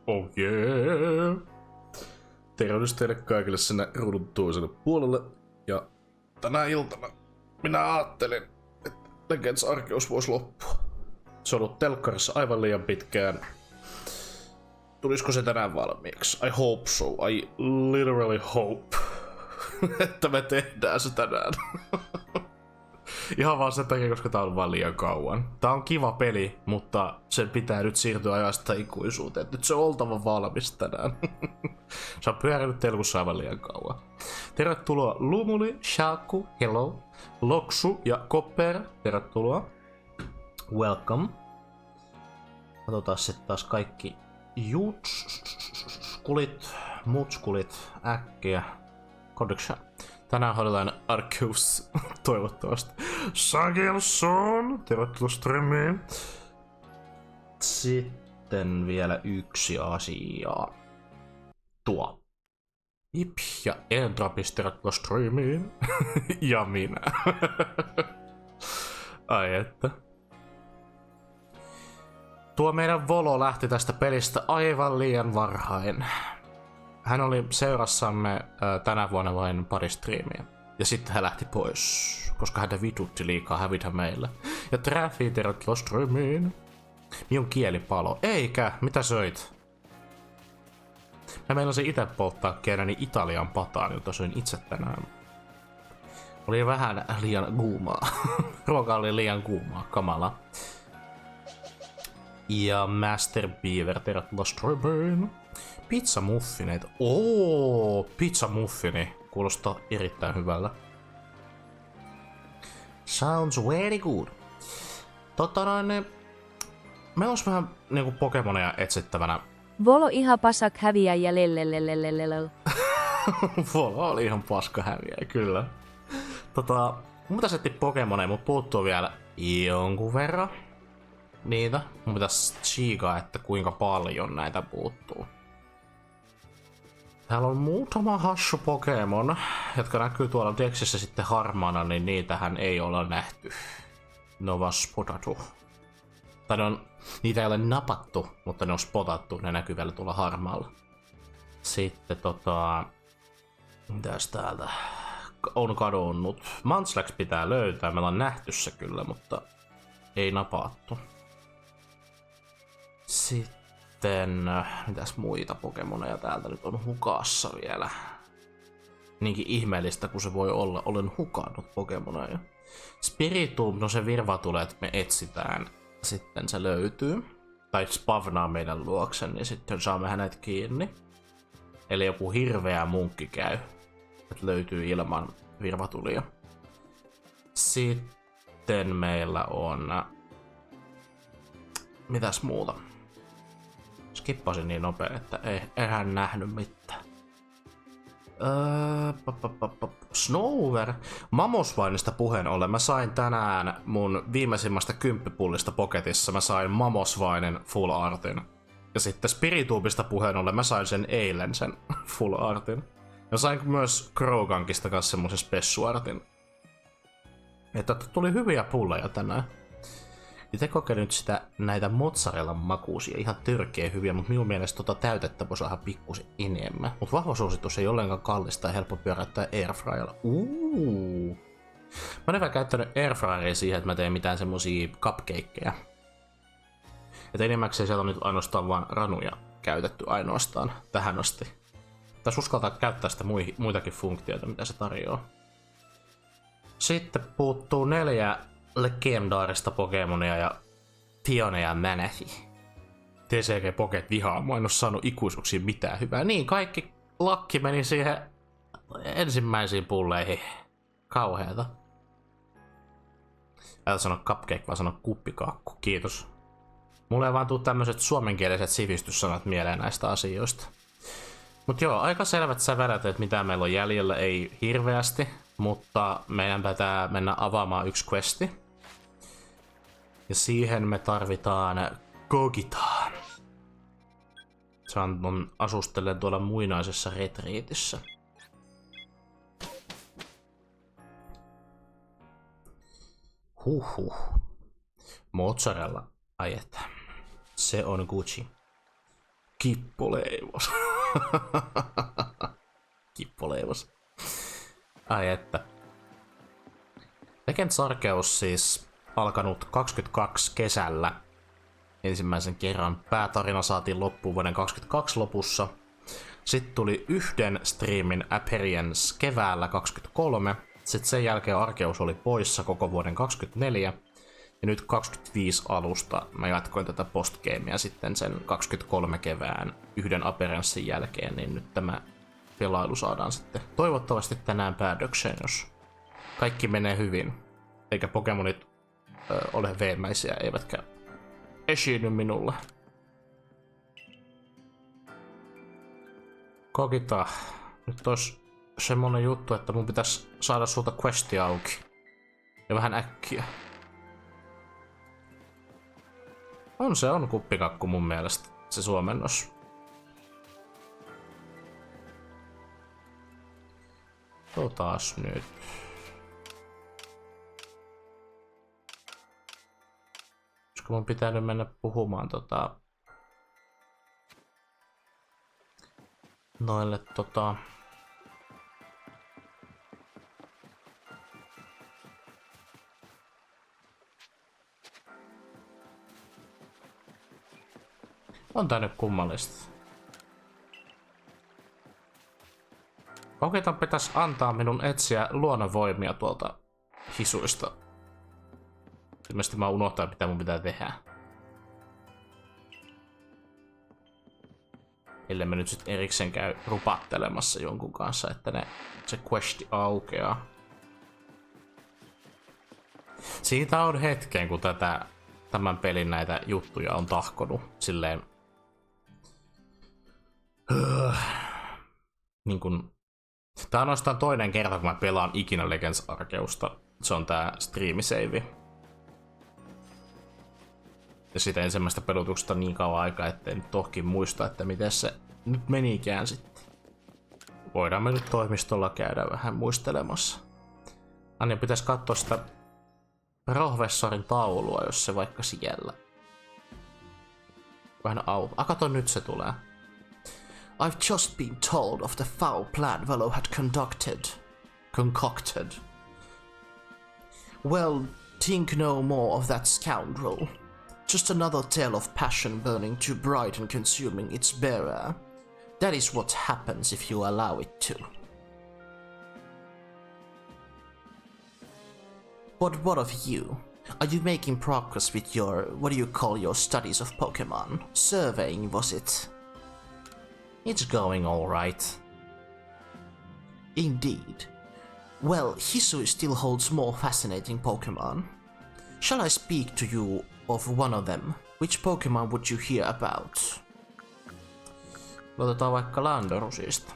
Oh yeah! Tervehdys teille kaikille sinne ruudun toiselle puolelle. Ja tänä iltana minä ajattelin, että Legends Arceus voisi loppua. Se on ollut telkkarissa aivan liian pitkään. Tulisiko se tänään valmiiksi? I hope so. I literally hope, että me tehdään se tänään. Ihan vaan sen takia, koska tää on vaan liian kauan. Tää on kiva peli, mutta sen pitää nyt siirtyä ajasta ikuisuuteen. Nyt se on oltava valmis tänään. Se on pyörinyt telkussa aivan liian kauan. Tervetuloa Lumuli, Shaku, hello, Loksu ja Kopper. Tervetuloa. Welcome. Katsotaan sitten taas kaikki jutskulit, mutskulit äkkiä. Connection. Tänään hoidetaan Arceus, toivottavasti. Sagelson, tervetuloa Striimiin. Sitten vielä yksi asia. Tuo. Ip ja Entrapis, tervetuloa Striimiin. Ja minä. Ai että. Tuo meidän Volo lähti tästä pelistä aivan liian varhain. Hän oli seurassamme tänä vuonna vain pari striimiä. Ja sitten hän lähti pois, koska häntä vitutti liikaa hävitä meille. Ja Traffi, tervetuloa Striimiin. Minun kieli palo. Eikä, mitä söit? Mä meinasin itse polttaa kerrani Italian pataan, jota söin itse tänään. Oli vähän liian kuumaa. Ruoka oli liian kuumaa, kamala. Ja Master Beaver, tervetuloa Striimiin. Pizzamuffineita. Pizzamuffini. Kuulostaa erittäin hyvältä. Sounds very good. Meillä olisi vähän niinku Pokémonia etsittävänä. Volo ihan pasak häviäjä lelelelelelelel. Volo oli ihan paska häviäjä, kyllä. Mun pitäisi etsiä Pokémonia, mut puuttuu vielä jonkun verran niitä. Mun pitäisi tsiikaa, että kuinka paljon näitä puuttuu. Täällä on muutama hassu Pokémon, jotka näkyy tuolla tekstissä sitten harmaana, niin niitähän ei olla nähty. Ne on vaan spotattu. Tai niitä ei ole napattu, mutta ne on spotattu, ne näkyy vielä tuolla harmaalla. Sitten mitäs täältä on kadonnut? Munchlax pitää löytää, meillä on nähty se kyllä, mutta ei napattu. Sitten, mitäs muita Pokemoneja täältä nyt on hukassa vielä? Niinkin ihmeellistä kuin se voi olla, olen hukannut Pokemoneja. Spiritomb, no se virva tulee, että me etsitään. Sitten se löytyy. Tai spavnaa meidän luokse, niin sitten saamme hänet kiinni. Eli joku hirveä munkki käy. Että löytyy ilman virvatulia. Sitten meillä on... Mitäs muuta? Skippasin niin nopea, että eihän nähnyt mitään. Snover. Mamosvainista puheen ollen. Mä sain tänään mun viimeisimmästä 10 pullista Poketissa. Mä sain Mamosvainen full artin. Ja sitten Spiritombista puheen ollen mä sain sen eilen sen full artin. Ja sain myös Krogankista kanssa semmosen spessuartin. Että tuli hyviä pulleja tänään. Itse kokeilin nyt näitä mozzarellan makuusia, ihan törkeä hyviä, mutta minun mielestä täytettä voi saada pikkusen enemmän. Mutta vahva suositus ei ollenkaan kallista ja helppo pyöräyttää airfryerilla. Mä en vielä käyttänyt airfryeria siihen, että mä teen mitään semmosia cupcakeja. Et enimmäkseen siellä on nyt ainoastaan vaan ranuja käytetty ainoastaan tähän asti. Tässä uskaltaa käyttää sitä muitakin funktioita, mitä se tarjoaa. Sitten puuttuu 4 legendaarista Pokemonia ja Tione ja Manahi. TCG Pocket vihaa, mä en oo saanut ikuisuuksiin mitään hyvää. Niin, kaikki lakki meni siihen ensimmäisiin pulleihin. Kauheeta. Älä sano cupcake, vaan sano kuppikakku. Kiitos. Mulle ei vaan tuu tämmöiset suomenkieliset sivistyssanat mieleen näistä asioista. Mut joo, aika selvät sävelät, että mitä meillä on jäljellä, ei hirveästi. Mutta meidän pitää mennä avaamaan yksi questi. Ja siihen me tarvitaan Kogitaan. Se on asustellen tuolla muinaisessa retriitissä.. Mozzarella. Ai että. Se on Gucci. Kippoleivos. Kippoleivos. Ai että. Legends Arceus siis alkanut 22 kesällä. Ensimmäisen kerran päätarina saatiin loppuun vuoden 22 lopussa. Sitten tuli yhden striimin appearance keväällä 23. Sitten sen jälkeen Arceus oli poissa koko vuoden 24. Ja nyt 25 alusta mä jatkoin tätä postgamea sitten sen 23 kevään yhden appearancen jälkeen, niin nyt tämä pelailu saadaan sitten toivottavasti tänään päätökseen, jos kaikki menee hyvin. Eikä Pokemonit ole veemäisiä, eivätkä esiinny minulle. Kokita. Nyt olisi semmonen juttu, että mun pitäisi saada sulta questi auki. Ja vähän äkkiä. On kuppikakku mun mielestä, se suomennos. Taas nyt. Olisiko mun pitänyt mennä puhumaan noille on tää nyt kummallista. Koketan pitäis antaa minun etsiä luonnonvoimia tuolta hisuista. Ilmeisesti mä unohtan mitä mun pitää tehdä. Ellei mä nyt sit erikseen käy rupattelemassa jonkun kanssa, että se questi aukeaa. Siitä on hetken, kun tämän pelin näitä juttuja on tahkonut silleen niin kun, tää on oikeastaan toinen kerta, kun mä pelaan ikinä Legends Arceusta. Se on tää striimiseivi. Ja siitä ensimmäistä pelutuksesta niin kauan aikaa, ettei nyt tohkin muista, että miten se nyt menikään sitten. Voidaan me nyt toimistolla käydä vähän muistelemassa. Anja pitäisi katsoa sitä professorin taulua, jos se vaikka siellä. Vähän kato, nyt se tulee. I've just been told of the foul plan Velo had concocted. Well, think no more of that scoundrel. Just another tale of passion burning too bright and consuming its bearer. That is what happens if you allow it to. But what of you? Are you making progress with your, what do you call your studies of Pokémon? Surveying, was it? It's going alright. Indeed. Well, Hisuin still holds more fascinating Pokémon. Shall I speak to you of one of them? Which Pokémon would you hear about? Otetaan vaikka Landorusista.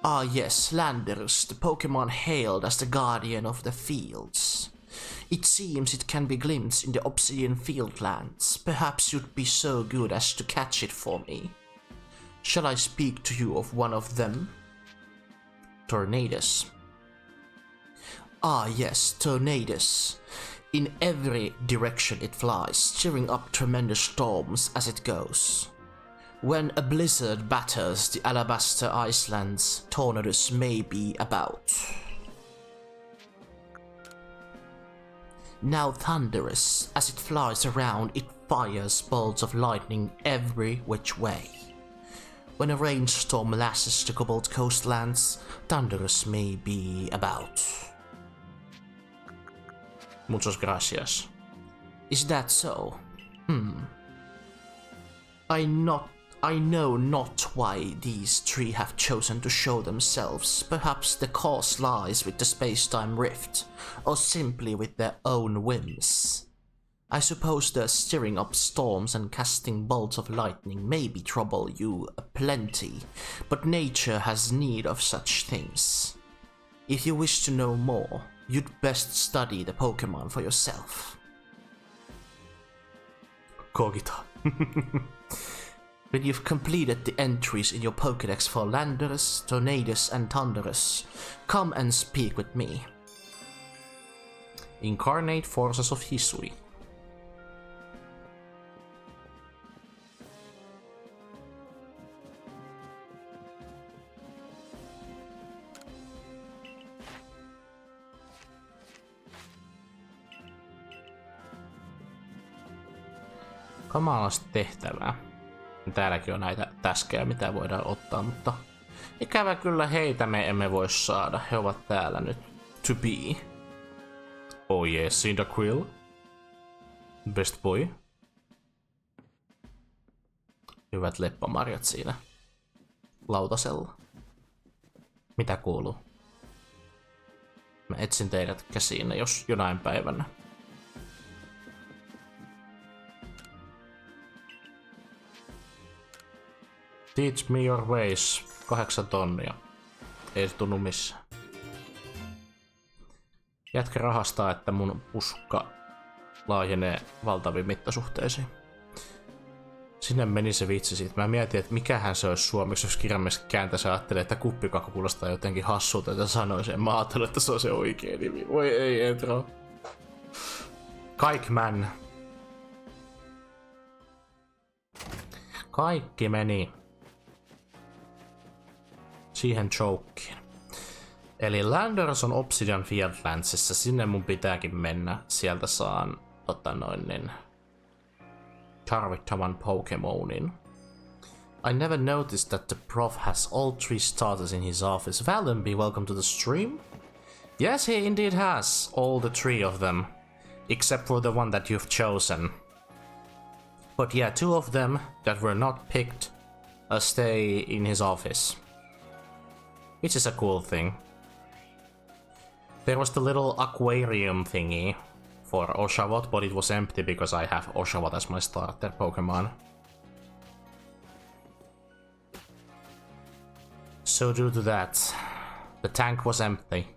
Ah yes, Landorus, the Pokémon hailed as the guardian of the fields. It seems it can be glimpsed in the obsidian fieldlands. Perhaps you'd be so good as to catch it for me. Shall I speak to you of one of them? Tornadus. Ah yes, Tornadus. In every direction it flies, stirring up tremendous storms as it goes. When a blizzard batters the alabaster icelands, Tornadus may be about. Now Thundurus, as it flies around, it fires bolts of lightning every which way. When a rainstorm lashes the cobalt coastlands, Thundurus may be about. Muchas gracias. Is that so? I know not why these three have chosen to show themselves. Perhaps the cause lies with the space-time rift, or simply with their own whims. I suppose the stirring up storms and casting bolts of lightning maybe trouble you aplenty, but nature has need of such things. If you wish to know more, you'd best study the Pokémon for yourself. Kogita. When you've completed the entries in your Pokédex for Landorus, Tornadus and Thundurus, come and speak with me. Incarnate forces of Hisuin. kamalasti tehtävää. Täälläkin on näitä täskejä, mitä voidaan ottaa, mutta ikävä kyllä heitä me emme voi saada. He ovat täällä nyt. To be. Oh yes, Cyndaquil. Best boy. Hyvät leppämarjat siinä lautasella. Mitä kuuluu? Mä etsin teidät käsiinne, jos jonain päivänä. Teach me your ways. 8 tonnia. Ei se tunnu missään. Jätkä rahastaa, että mun puska laajenee valtaviin mittasuhteisiin. Sinne meni se vitsi siitä. Mä mietin, että mikähän se olisi suomeksi, jos kirjamies kääntäisi ja ajattelee, että kuppikakku kuulostaa jotenkin hassulta, että sanoisi. En mä ajattelin, että se on se oikea nimi. Voi ei, Entro. Kaikman. Kaikki meni siihen joukkiin. Eli Landorus on Obsidian Fieldlandsissa, sinne mun pitääkin mennä. Sieltä saan tarvittavan Pokémonin. I never noticed that the prof has all 3 starters in his office. Valdenby, welcome to the stream. Yes, he indeed has all the 3 of them, except for the one that you've chosen. But yeah, 2 of them that were not picked stay in his office, which is a cool thing. There was the little aquarium thingy for Oshawott, but it was empty because I have Oshawott as my starter Pokemon. So due to that, the tank was empty.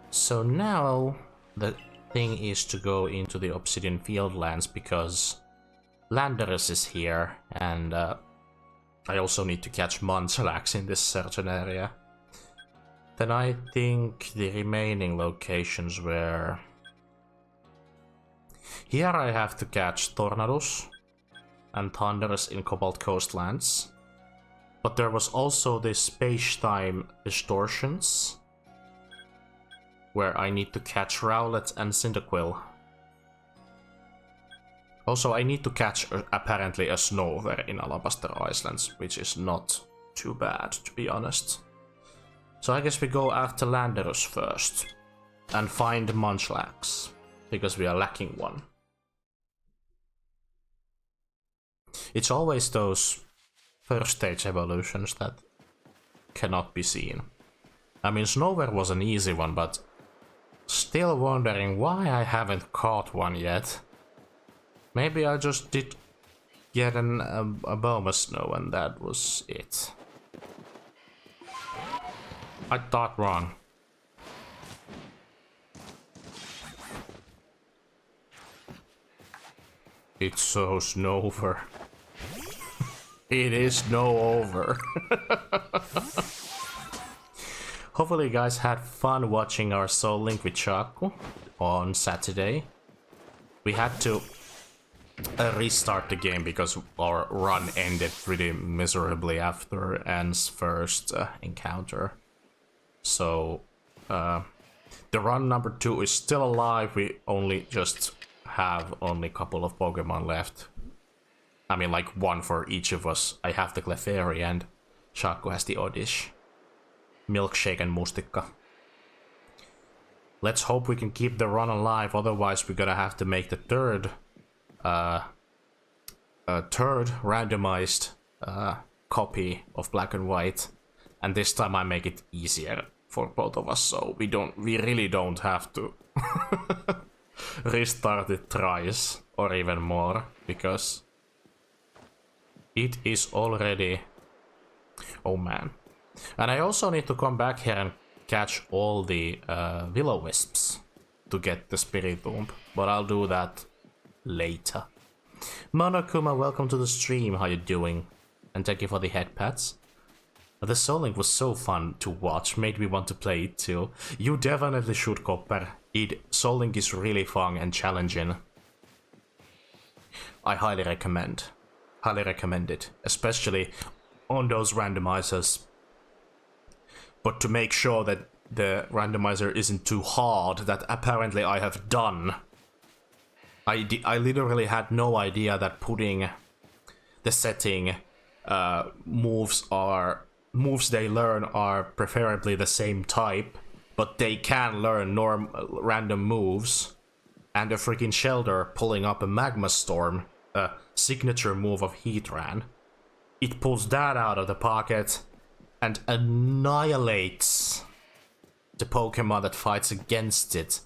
So now the thing is to go into the Obsidian Fieldlands because Landorus is here, and I also need to catch Munchlax in this certain area. Then I think the remaining locations were... Here I have to catch Tornadus and Thundurus in Cobalt Coastlands. But there was also the space-time distortions, where I need to catch Rowlet and Cyndaquil. Also, I need to catch apparently a Snover in Alabaster Islands, which is not too bad, to be honest. So I guess we go after Landorus first and find Munchlax, because we are lacking one. It's always those first stage evolutions that cannot be seen. I mean, Snover was an easy one, but still wondering why I haven't caught one yet. Maybe I just did get a Boma Snow and that was it. I thought wrong. It's so Snover. It is snow over. Hopefully you guys had fun watching our Soul Link with Chaku on Saturday. We had to restart the game because our run ended pretty miserably after Anne's first encounter. So the run number 2 is still alive. We only just have only a couple of Pokemon left. I mean, like 1 for each of us. I have the Clefairy and Shaco has the Oddish. Milkshake and Mustikka. Let's hope we can keep the run alive, otherwise we're gonna have to make the third randomized copy of Black and White, and this time I make it easier for both of us, so we really don't have to restart it thrice or even more, because it is already... Oh man. And I also need to come back here and catch all the Will-O-Wisps to get the Spiritomb, but I'll do that later. Monokuma, welcome to the stream, how you doing? And thank you for the head pats. The Soul Link was so fun to watch, made me want to play it too. You definitely should, Copper. Soul Link is really fun and challenging. I highly recommend it, especially on those randomizers. But to make sure that the randomizer isn't too hard, that apparently I have done, I literally had no idea that putting the setting moves they learn are preferably the same type, but they can learn random moves, and a freaking Shelter pulling up a Magma Storm, a signature move of Heatran. It pulls that out of the pocket and annihilates the Pokemon that fights against it.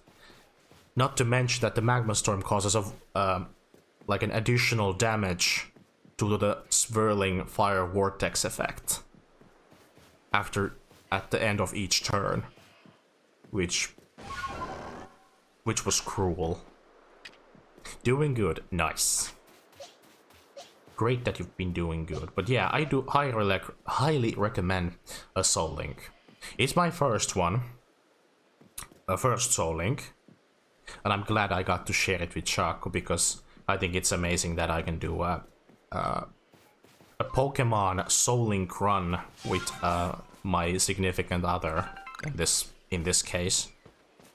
Not to mention that the Magma Storm causes like an additional damage due to the swirling fire vortex effect at the end of each turn, which was cruel. Doing good, nice. Great that you've been doing good. But yeah, I do highly recommend a Soul Link. It's my first one, first Soul Link, and I'm glad I got to share it with Shaku because I think it's amazing that I can do a Pokemon Soul Link run with my significant other in this case.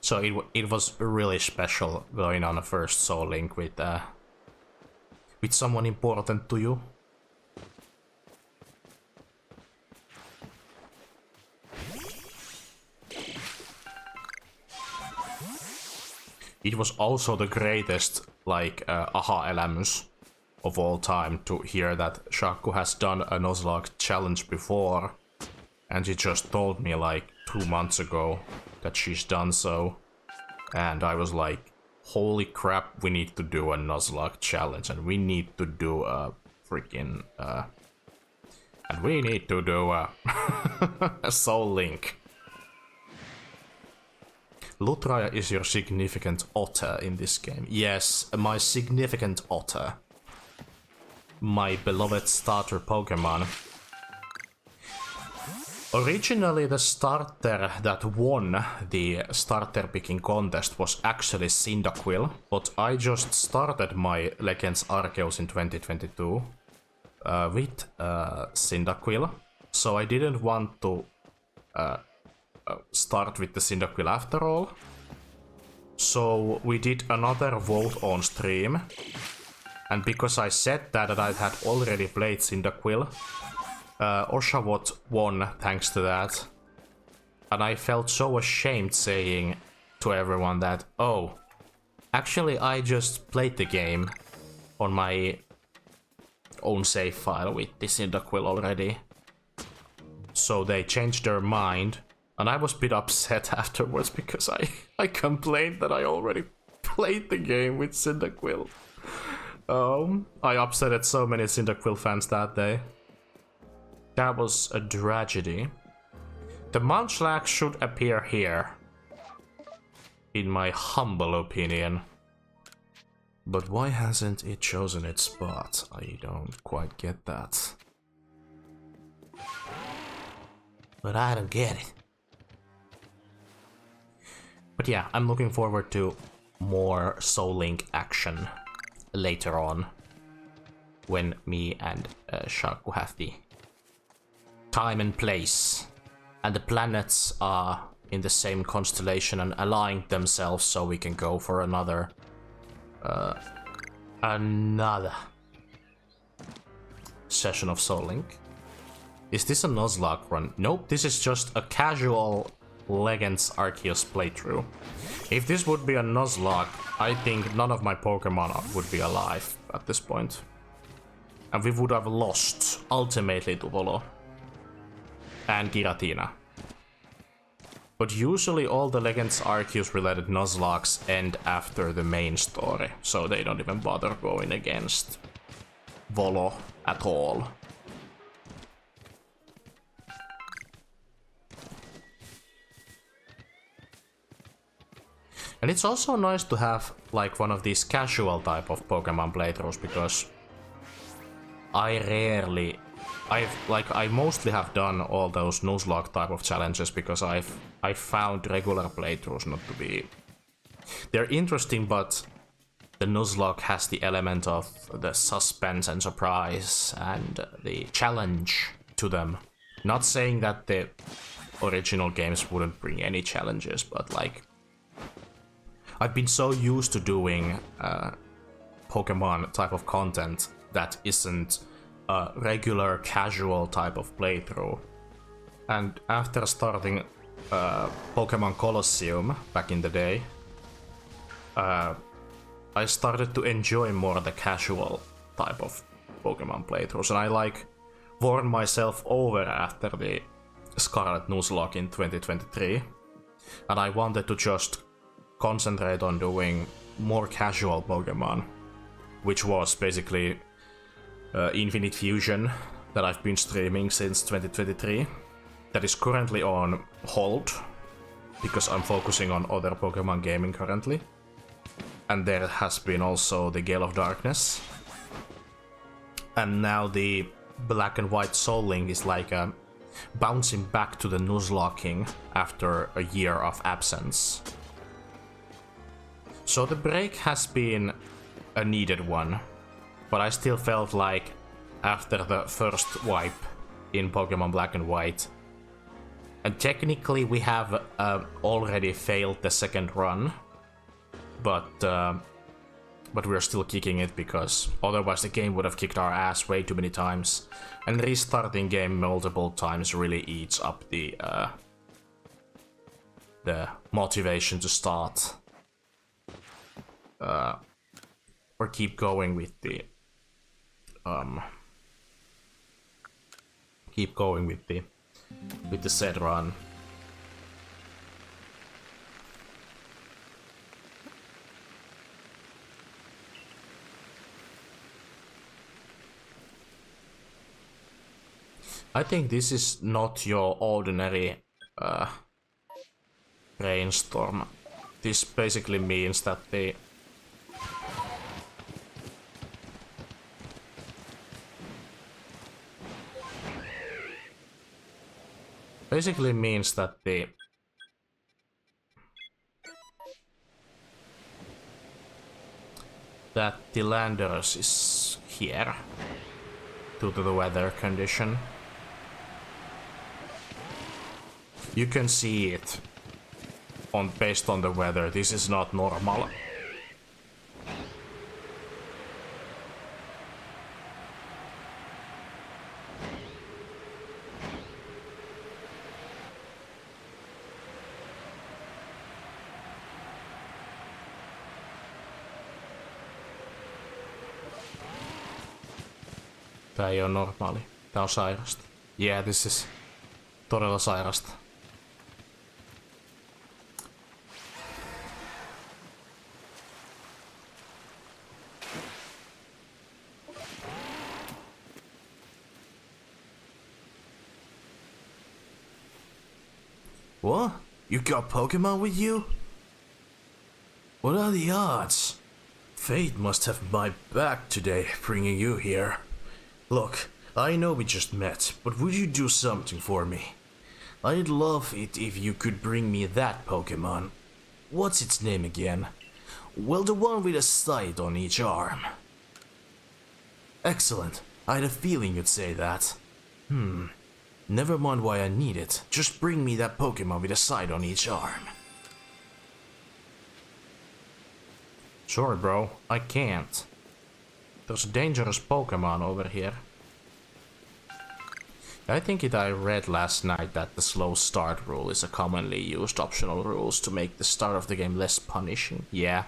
So it was really special going on a first Soul Link with someone important to you. It was also the greatest aha elämys of all time to hear that Shaku has done a Nuzlocke challenge before, and she just told me like 2 months ago that she's done so, and I was like, holy crap, we need to do a Nuzlocke challenge, and we need to do a freaking and we need to do a a Soul Link. Lutraya is your significant otter in this game. Yes, my significant otter. My beloved starter Pokemon. Originally, the starter that won the starter picking contest was actually Cyndaquil, but I just started my Legends Arceus in 2022 with Cyndaquil, so I didn't want to start with the Cyndaquil after all. So we did another vote on stream, and because I said that I had already played Cyndaquil, Oshawott won thanks to that, and I felt so ashamed saying to everyone that, oh, actually I just played the game on my own save file with the Cyndaquil already. So they changed their mind, and I was a bit upset afterwards because I complained that I already played the game with Cyndaquil. I upsetted so many Cyndaquil fans that day. That was a tragedy. The Munchlax should appear here, in my humble opinion. But why hasn't it chosen its spot? I don't quite get that. But I don't get it. But yeah, I'm looking forward to more Soul Link action later on, when me and Shaku have the time and place, and the planets are in the same constellation and align themselves, so we can go for another session of Soul Link. Is this a Nuzlocke run? Nope, this is just a casual Legends Arceus playthrough. If this would be a Nuzlocke, I think none of my Pokemon would be alive at this point. And we would have lost, ultimately, to Volo and Giratina. But usually all the Legends Arceus related Nuzlockes end after the main story, so they don't even bother going against Volo at all. And it's also nice to have like one of these casual type of Pokemon playthroughs, because I mostly have done all those Nuzlocke type of challenges because I found regular playthroughs not to be. They're interesting, but the Nuzlocke has the element of the suspense and surprise and the challenge to them. Not saying that the original games wouldn't bring any challenges, but like, I've been so used to doing Pokemon type of content that isn't a regular casual type of playthrough. And after starting Pokemon Colosseum back in the day, I started to enjoy more the casual type of Pokemon playthroughs, and I like won myself over after the Scarlet Nuzlocke in 2023, and I wanted to just concentrate on doing more casual Pokemon, which was basically Infinite Fusion that I've been streaming since 2023. That is currently on hold because I'm focusing on other Pokemon gaming currently. And there has been also the Gale of Darkness. And now the Black and White Soul Link is like bouncing back to the Nuzlocking after a year of absence. So the break has been a needed one, but I still felt like after the first wipe in Pokemon Black and White, and technically we have already failed the second run, but we're still kicking it because otherwise the game would have kicked our ass way too many times, and restarting game multiple times really eats up the motivation to start or keep going with the said run. I think this is not your ordinary brainstorm. This basically means that the the Landorus is here due to the weather condition. You can see it based on the weather. This is not normal. Tää ei oo normaali. Tää on sairasta. Yeah, this is todella sairasta. What? You got Pokemon with you? What are the odds? Fate must have my back today, bringing you here. Look, I know we just met, but would you do something for me? I'd love it if you could bring me that Pokemon. What's its name again? Well, the one with a sight on each arm. Excellent. I had a feeling you'd say that. Never mind why I need it. Just bring me that Pokemon with a sight on each arm. Sorry, bro, I can't. There's a dangerous Pokemon over here. I think I read last night that the slow start rule is a commonly used optional rule to make the start of the game less punishing. Yeah.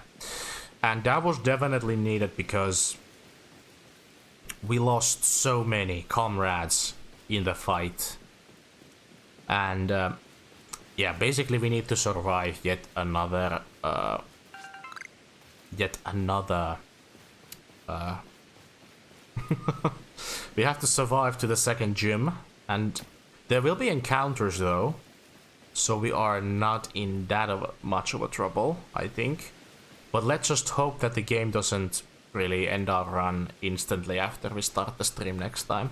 And that was definitely needed because we lost so many comrades in the fight. And yeah, basically we need to survive yet another we have to survive to the second gym, and there will be encounters though, so we are not in that much of a trouble, I think. But let's just hope that the game doesn't really end our run instantly after we start the stream next time.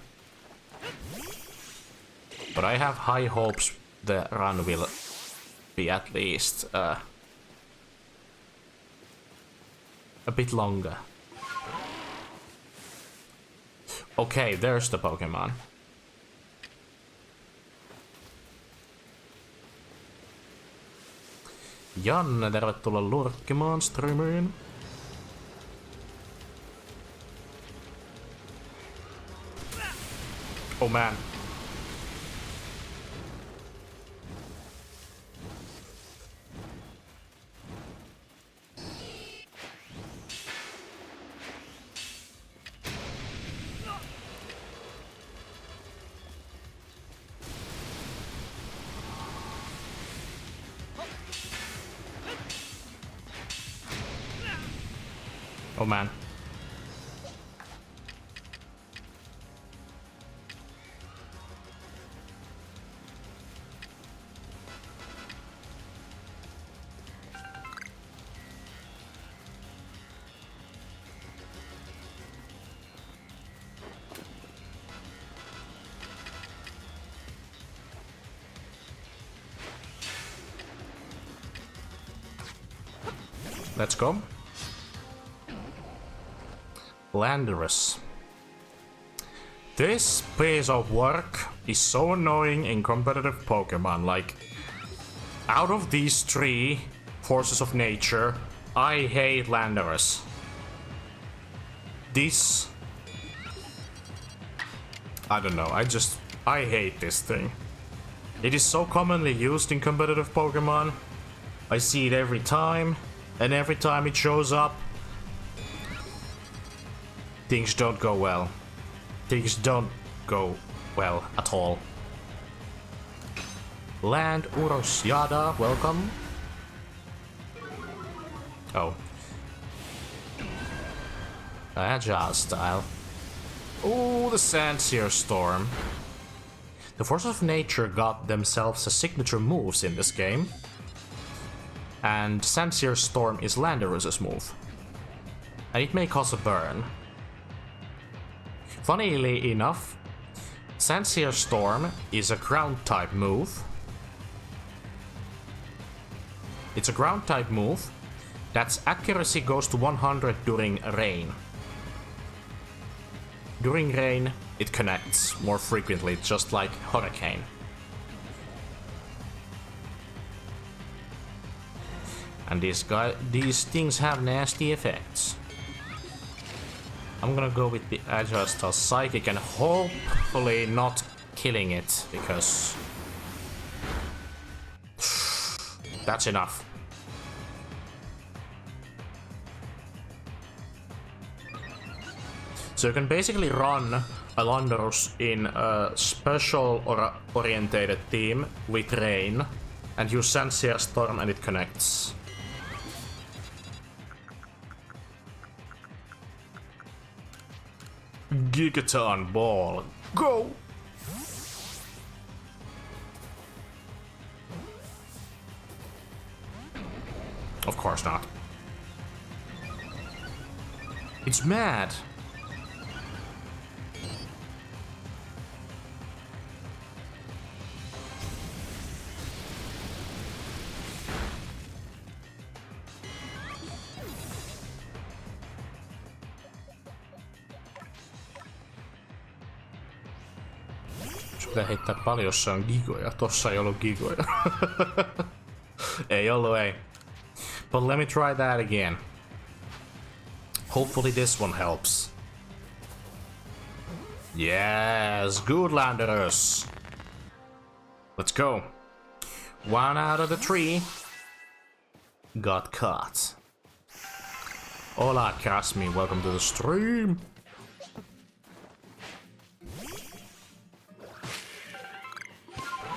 But I have high hopes the run will be at least a bit longer. Okay, there's the Pokemon. Janne, tervetuloa lurkkimaan streamiin. Oh man. Oh man. Let's go. Landorus. This piece of work is so annoying in competitive Pokemon. Like, out of these three forces of nature, I hate Landorus. This... I don't know, I hate this thing. It is so commonly used in competitive Pokemon. I see it every time, and every time it shows up, things don't go well. Things don't go well at all. Landorus Yada, welcome. Oh. Agile style. Oh, the Sandsear Storm. The forces of nature got themselves a signature moves in this game. And Sandsear Storm is Landorus's move. And it may cause a burn. Funnily enough, Sandsear Storm is a ground type move. It's a ground type move that's accuracy goes to 100 during rain. During rain, it connects more frequently, just like Hurricane. And these things have nasty effects. I'm gonna go with the Agile Style Psychic and hopefully not killing it, because that's enough. So you can basically run a Landorus in a special or orientated team with rain and use Sandsear Storm and it connects. Gigaton Ball, go! Of course not. It's mad. Pitää heittää paljon, jos se on gigoja. Tossa ei ollut gigoja. Ei ollut, ei. But let me try that again. Hopefully this one helps. Yes, good Landorus. Let's go. 1 out of the 3 got caught. Hola, Krasmi, welcome to the stream.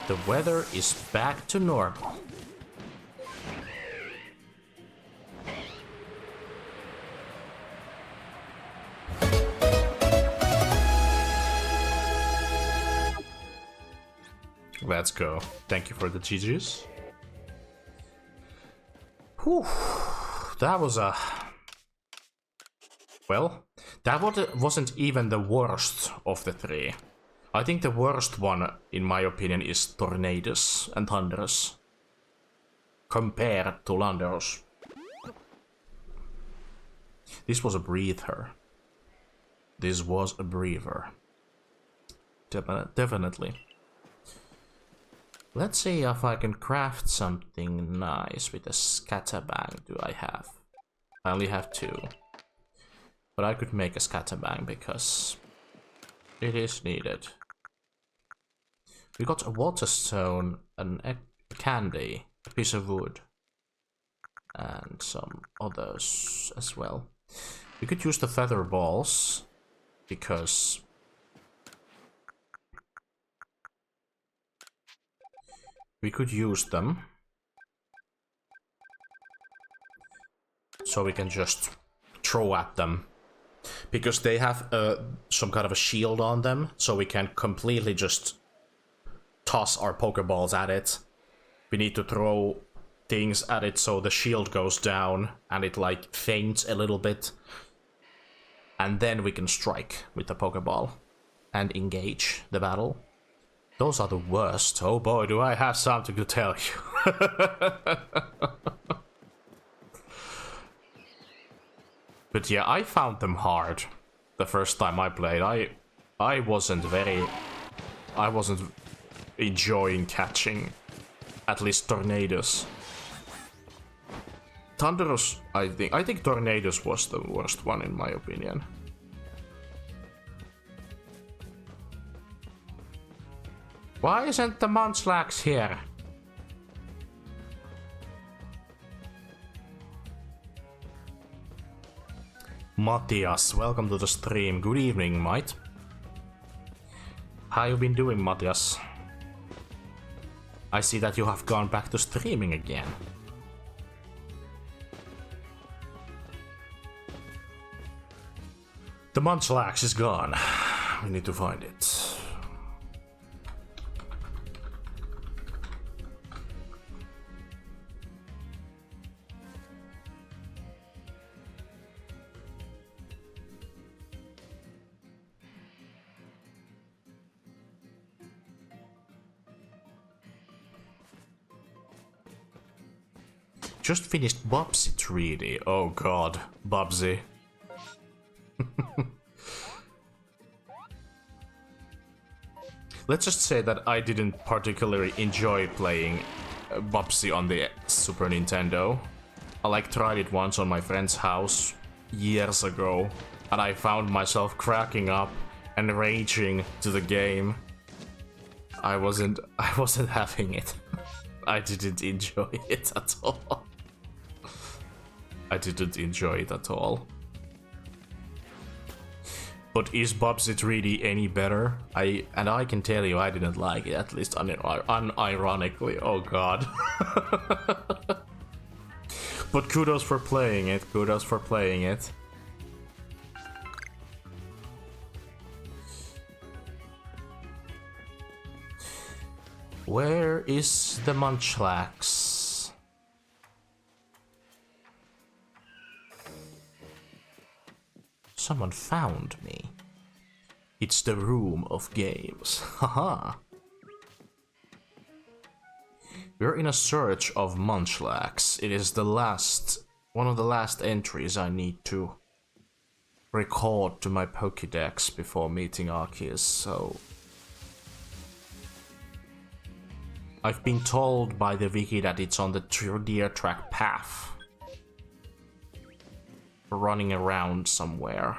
The weather is back to normal. Let's go. Thank you for the GGs. Whew. That was a... Well, that wasn't even the worst of the 3. I think the worst one, in my opinion, is Tornadus and Thundurus, compared to Landorus. This was a breather. This was a breather. Definitely. Let's see if I can craft something nice with a scatterbang. Do I have? I only have 2. But I could make a scatterbang because it is needed. We got a water stone, a candy, a piece of wood, and some others as well. We could use the feather balls, because we could use them. So we can just throw at them. Because they have some kind of a shield on them, so we can completely just toss our Pokeballs at it. We need to throw things at it so the shield goes down and it like faints a little bit. And then we can strike with the Pokeball and engage the battle. Those are the worst. Oh boy, do I have something to tell you. But yeah, I found them hard the first time I played. I wasn't enjoying catching at least Tornadus. Thundurus, I think Tornadus was the worst one in my opinion. Why isn't the Munchlax here? Matthias, welcome to the stream. Good evening, mate. How you been doing, Matthias? I see that you have gone back to streaming again. The Munchlax is gone. We need to find it. Just finished Bubsy 3D. Oh god, Bubsy. Let's just say that I didn't particularly enjoy playing Bubsy on the Super Nintendo. I like tried it once on my friend's house years ago, and I found myself cracking up and raging to the game. I wasn't having it. I didn't enjoy it at all. I didn't enjoy it at all. But is Bubsy 3D any better? I can tell you I didn't like it, at least unironically. Oh god. But kudos for playing it. Kudos for playing it. Where is the Munchlax? Someone found me. It's the room of games. Haha. We're in a search of Munchlax. It is one of the last entries I need to record to my Pokédex before meeting Arceus, so I've been told by the wiki that it's on the deer track path. Running around somewhere.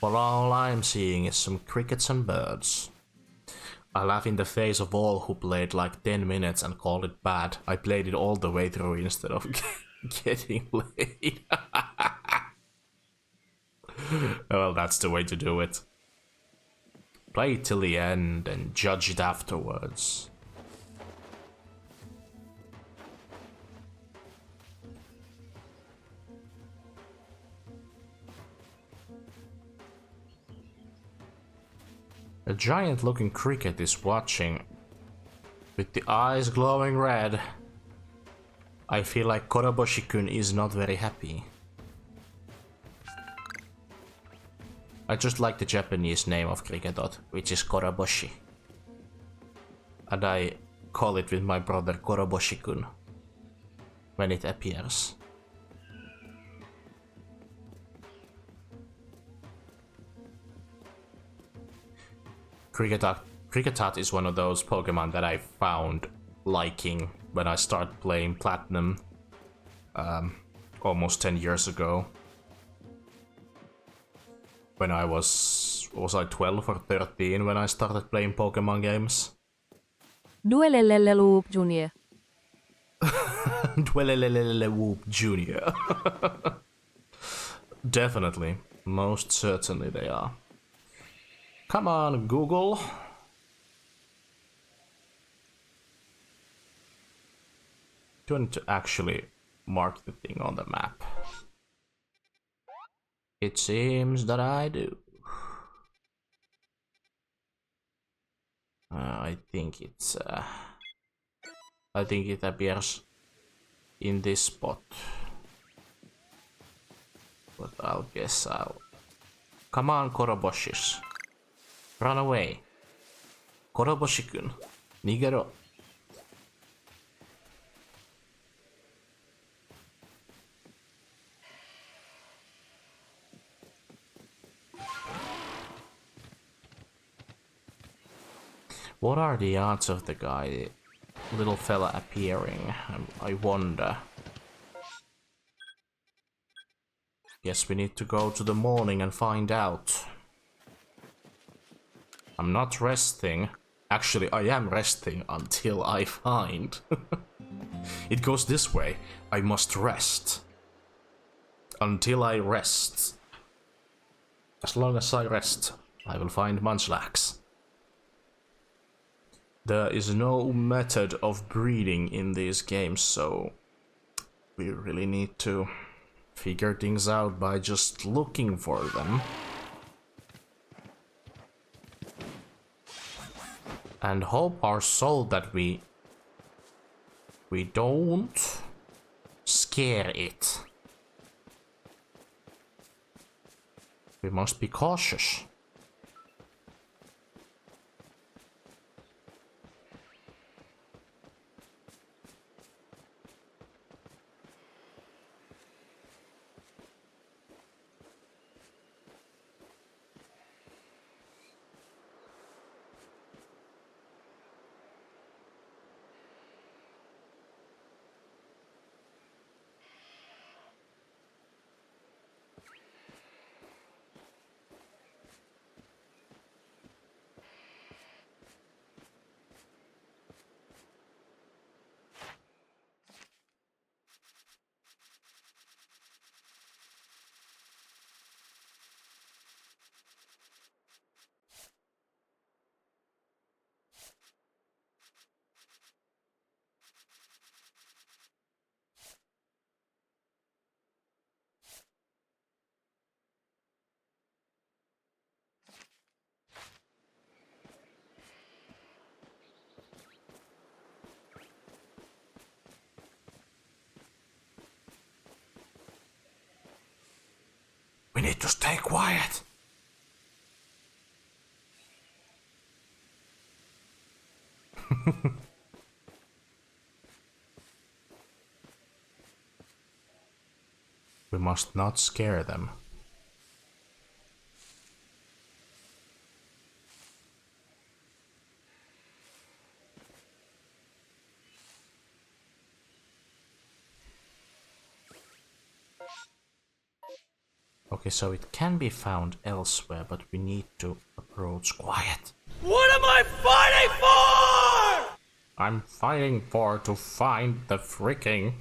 But all I'm seeing is some crickets and birds. I laugh in the face of all who played like 10 minutes and called it bad. I played it all the way through instead of getting played. Well, that's the way to do it. Play it till the end and judge it afterwards. A giant-looking cricket is watching, with the eyes glowing red. I feel like Koroboshi-kun is not very happy. I just like the Japanese name of Kriketot, which is Koroboshi. And I call it with my brother Koroboshi-kun when it appears. Kriketot is one of those Pokemon that I found liking when I started playing Platinum almost 10 years ago. when I was I 12 or 13 when I started playing Pokemon games? Duelelelelu Junior. Whoop Junior. Definitely. Most certainly they are. Come on, Google. Do I need to actually mark the thing on the map? It seems that I do. I think it's... I think it appears in this spot. But I'll guess I'll... Come on, Koroboshis. Run away. Koroboshi-kun. Nigero. What are the odds of the guy, little fella, appearing? I wonder. Guess we need to go to the morning and find out. I'm not resting. Actually, I am resting until I find. It goes this way. I must rest. Until I rest. As long as I rest, I will find Munchlax. There is no method of breeding in these games, so we really need to figure things out by just looking for them. And hope our soul that we don't scare it. We must be cautious. We need to stay quiet. We must not scare them. Okay, so it can be found elsewhere, but we need to approach quiet. What am I fighting for? I'm fighting to find the freaking...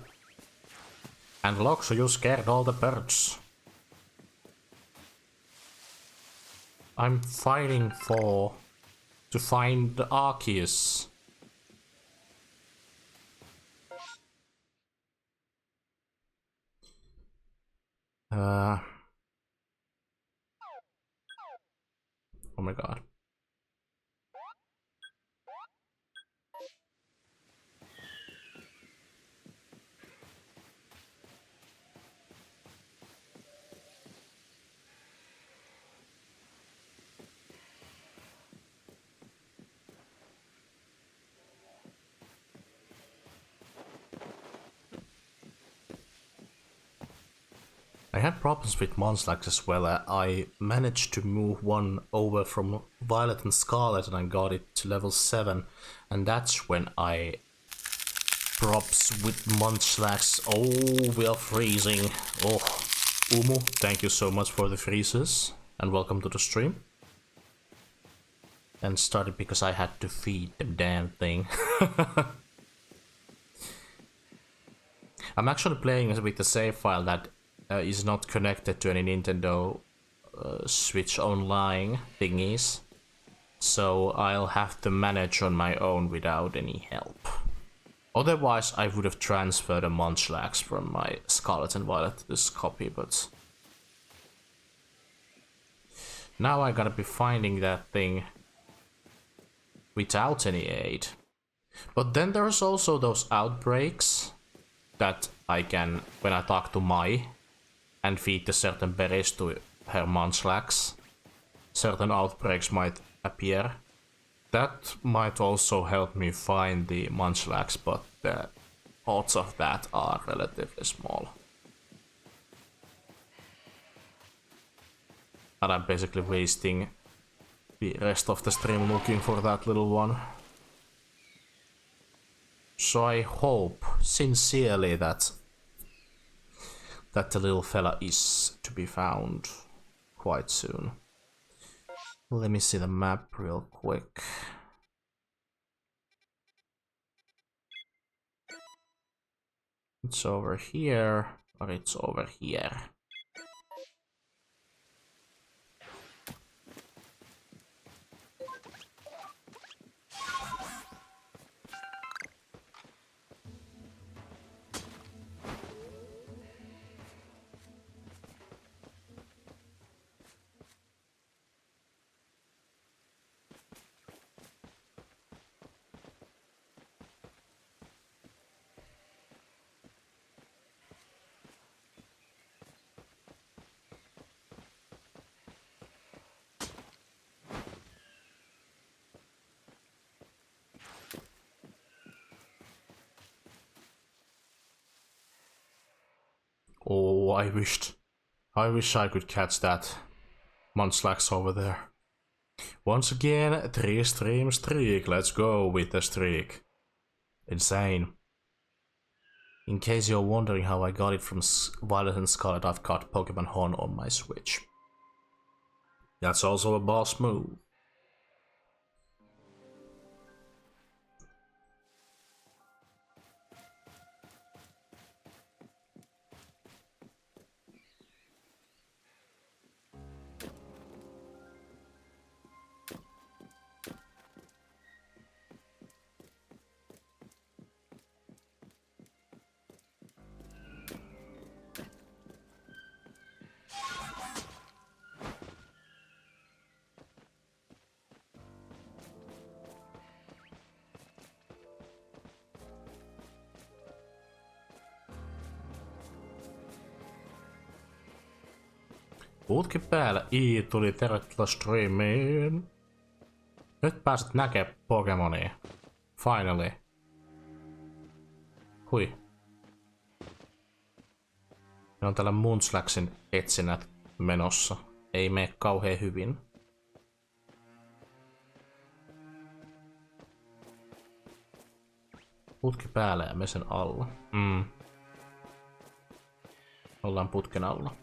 And look, so you scared all the birds. I'm fighting to find the Arceus. Oh my god. I had problems with Munchlax as well. I managed to move one over from Violet and Scarlet and I got it to level 7. And that's when I... Props with Munchlax. Oh, we are freezing. Oh, Umu, thank you so much for the freezes. and welcome to the stream. And started because I had to feed the damn thing. I'm actually playing with a save file that is not connected to any Nintendo Switch Online thingies. So I'll have to manage on my own without any help. Otherwise, I would have transferred a Munchlax from my Scarlet and Violet to this copy, but now I gotta be finding that thing without any aid. But then there's also those outbreaks that I can, when I talk to Mai and feed the certain berries to her Munchlax, certain outbreaks might appear. That might also help me find the Munchlax, but the odds of that are relatively small. And I'm basically wasting the rest of the stream looking for that little one. So I hope sincerely that the little fella is to be found quite soon. Let me see the map real quick. It's over here, or it's over here. Oh, I wish I could catch that Munchlax over there. Once again, 3 stream streak. Let's go with the streak. Insane. In case you're wondering how I got it from Violet and Scarlet, I've got Pokemon Horn on my Switch. That's also a boss move. Putki päällä, tuli tervetuloa streamiin. Nyt pääset näkemään Pokemonia. Finally. Hui. Ne on täällä Munchlaxin etsinnät menossa. Ei mene kauhean hyvin. Putki päällä ja me sen alla. Ollaan putken alla.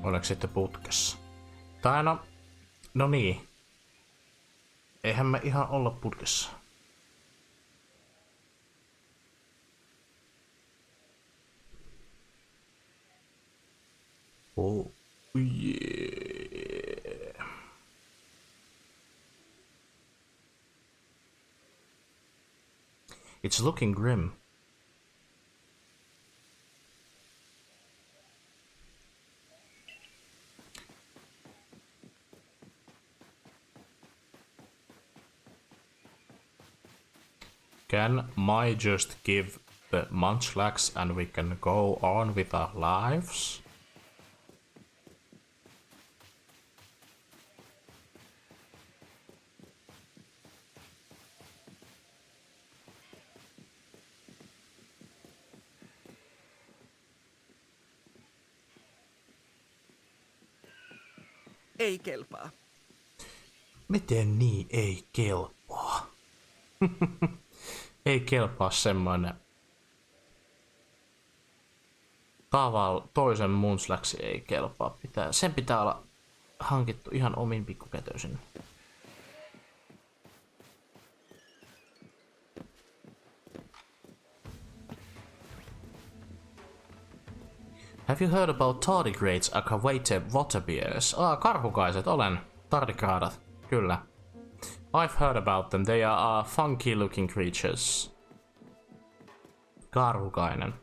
Oliko sitten putkessa? Tai no niin. Eihän me ihan olla putkessa. Oh yeah. It's looking grim. Can Mai just give the Munchlax and we can go on with our lives? ei kelpaa. Miten niin ei kelpaa? Ei kelpaa semmoinen toisen Munchlaxi ei kelpaa. Sen pitää olla hankittu ihan omin pikkukätöisin. Have you heard about tardigrades aggravated waterbears? Karhukaiset, olen. Tardigradat, kyllä. I've heard about them. They are funky looking creatures. Karhukainen.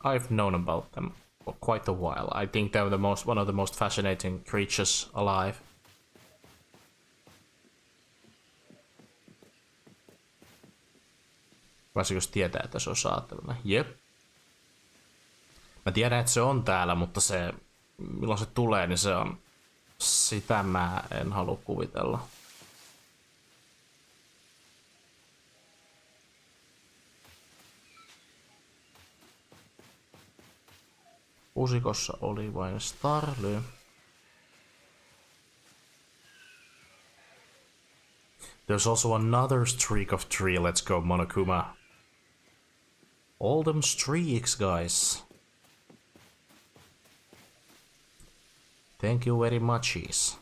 I've known about them for quite a while. I think they're one of the most fascinating creatures alive. Varsinkin jos tietää, että se on saatavilla. Jep. Mä tiedän, että se on täällä, mutta se, milloin se tulee, niin se on... Sitä mä en halua kuvitella. Pusikossa oli vain Starly. There's also another streak of 3. Let's go, Monokuma. All them streaks, guys. Thank you very muchies.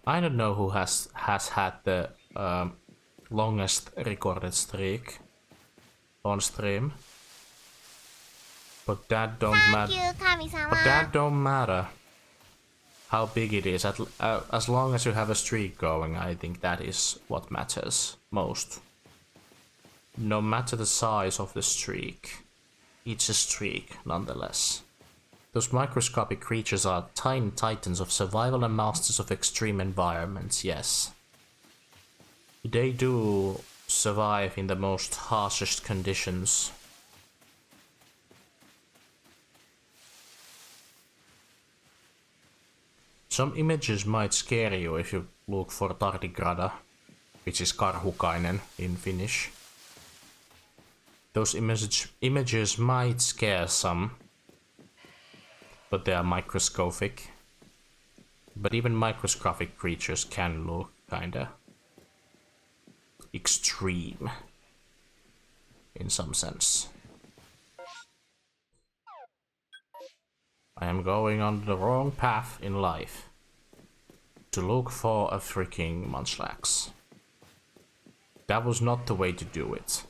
I don't know who has had the longest recorded streak on stream, but that don't matter. But that don't matter how big it is. As long as you have a streak going, I think that is what matters most. No matter the size of the streak, it's a streak nonetheless. Those microscopic creatures are tiny titans of survival and masters of extreme environments, yes. They do survive in the most harshest conditions. Some images might scare you if you look for tardigrada, which is karhukainen in Finnish. Those images might scare some, but they are microscopic. But even microscopic creatures can look kinda extreme in some sense. I am going on the wrong path in life to look for a freaking Munchlax. That was not the way to do it.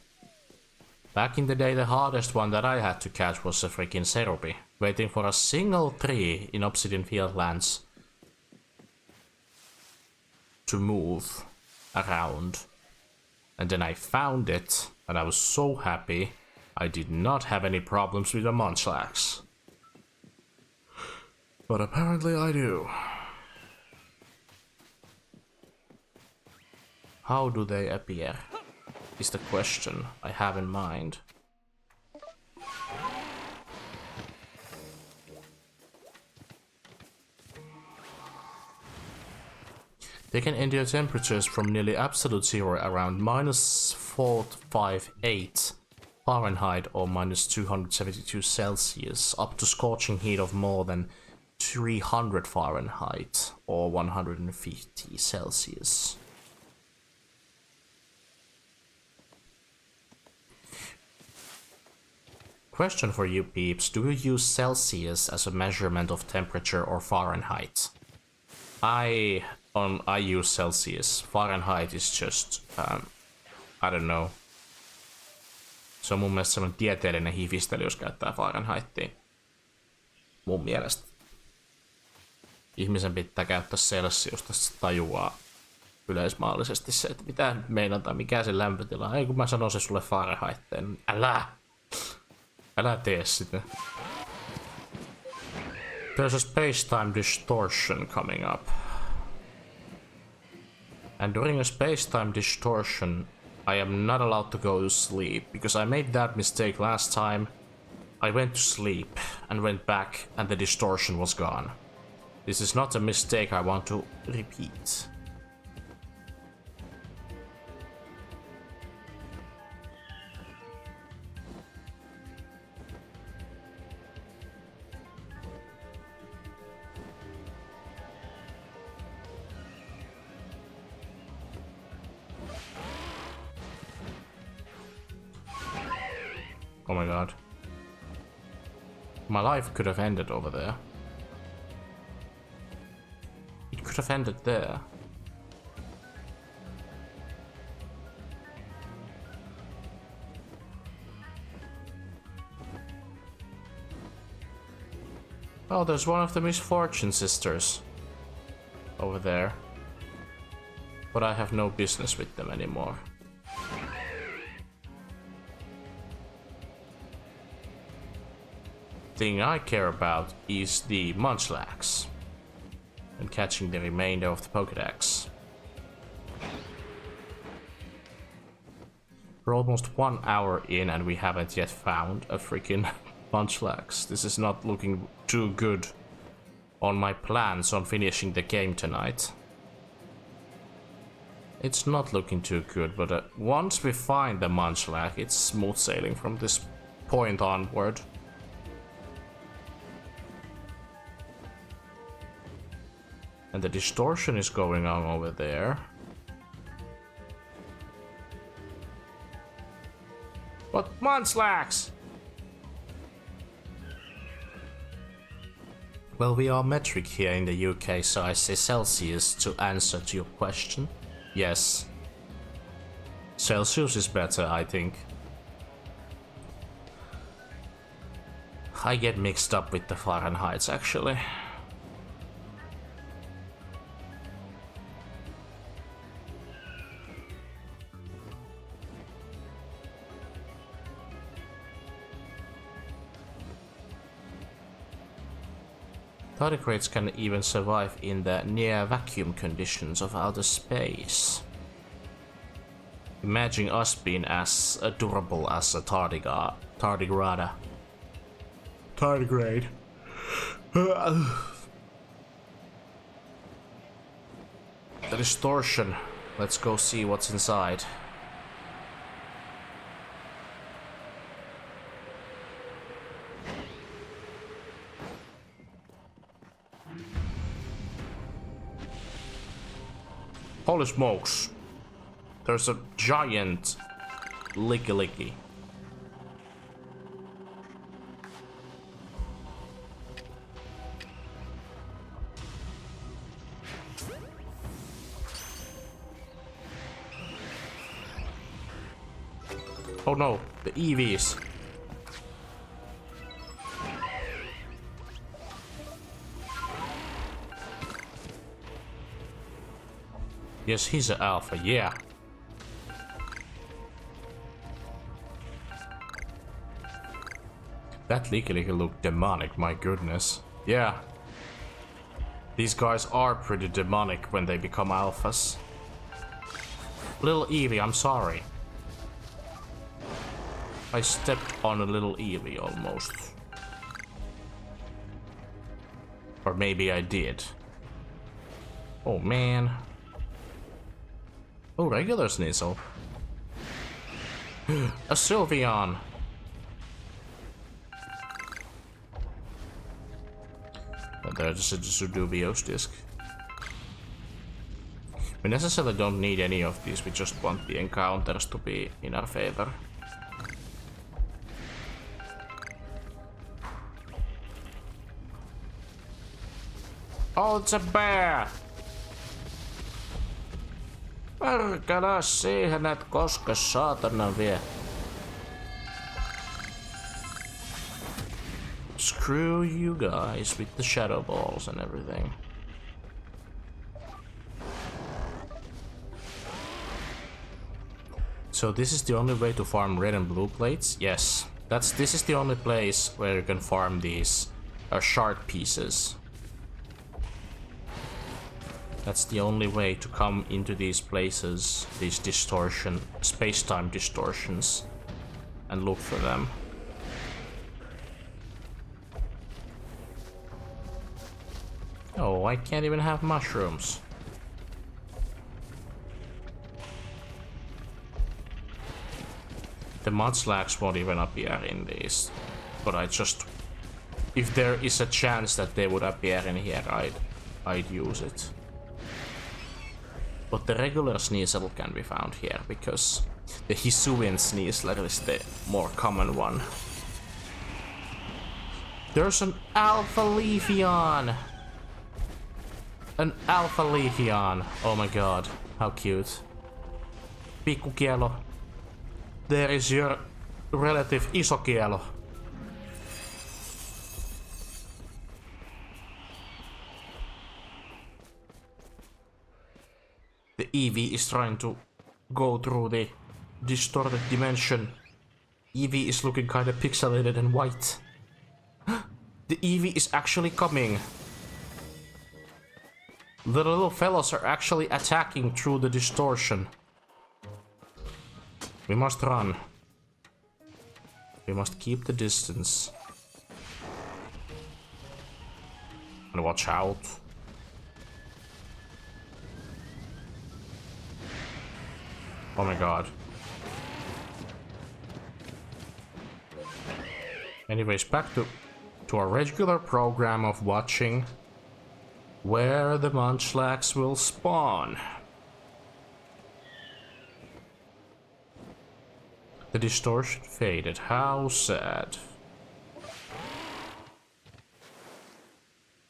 Back in the day, the hardest one that I had to catch was a freaking Cerupi, waiting for a single tree in Obsidian Fieldlands to move around. And then I found it, and I was so happy. I did not have any problems with the Munchlax. But apparently I do. How do they appear? Is the question I have in mind. They can endure temperatures from nearly absolute zero around -458 Fahrenheit or -272 Celsius, up to scorching heat of more than 300 Fahrenheit or 150 Celsius. Question for you peeps, do you use Celsius as a measurement of temperature or Fahrenheit? I use Celsius. Fahrenheit is just, I don't know. Se on mun mielestä semmoinen tieteellinen hifistely, jos käyttää Fahrenheitia. Mun mielestä. Ihmisen pitää käyttää Celsiusta, se tajuaa yleismaallisesti se, että mitä meinataan, mikä se lämpötila on. Ei kun mä sanon se sulle Fahrenheiteen, niin älä tee sitä. There's a space-time distortion coming up. And during a space-time distortion, I am not allowed to go to sleep, because I made that mistake last time. I went to sleep and went back and the distortion was gone. This is not a mistake I want to repeat. Oh my god. My life could have ended over there. It could have ended there. Oh, there's one of the Misfortune sisters over there. But I have no business with them anymore. Thing I care about is the Munchlax and catching the remainder of the Pokédex. We're almost 1 hour in and we haven't yet found a freaking Munchlax. This is not looking too good on my plans on finishing the game tonight. It's not looking too good, but once we find the Munchlax, it's smooth sailing from this point onward. And the distortion is going on over there. But Munchlax! Well, we are metric here in the UK, so I say Celsius to answer to your question. Yes. Celsius is better, I think. I get mixed up with the Fahrenheits, actually. Tardigrades can even survive in the near vacuum conditions of outer space. Imagine us being as durable as a tardigrade. Tardigrade. The distortion. Let's go see what's inside. Holy smokes. There's a giant licky. Oh no, the EVs. Yes, he's an alpha, yeah. That Licky looked demonic, my goodness. Yeah. These guys are pretty demonic when they become alphas. Little Eevee, I'm sorry. I stepped on a little Eevee almost. Or maybe I did. Oh man. Oh, regular Sneasel. A Sylveon. And there's a Dubios disc. We necessarily don't need any of these, we just want the encounters to be in our favor. Oh, it's a bear! Perkele siihen, et koske saatana vie. Screw you guys with the shadow balls and everything. So this is the only way to farm red and blue plates? Yes. This is the only place where you can farm these shard pieces. That's the only way to come into these places, these space-time distortions, and look for them. Oh, I can't even have mushrooms. The Munchlax won't even appear in these, but if there is a chance that they would appear in here, I'd use it. But the regular Sneasel can be found here because the Hisuin Sneasler is the more common one. There's an Alpha Leafeon! An Alpha Leafeon! Oh my god, how cute. Pikku kielo. There is your relative iso kielo. The Eevee is trying to go through the distorted dimension. Eevee is looking kinda pixelated and white. The Eevee is actually coming. The little fellows are actually attacking through the distortion. We must run. We must keep the distance. And watch out. Oh my god. Anyways, back to our regular program of watching where the Munchlax will spawn. The distortion faded. How sad.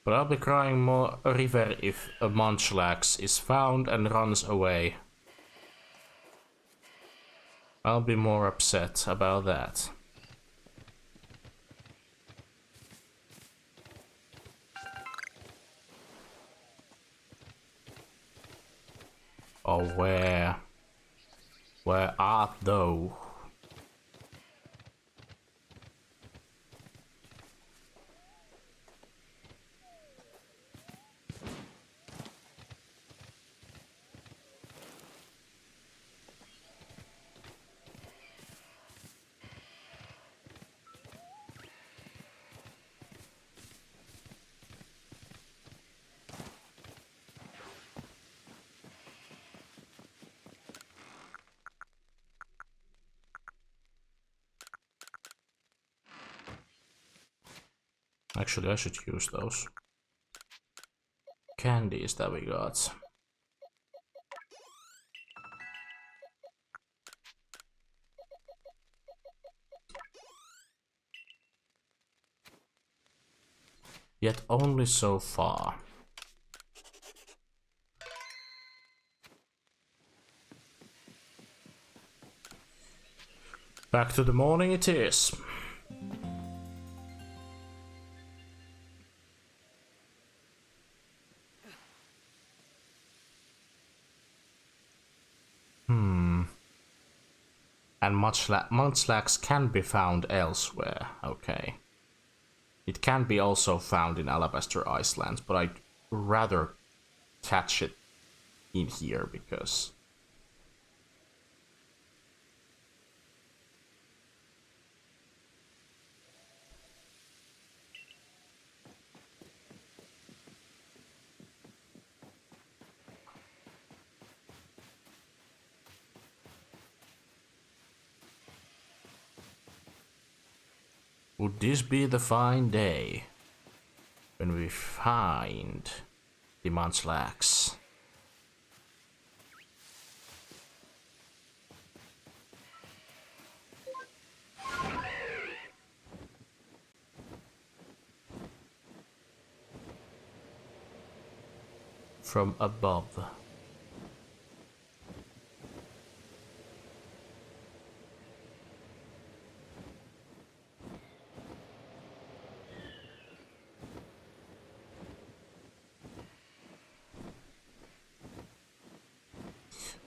But I'll be crying more a river if a Munchlax is found and runs away. I'll be more upset about that. Oh, where? Where art thou? Actually, I should use those candies that we got. Yet only so far. Back to the morning it is. And Munchlax can be found elsewhere, okay. It can be also found in Alabaster Islands, but I'd rather catch it in here because... Would this be the fine day when we find the Munchlax? From above.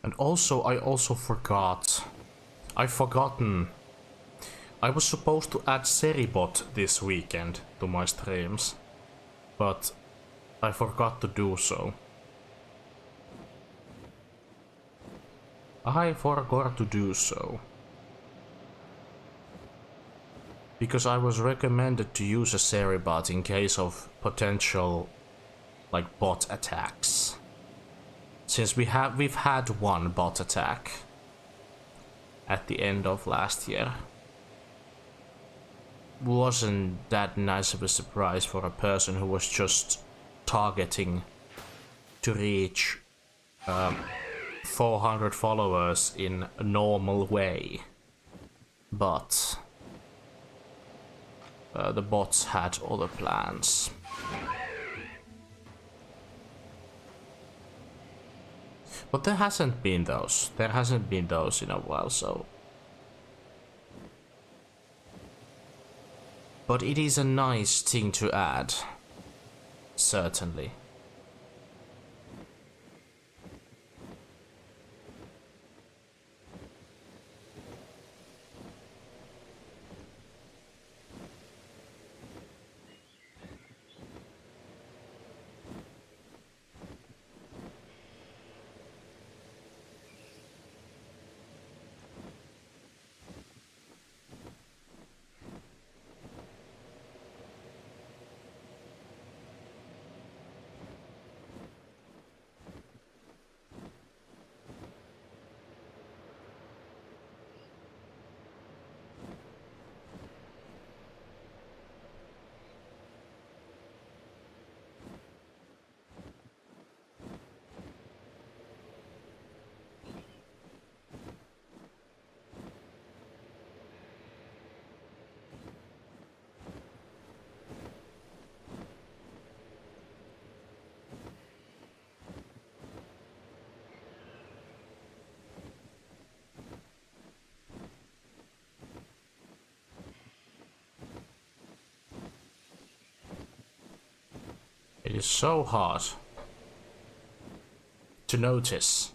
And also, I forgot. I've forgotten. I was supposed to add Seribot this weekend to my streams, but I forgot to do so. I forgot to do so. Because I was recommended to use a Seribot in case of potential, like, bot attacks. Since we've had one bot attack at the end of last year. Wasn't that nice of a surprise for a person who was just targeting to reach 400 followers in a normal way. But the bots had other plans. But there hasn't been those. There hasn't been those in a while, so. But it is a nice thing to add. Certainly. It is so hard to notice.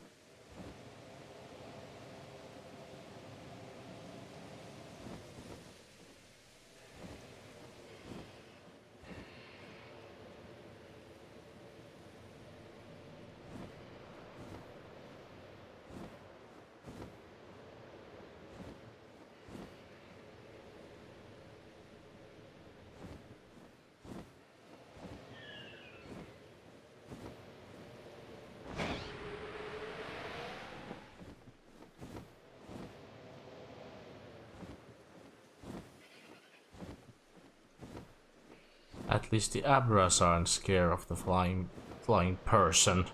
At least the Abras aren't scared of the flying person.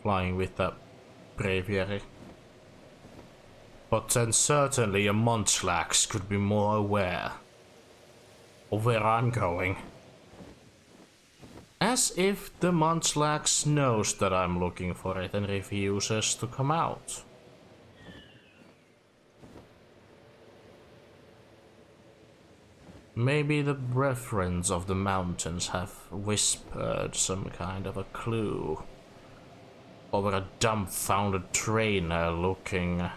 Flying with the braviary. But then certainly a Munchlax could be more aware of where I'm going. As if the Munchlax knows that I'm looking for it and refuses to come out. Maybe the reference of the mountains have whispered some kind of a clue over a dumbfounded trainer looking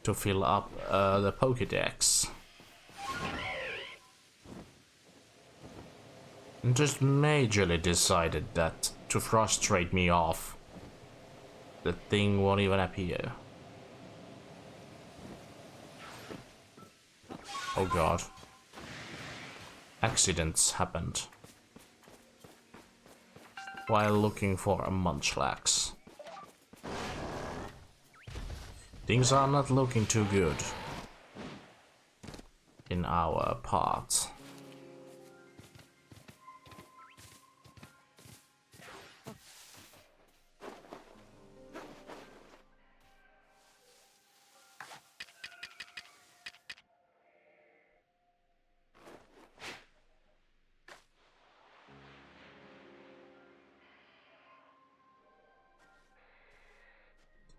to fill up the Pokédex. And just majorly decided that to frustrate me off, the thing won't even appear. Oh god. Accidents happened while looking for a Munchlax. Things are not looking too good in our part.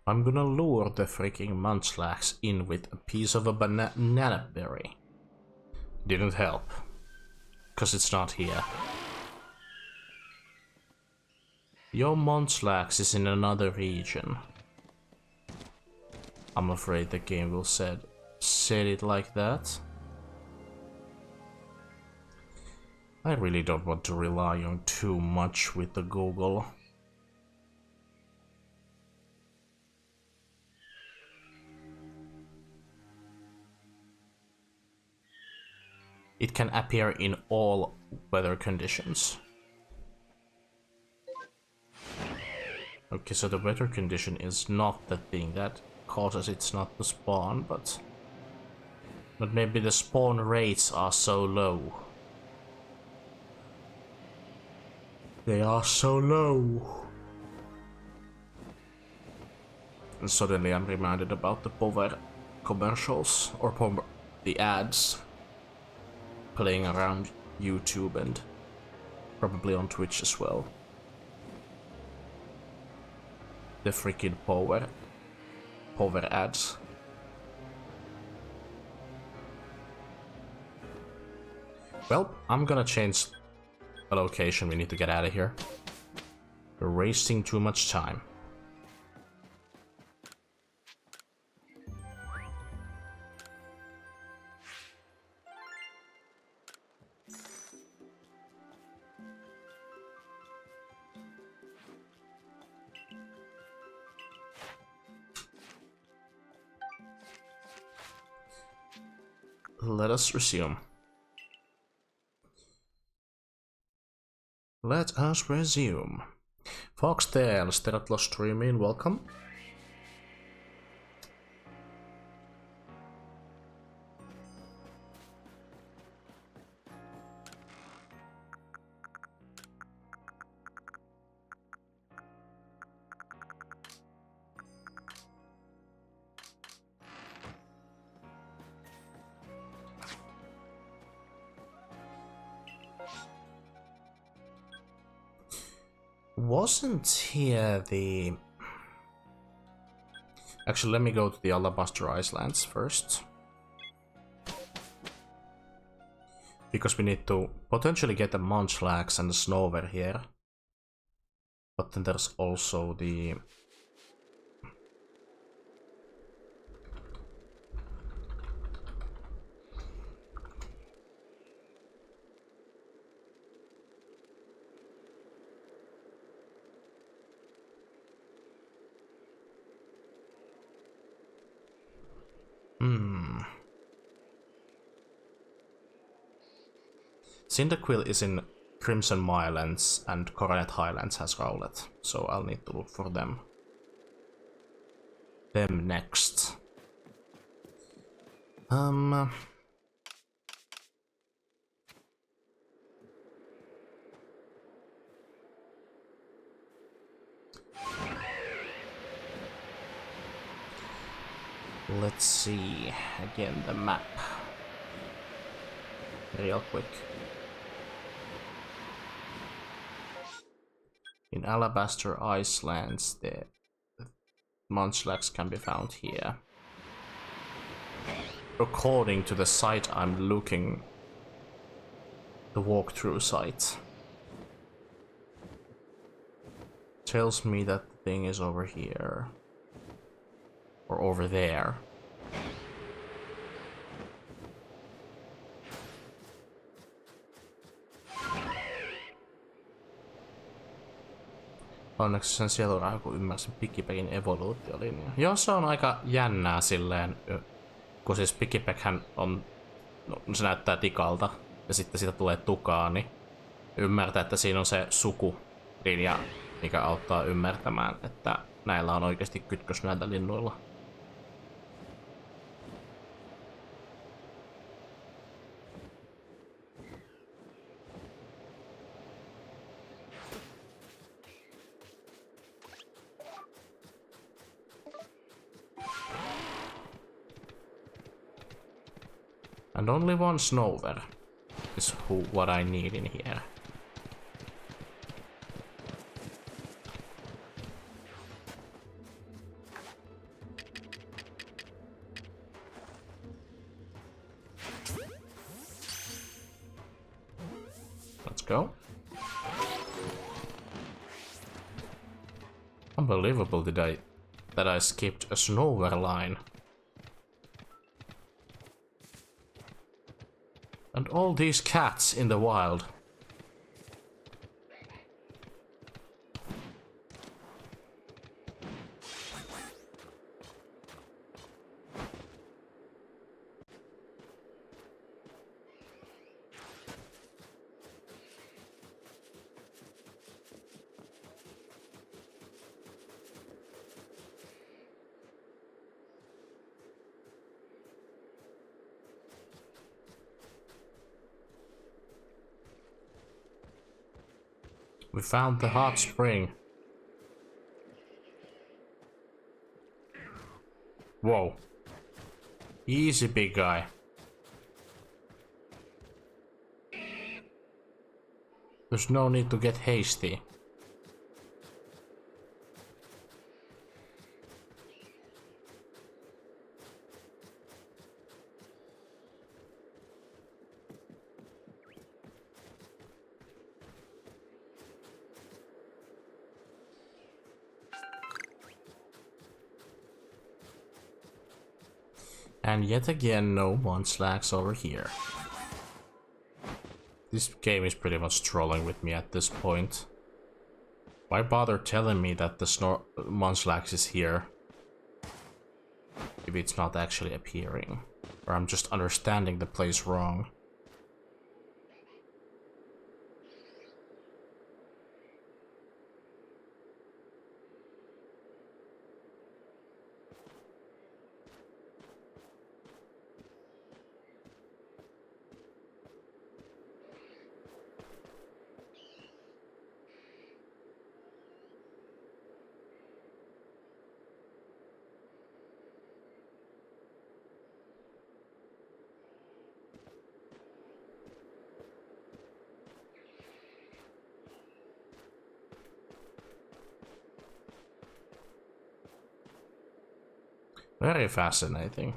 I'm gonna lure the freaking Munchlax in with a piece of a banana berry. Didn't help, cause it's not here. Your Munchlax is in another region. I'm afraid the game will said it like that. I really don't want to rely on too much with the Google. It can appear in all weather conditions. Okay, so the weather condition is not the thing that causes it not to spawn, but maybe the spawn rates are so low. They are so low. And suddenly I'm reminded about the Power commercials, or the ads playing around YouTube and probably on Twitch as well. The freaking Power ads. Well, I'm gonna change the location. We need to get out of here. We're wasting too much time. Let us resume. Let us resume. Foxtail, Striimattiin Striimiin, welcome. Wasn't here the... Actually, let me go to the Alabaster Islands first. Because we need to potentially get a Munchlax and a Snover here. But then there's also the... Cyndaquil is in Crimson Milands and Coronet Highlands has Rowlet, so I'll need to look for them. Them next. Let's see again the map. Real quick. In Alabaster Islands, the Munchlax can be found here. According to the site I'm looking, the walkthrough site tells me that the thing is over here. Or over there. Onneksi sen sieluraa, kun ymmärsin Pikipackin evoluutiolinja. Joo, se on aika jännää silleen, kun siis Pikipachän on, no, se näyttää tikalta, ja sitten siitä tulee tukaa, niin ymmärtää, että siinä on se sukulinja, mikä auttaa ymmärtämään, että näillä on oikeasti kytkös näitä linnuilla. And only one Snover is what I need in here. Let's go. Unbelievable that I skipped a Snover line. And all these cats in the wild. We found the hot spring. Whoa. Easy, big guy. There's no need to get hasty. And yet again, no Munchlax over here. This game is pretty much trolling with me at this point. Why bother telling me that the Munchlax is here if it's not actually appearing? Or I'm just understanding the place wrong. Very fascinating.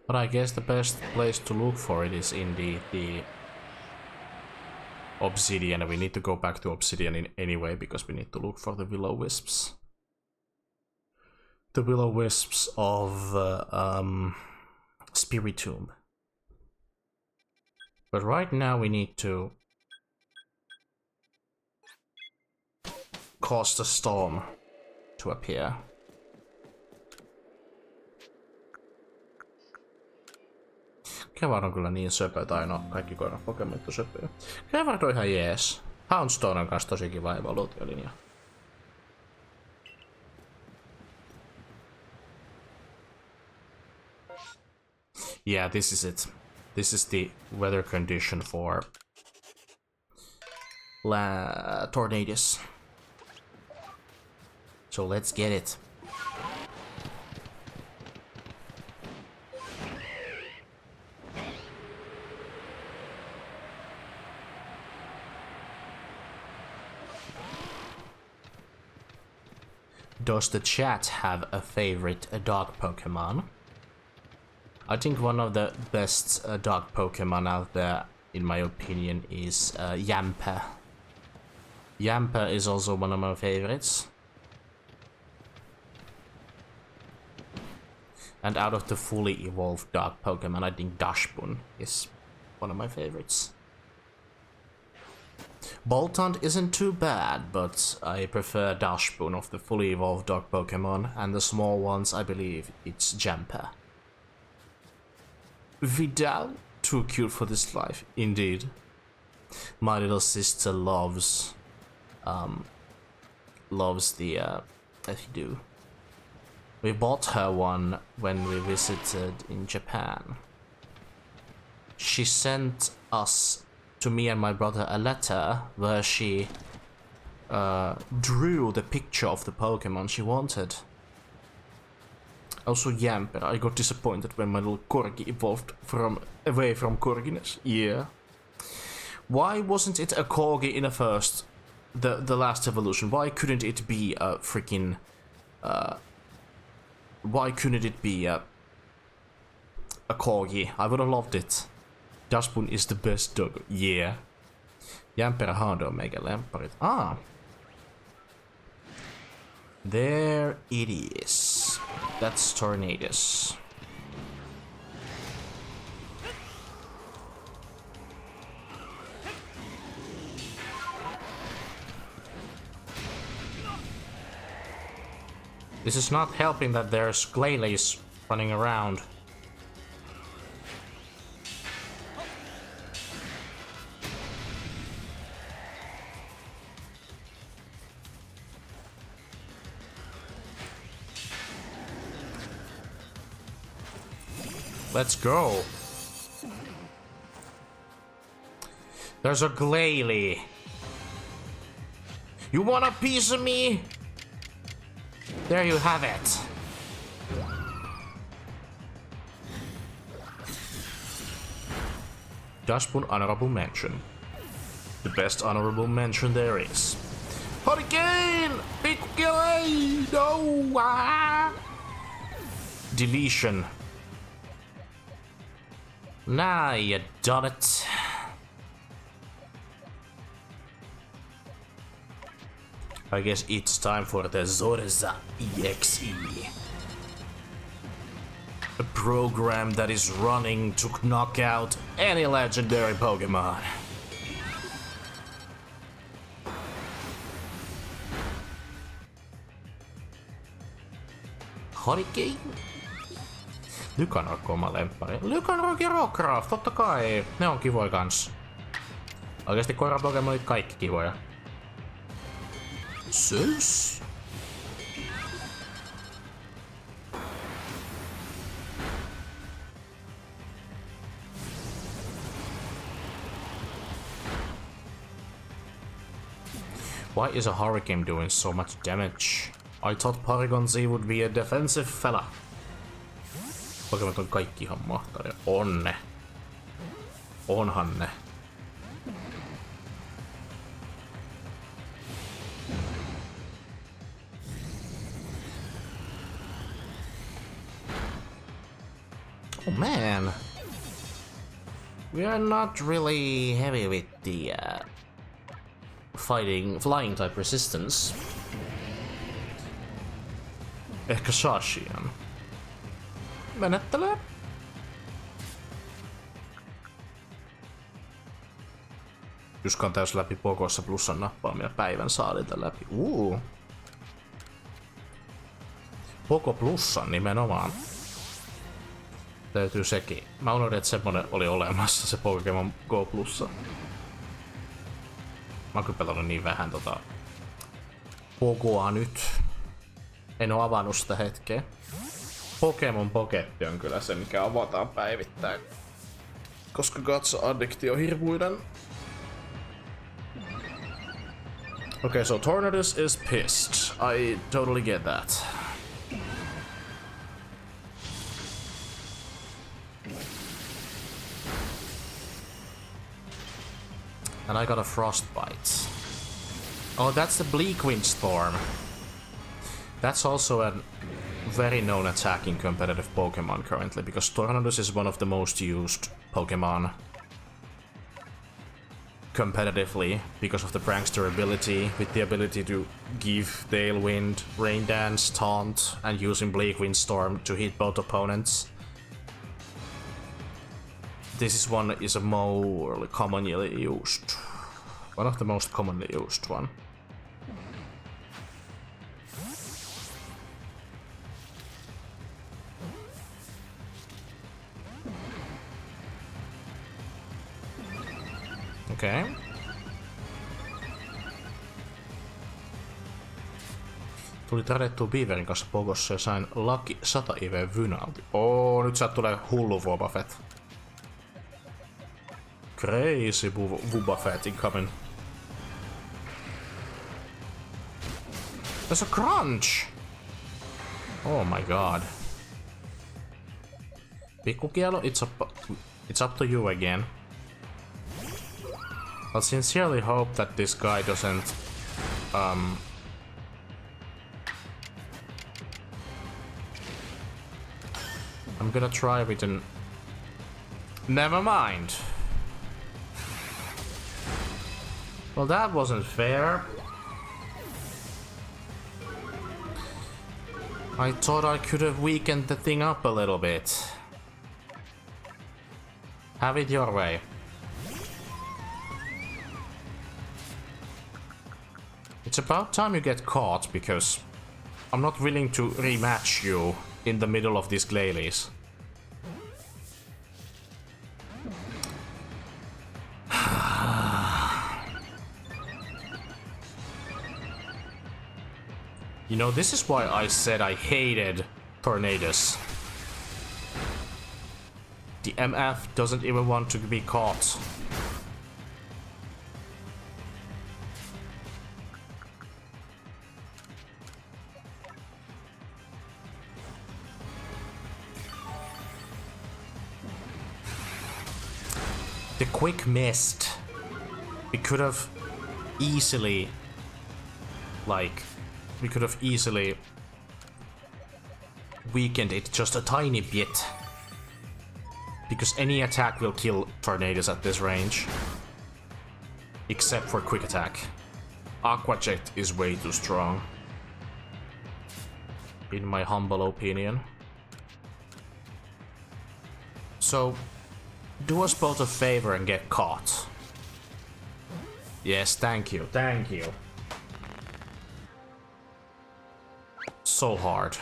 But I guess the best place to look for it is indeed the obsidian. We need to go back to obsidian in anyway because we need to look for the will-o-wisps. The will-o-wisps of Spiritomb. But right now we need to cause the storm to appear. Kevard on kyllä niin söpö, tai no, kaikki koirat Pokemonit on söpöjä. Kevard on ihan jees. Houndstone on kans tosi kiva evoluutiolinja. Yeah, this is it. This is the weather condition for Tornadus. So let's get it. Does the chat have a favorite dog Pokemon? I think one of the best dog Pokemon out there, in my opinion, is Yamper. Yamper is also one of my favorites. And out of the fully evolved dog Pokemon, I think Dashbun is one of my favorites. Boltund isn't too bad, but I prefer Dashbun of the fully evolved dog Pokemon, and the small ones, I believe it's Jamper. Vidal, too cute for this life, indeed. My little sister loves the Efidu. We bought her one when we visited in Japan. She sent us, to me and my brother, a letter where she drew the picture of the Pokemon she wanted. Also Yamper, I got disappointed when my little Corgi evolved away from Corginess. Yeah. Why wasn't it a Corgi in the last evolution? Why couldn't it be a freaking why couldn't it be a Corgi? I would have loved it. Dashbun is the best dog. Yeah. Jämpärä Hondo meikä lempparit. Ah. There it is. That's Tornadus. This is not helping that there's Glaylais running around. Let's go. There's a Glalie. You want a piece of me? There you have it. Just one honorable mention. The best honorable mention there is. Hurricane! Piccoli! No! Ah! Deletion. Nah, you done it. I guess it's time for the Zorza EXE. A program that is running to knock out any legendary Pokémon. Hurricane? Lycanroc on oma lemppari. Lycanroc ja Rockruff, totta kai. Ne on kivoja kans. Oikeesti koira-pokemonit kaikki kivoja. Sös? Why is a Hurricane doing so much damage? I thought Paragon Z would be a defensive fella. Pokemon on kaikki ihan mahtavia. On ne. Onhan ne. Oh man. We are not really heavy with the flying type resistance. Ehkä Shashian menettelee. Juskaan täys läpi Pokossa plussan nappaamia päivän saalilta läpi. Poko plussan nimenomaan. Täytyy sekin. Mä unohdin, että semmonen oli olemassa, se Pokemon Go plussa. Mä oon kyllä pelannut niin vähän Pokoa nyt. En oo avannut sitä hetkeä. Pokemon Pocket on kyllä se, mikä avataan päivittäin. Koska Gatsa-addiktio on hirmuinen. Okay, so Tornadus is pissed. I totally get that. And I got a Frostbite. Oh, that's the Bleak Windstorm. That's also a very known attack in competitive Pokemon currently, because Tornadus is one of the most used Pokemon competitively because of the prankster ability, with the ability to give Tailwind, Rain Dance, Taunt, and using Bleak Windstorm to hit both opponents. This is a more commonly used. One of the most commonly used one. Okei. Okay. Tuli tradettua Beaverin kanssa Pogossa ja sain Lucky 100 IV Vynalti. Nyt sieltä tulee hullu Boba Fett. Crazy Boba Fett incoming. There's a crunch! Oh my god. Pikkukielo, it's up to you again. I sincerely hope that this guy doesn't I'm gonna try with an... Never mind. Well, that wasn't fair. I thought I could have weakened the thing up a little bit. Have it your way. It's about time you get caught, because I'm not willing to rematch you in the middle of these Glalie. You know, this is why I said I hated Tornadus. The MF doesn't even want to be caught. quick mist. We could have easily, weakened it just a tiny bit. Because any attack will kill Tornadus at this range. Except for quick attack. Aqua Jet is way too strong. In my humble opinion. So, do us both a favor and get caught. Yes, thank you, thank you. So hard.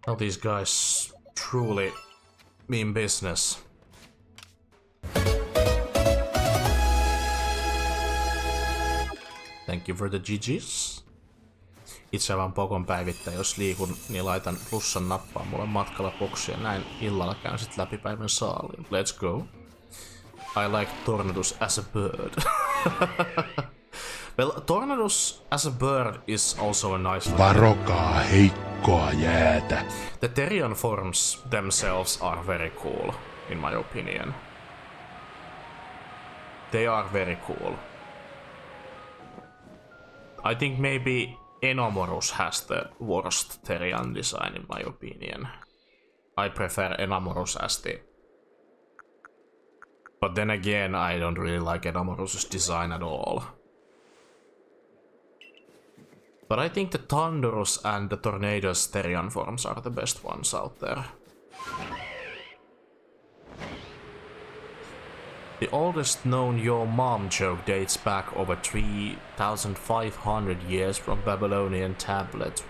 Well, these guys truly mean business. Thank you for the GGs. Itse vaan Pokon päivittää, jos liikun, niin laitan plussan nappaan mulle matkalla boksia. Näin illalla käyn sit läpi päivän saaliin. Let's go. I like Tornadus as a bird. Well, Tornadus as a bird is also a nice... Varokaa heikkoa jäätä. The Therian forms themselves are very cool, in my opinion. They are very cool. I think maybe Enamorus has the worst Therian design, in my opinion. I prefer Enamorus as the... But then again, I don't really like Enamorus' design at all. But I think the Thundurus and the Tornadus Therian forms are the best ones out there. The oldest known "your mom" joke dates back over 3,500 years from Babylonian tablet.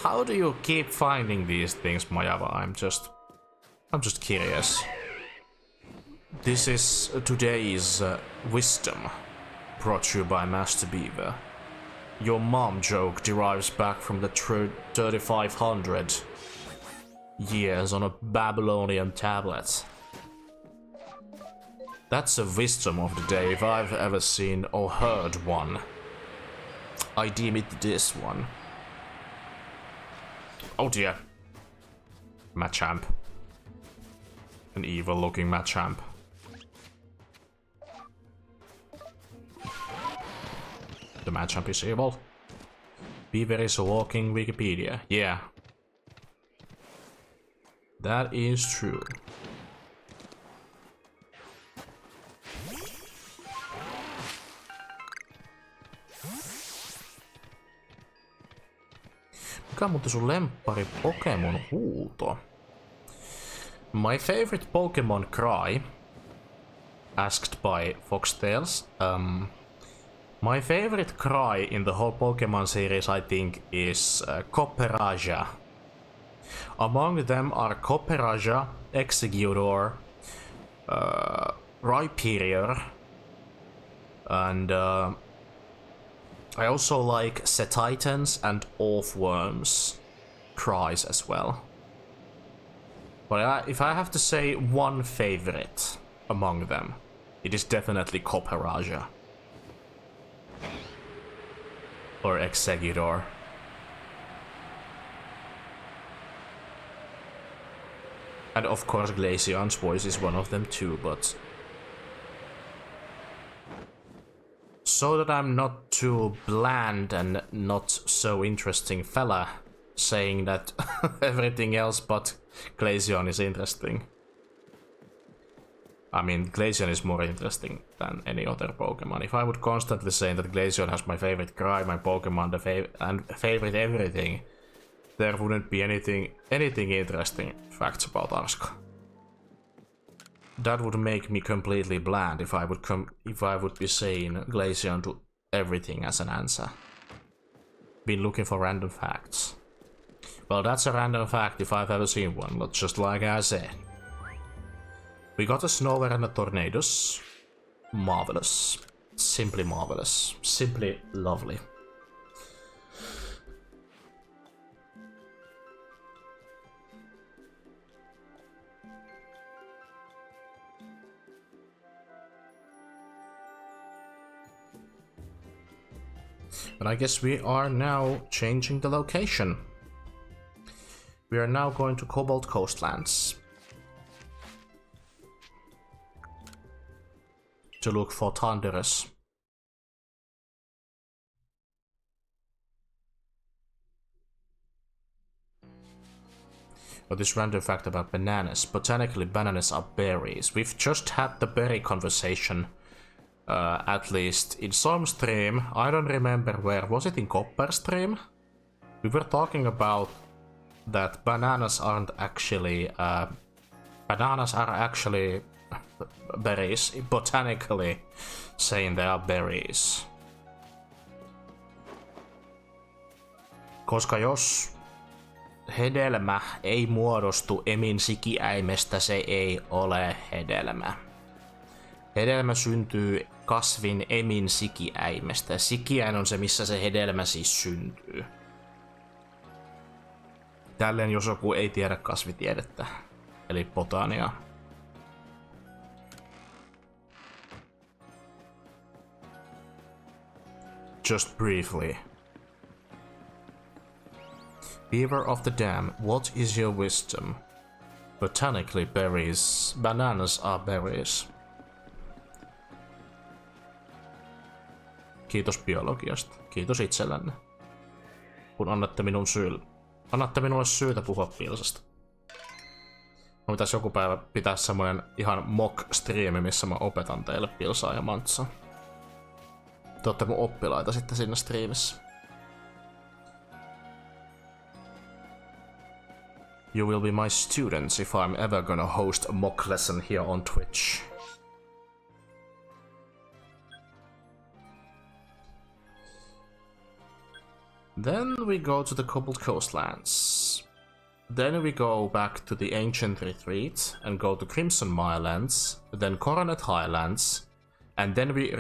How do you keep finding these things, Majava? I'm just curious. This is today's wisdom, brought to you by Master Beaver. Your mom joke derives back from the 3,500 years on a Babylonian tablet. That's a wisdom of the day if I've ever seen or heard one. I deem it this one. Oh dear. Machamp. An evil looking Machamp. The Machamp is evil. Beaver is a walking Wikipedia. Yeah. That is true. Mikä on muuten sun lemppari Pokémon huuto? My favorite Pokémon cry, asked by Foxtails. My favorite cry in the whole Pokémon series, I think, is Copperaja. Among them are Copperaja, Exeggutor, Rhyperior, and I also like Setitans and Orthworms cries as well. But if I have to say one favorite among them, it is definitely Copperaja. Or Exeggutor. And of course Glaceon's voice is one of them too, but... So that I'm not too bland and not so interesting fella, saying that everything else but Glaceon is interesting. I mean, Glaceon is more interesting than any other Pokemon. If I would constantly say that Glaceon has my favorite cry, my Pokemon, and favorite everything, there wouldn't be anything interesting facts about Arska. That would make me completely bland if I would be saying Glaceon to everything as an answer. Been looking for random facts. Well, that's a random fact if I've ever seen one, but just like I said. We got a Snover and a Tornadus. Marvelous. Simply marvelous. Simply lovely. But I guess we are now changing the location. We are now going to Cobalt Coastlands to look for Thundurus. But this random fact about bananas. Botanically, bananas are berries. We've just had the berry conversation, at least in some stream. I don't remember where. Was it in Copper stream? We were talking about that bananas aren't actually... bananas are actually berries, botanically saying they are berries. Koska jos hedelmä ei muodostu emin sikiäimestä, se ei ole hedelmä. Hedelmä syntyy kasvin emin sikiäimestä. Sikiäin on se, missä se hedelmä siis syntyy. Tälleen jos joku ei tiedä kasvitiedettä, eli botaniaa. Just briefly. Beaver of the Dam, what is your wisdom? Botanically, berries. Bananas are berries. Kiitos biologiasta. Kiitos itsellänne. Kun annatte minulle syytä puhua pilsasta. Mä pitäis joku päivä pitää semmoinen ihan mock-striimi, missä mä opetan teille pilsaa ja mantsaa. Te ootte mun oppilaita sitten siinä striimissä. You will be my students if I'm ever gonna host a mock lesson here on Twitch. Then we go to the Cobalt Coastlands. Then we go back to the Ancient Retreat and go to Crimson Mirelands, then Coronet Highlands, and then we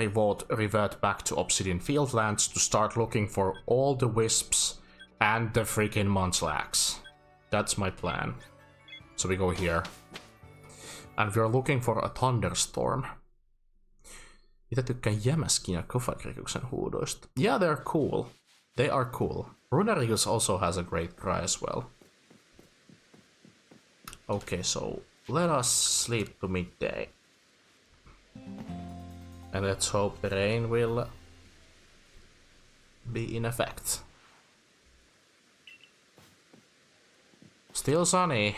revert back to Obsidian Fieldlands to start looking for all the wisps and the freaking Munchlax. That's my plan. So we go here. And we're looking for a thunderstorm. Mitä tykkään Jämäskin ja Kofakrikuksen huudoista? Yeah, they're cool. They are cool. Runarigus also has a great cry as well. Okay, so let us sleep to midday. And let's hope the rain will be in effect. Still sunny.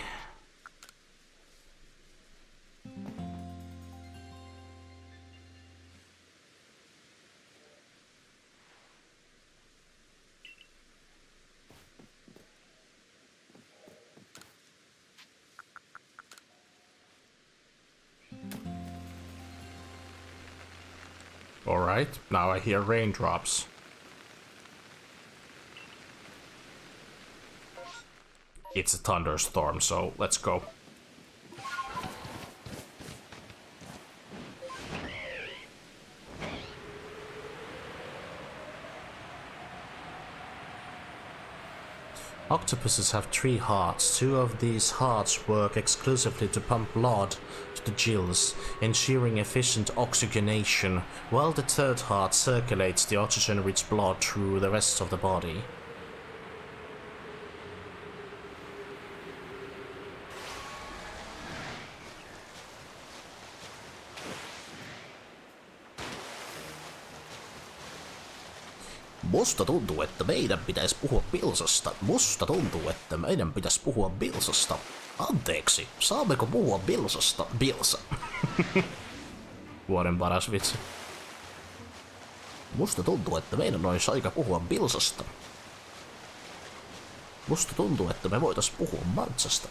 Alright, now I hear raindrops. It's a thunderstorm, so let's go. Octopuses have 3 hearts. 2 of these hearts work exclusively to pump blood to the gills, ensuring efficient oxygenation, while the 3rd heart circulates the oxygen-rich blood through the rest of the body. Musta tuntuu, että meidän pitäisi puhua pilsasta. Musta tuntuu, että meidän pitäisi puhua pilsasta. Anteeksi, saammeko puhua pilsasta? Pilsa. Vuoden paras vitsi. Musta tuntuu, että meidän olisi aika puhua pilsasta. Musta tuntuu, että me voitais puhua mantsasta.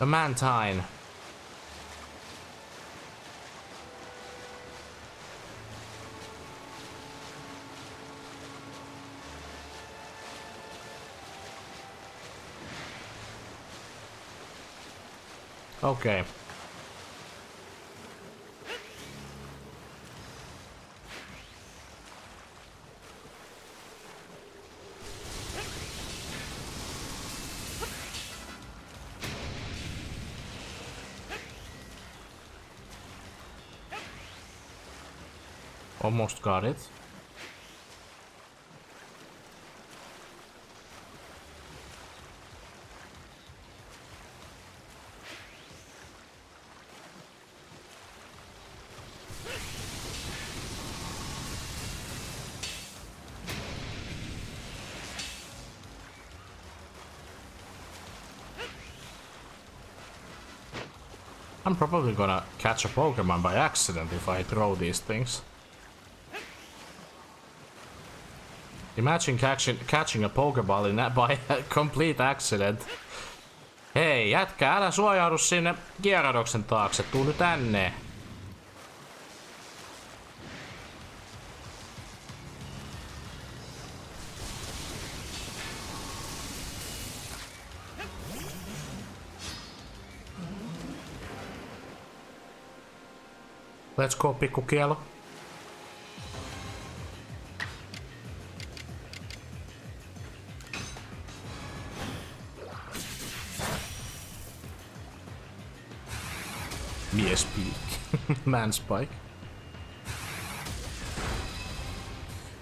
A mantine. Okay. Almost got it. I'm probably gonna catch a Pokémon by accident if I throw these things. Imagine catching a Pokeball by a complete accident. Hei jätkä, älä suojaudu sinne Gyaradoxen taakse, tuu nyt tänne. Let's go, pikkukielo. Mies peak. Man spike.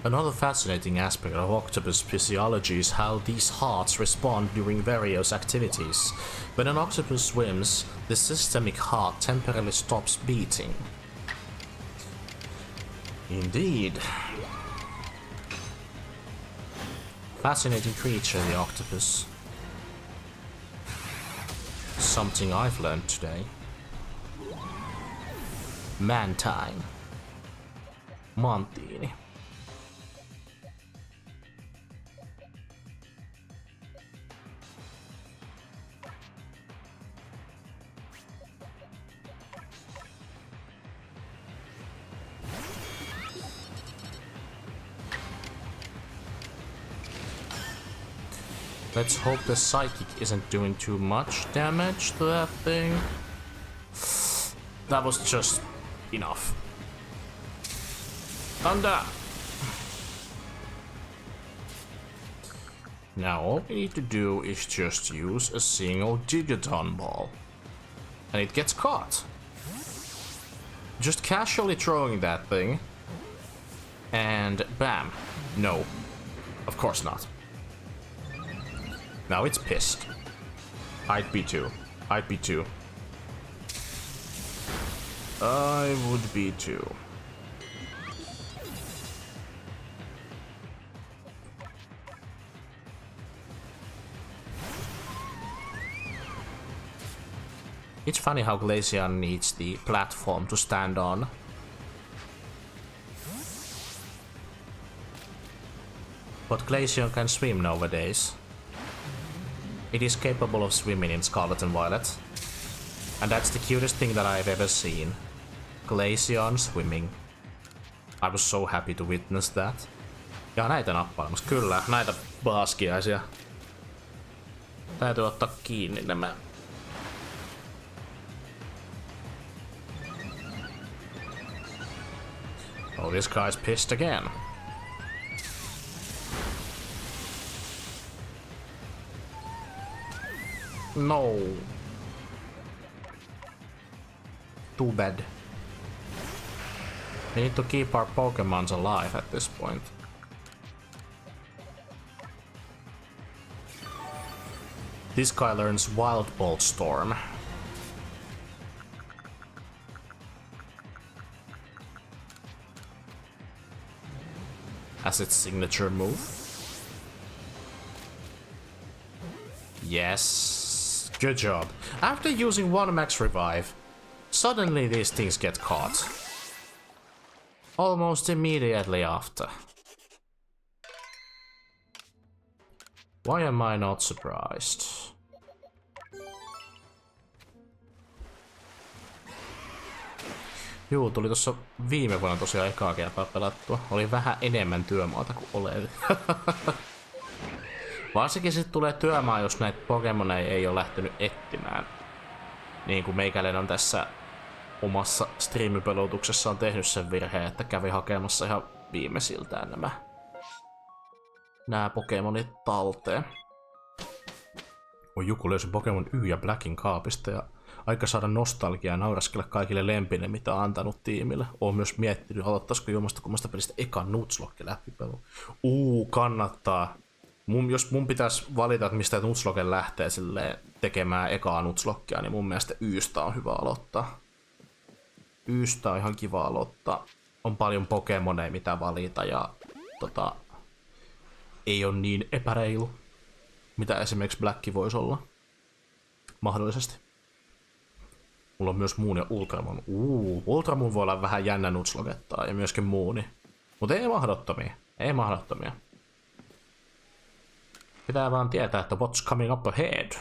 Another fascinating aspect of octopus physiology is how these hearts respond during various activities. When an octopus swims, the systemic heart temporarily stops beating. Indeed. Fascinating creature, the octopus. Something I've learned today. Mantine. Mantiini. Let's hope the psychic isn't doing too much damage to that thing. That was just enough. Thunder! Now all we need to do is just use a single Gigaton ball. And it gets caught. Just casually throwing that thing. And bam. No. Of course not. Now it's pissed. I'd be too. I'd be too. I would be too. It's funny how Glaceon needs the platform to stand on. But Glaceon can swim nowadays. It is capable of swimming in Scarlet and Violet. And that's the cutest thing that I've ever seen. Glaceon swimming. I was so happy to witness that. Ja näitä nappailemassa. Kyllä, näitä baskiaisia. Täytyy ottaa kiinni nämä. Oh, this guy's pissed again. No. Too bad. We need to keep our Pokemons alive at this point. This guy learns Wild Bolt Storm. As its signature move. Yes. Good job. After using one max revive, suddenly these things get caught. Almost immediately after. Why am I not surprised? Juu, tuli tossa viime vuonna tosiaan ekaa kertaa pelattua. Oli vähän enemmän työmaata kuin oletin. Varsinkin sit tulee työmaa, jos näitä Pokemoneja ei ole lähtenyt etsimään. Niin kuin meikäläinen on tässä omassa striimipelutuksessaan tehnyt sen virheen, että kävi hakemassa ihan viimeisiltään nämä Pokemonit talteen. Oi, joku löysi Pokemon Y ja Blackin kaapista ja Aika saada nostalgiaa ja nauraskella kaikille lempille, mitä on antanut tiimille. Oon myös miettinyt, aloittaisiko jommasta kummasta pelistä ekan Nuzlocke läpipelu. Kannattaa. Jos mun pitäisi valita, että mistä Nuzlocke lähtee tekemään ekaa Nuzlockea, niin mun mielestä Ystä on hyvä aloittaa. Ystä on ihan kiva aloittaa. On paljon Pokemoneja, mitä valita, ja ei ole niin epäreilu, mitä esimerkiksi Black voisi olla. Mahdollisesti. Mulla on myös Moon ja Ultramon. Ultramon voi olla vähän jännä Nuzlockettaa, ja myöskin Mooni. Mutta ei mahdottomia. Ei mahdottomia. Pitää vaan tietää, että what's coming up ahead.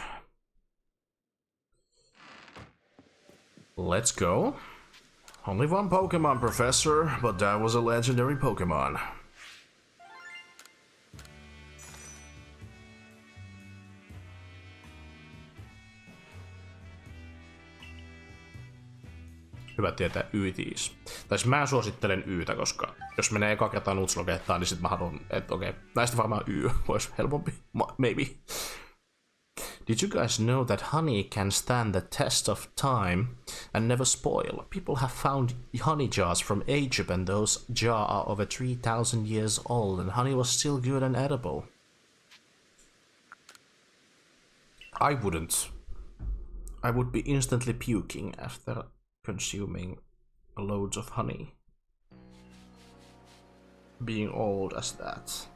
Let's go. Only one Pokemon, Professor, but that was a legendary Pokemon. Hyvä tietää YTs. Tai siis mä suosittelen Ytä, koska jos menee eka kertaa Nuzlockettaan, niin sit mä haluan, että okei, näistä varmaan Y olisi helpompi. Maybe. Did you guys know that honey can stand the test of time and never spoil? People have found honey jars from Egypt and those jars are over 3,000 years old and honey was still good and edible. I wouldn't. I would be instantly puking after consuming loads of honey. Being old as that.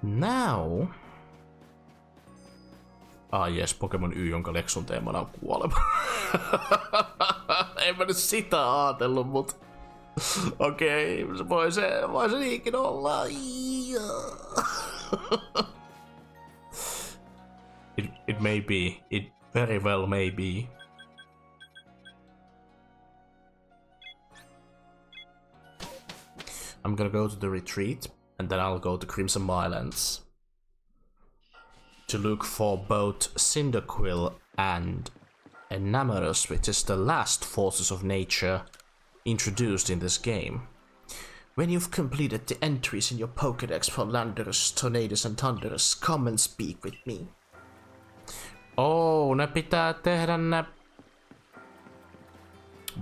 Now. Jes, Pokemon Y, jonka Lexun teemana on kuolema. En mä nyt sitä ajatellut, mut okei, voi se niinkin olla. It may be. It very well may be. I'm gonna go to the retreat, and then I'll go to Crimson Islands to look for both Cyndaquil and Enamorus, which is the last forces of nature introduced in this game. When you've completed the entries in your Pokédex for Landorus, Tornadus and Thundurus, come and speak with me. Ne pitää tehdä ne.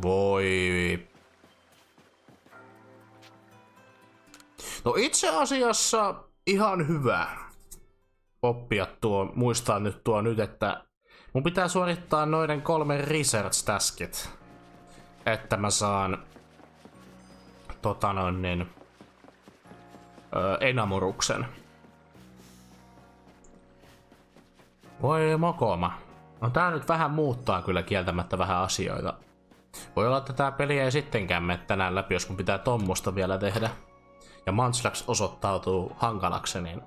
Voi. No itse asiassa ihan hyvä oppia muistaa nyt että mun pitää suorittaa noiden 3 research taskit, että mä saan Enamoruksen. Voi mokoma. No tää nyt vähän muuttaa kyllä kieltämättä vähän asioita. Voi olla, että tää peli ei sittenkään mene tänään läpi, jos mun pitää tommosta vielä tehdä. Ja Munchlax osoittautuu hankalaksi, niin.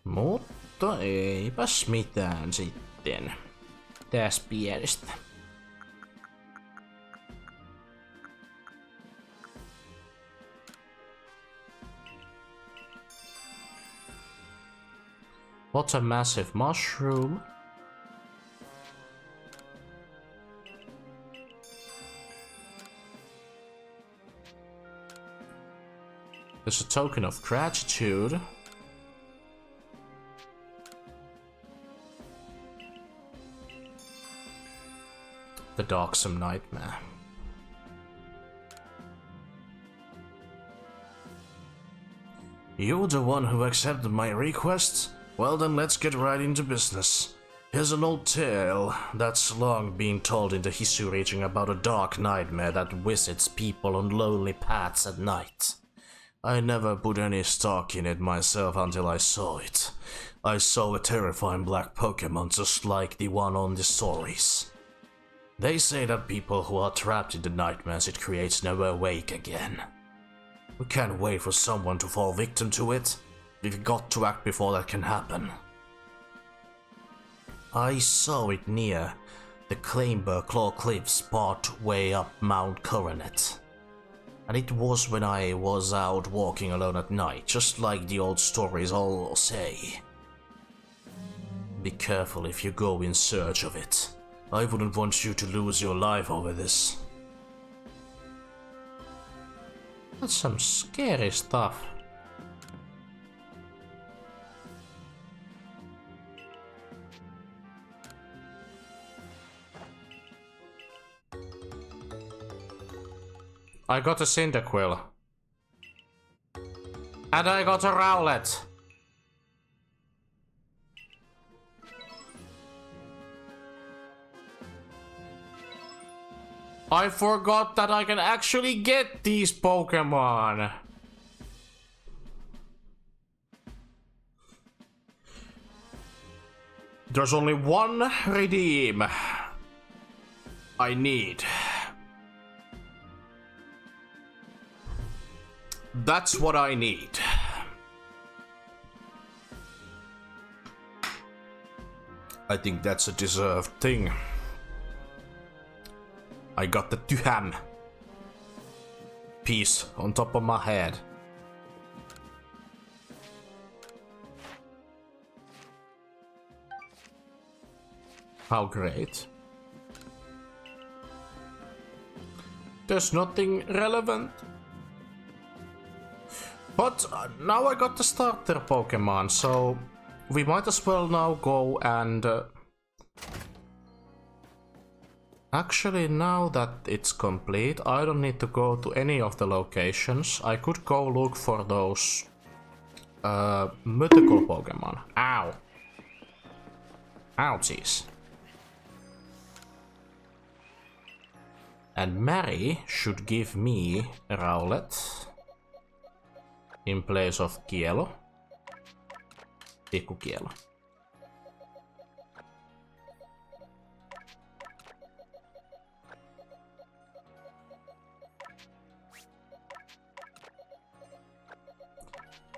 Mutta eipäs mitään sitten. Täs pienestä. What's a massive mushroom? There's a token of gratitude. The darksome nightmare. You're the one who accepted my request? Well then let's get right into business. Here's an old tale that's long been told in the Hisuin region about a dark nightmare that visits people on lonely paths at night. I never put any stock in it myself until I saw it. I saw a terrifying black Pokémon just like the one on the stories. They say that people who are trapped in the nightmares it creates never awake again. We can't wait for someone to fall victim to it. We've got to act before that can happen. I saw it near the Claimber Claw Cliffs part way up Mount Coronet. And it was when I was out walking alone at night, just like the old stories all say. Be careful if you go in search of it. I wouldn't want you to lose your life over this. That's some scary stuff. I got a Cyndaquil. And I got a Rowlet. I forgot that I can actually get these Pokémon. There's only one redeem I need. That's what I need. I think that's a deserved thing. I got the Tuham piece on top of my head. How great. There's nothing relevant. But now I got the starter Pokemon, so we might as well now go and... Actually, now that it's complete, I don't need to go to any of the locations. I could go look for those mythical Pokemon. Ow. Ouchies. And Mary should give me a Rowlet in place of Kielo. Pikku Kielo.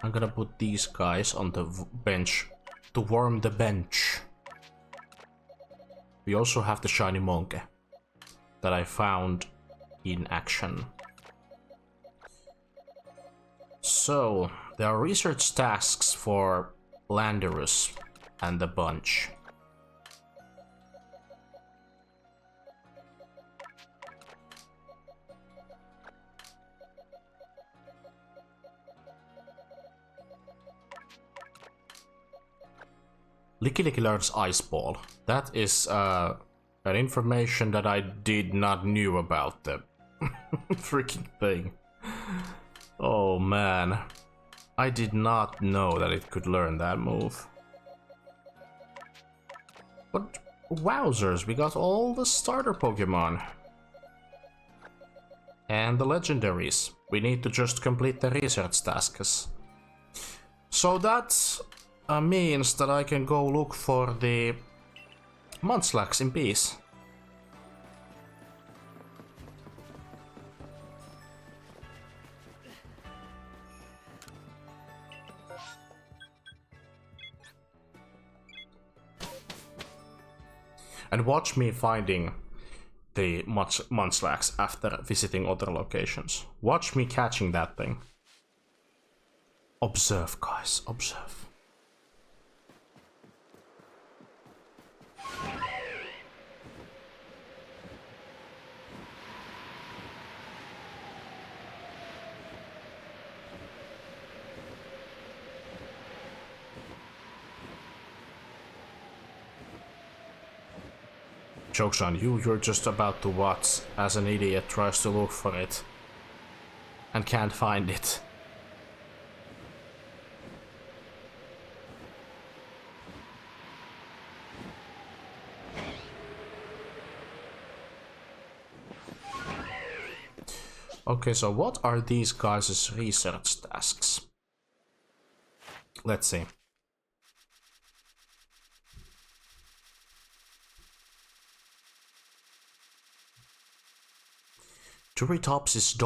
I'm gonna put these guys on the bench to warm the bench. We also have the shiny monkey that I found in action. So, there are research tasks for Landorus and the bunch. Licky Licky learns Ice Ball. That is an information that I did not knew about the freaking thing. Oh man. I did not know that it could learn that move. But wowzers, we got all the starter Pokemon. And the legendaries. We need to just complete the research tasks. So that means that I can go look for the Munchlax in peace. And watch me finding the Munchlax after visiting other locations. Watch me catching that thing. Observe, guys, observe. Joke's on you, you're just about to watch as an idiot tries to look for it and can't find it. Okay, so what are these guys' research tasks? Let's see. Turritopsis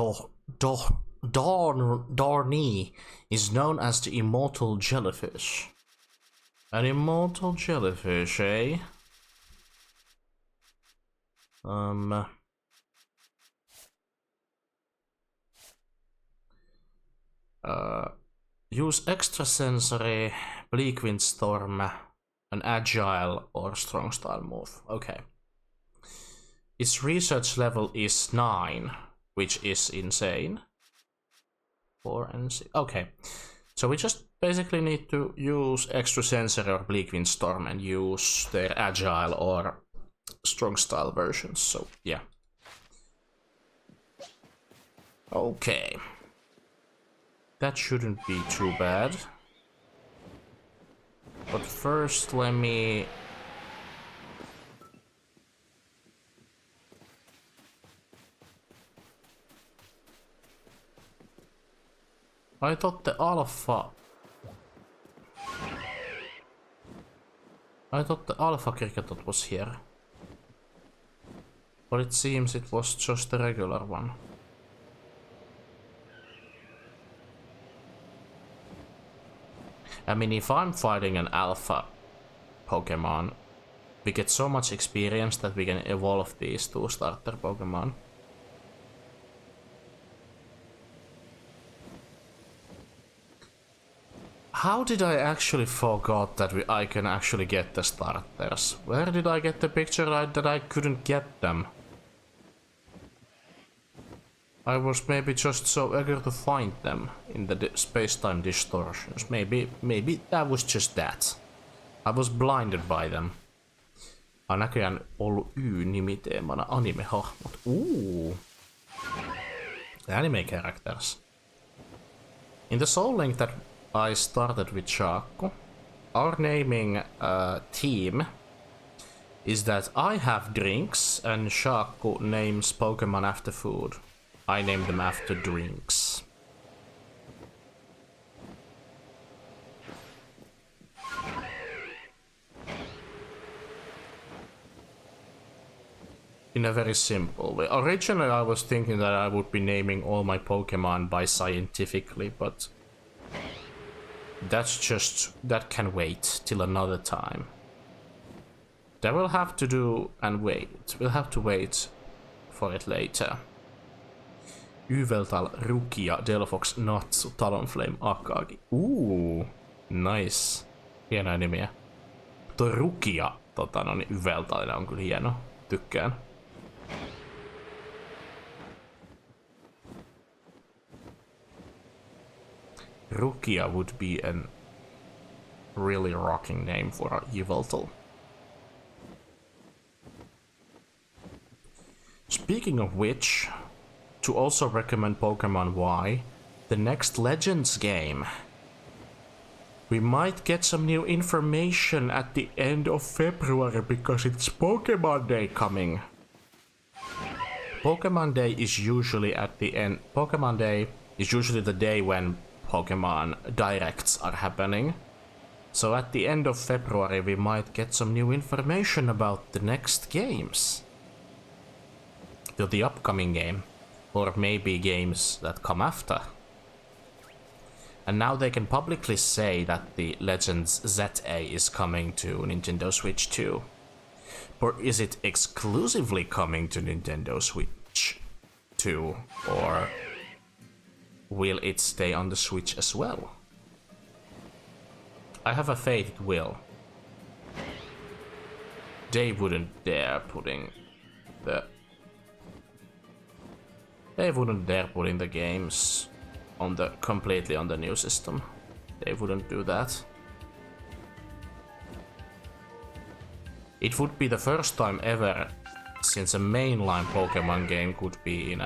dorni is known as the immortal jellyfish. An immortal jellyfish, eh? Use extrasensory, bleak wind storm, an agile or strong style move. Okay. Its research level is 9, which is insane. 4 and 6. Okay. So we just basically need to use extra sensory or bleak windstorm and use their agile or strong style versions. So yeah. Okay. That shouldn't be too bad. But first let me... I thought the alpha cricketot was here. But it seems it was just the regular one. I mean, if I'm fighting an alpha Pokemon, we get so much experience that we can evolve these two starter Pokemon. How did I actually forgot that I can actually get the starters? Where did I get the picture that I couldn't get them? I was maybe just so eager to find them in the space-time distortions. Maybe that was just that. I was blinded by them. On näköjään ollut Y-nimiteemana anime-hahmot. The anime characters. In the Soul Link that I started with Shaku, our naming team is that I have drinks and Shaku names Pokemon after food. I name them after drinks. In a very simple way. Originally I was thinking that I would be naming all my Pokemon by scientifically, but that can wait till another time. That will have to do and wait. We'll have to wait for it later. Yveltal, Rukia, Delphox, Natsu, Talonflame, Akagi. Nice. Hienoja nimiä. Toi Rukia, Yveltalinen on kyllä hieno. Tykkään. Rukia would be a really rocking name for a Yveltal. Speaking of which, to also recommend Pokemon Y, the next Legends game. We might get some new information at the end of February because it's Pokemon Day coming. Pokemon Day is usually at the end. Pokemon Day is usually the day when Pokemon Directs are happening. So at the end of February we might get some new information about the next games. The upcoming game. Or maybe games that come after. And now they can publicly say that the Legends ZA is coming to Nintendo Switch 2. Or is it exclusively coming to Nintendo Switch 2? Or will it stay on the Switch as well? I have a faith it will. They wouldn't dare putting the games on the completely on the new system. They wouldn't do that. It would be the first time ever since a mainline Pokemon game could be in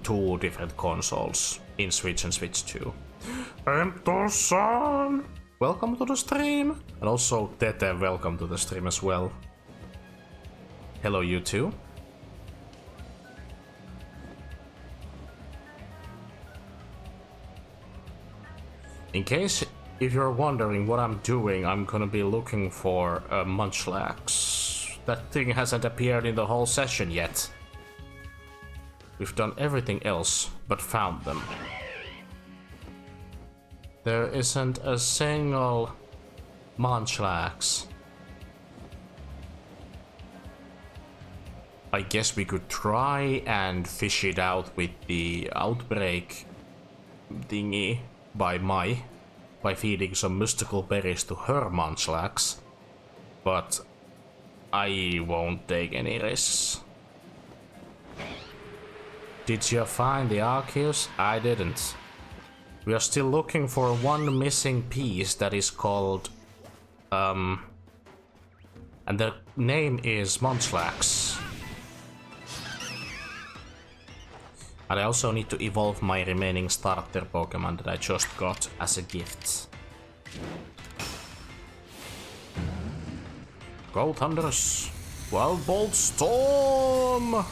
two different consoles, in Switch and Switch 2. Entosan! Welcome to the stream! And also Tete, welcome to the stream as well. Hello you too. In case if you're wondering what I'm doing, I'm gonna be looking for Munchlax. That thing hasn't appeared in the whole session yet. We've done everything else but found them. There isn't a single Munchlax. I guess we could try and fish it out with the outbreak thingy by feeding some mystical berries to her Munchlax, but I won't take any risks. Did you find the Arceus? I didn't. We are still looking for one missing piece that is called... and the name is Munchlax. And I also need to evolve my remaining starter Pokemon that I just got as a gift. Go Thundurus! Wild Bolt Storm!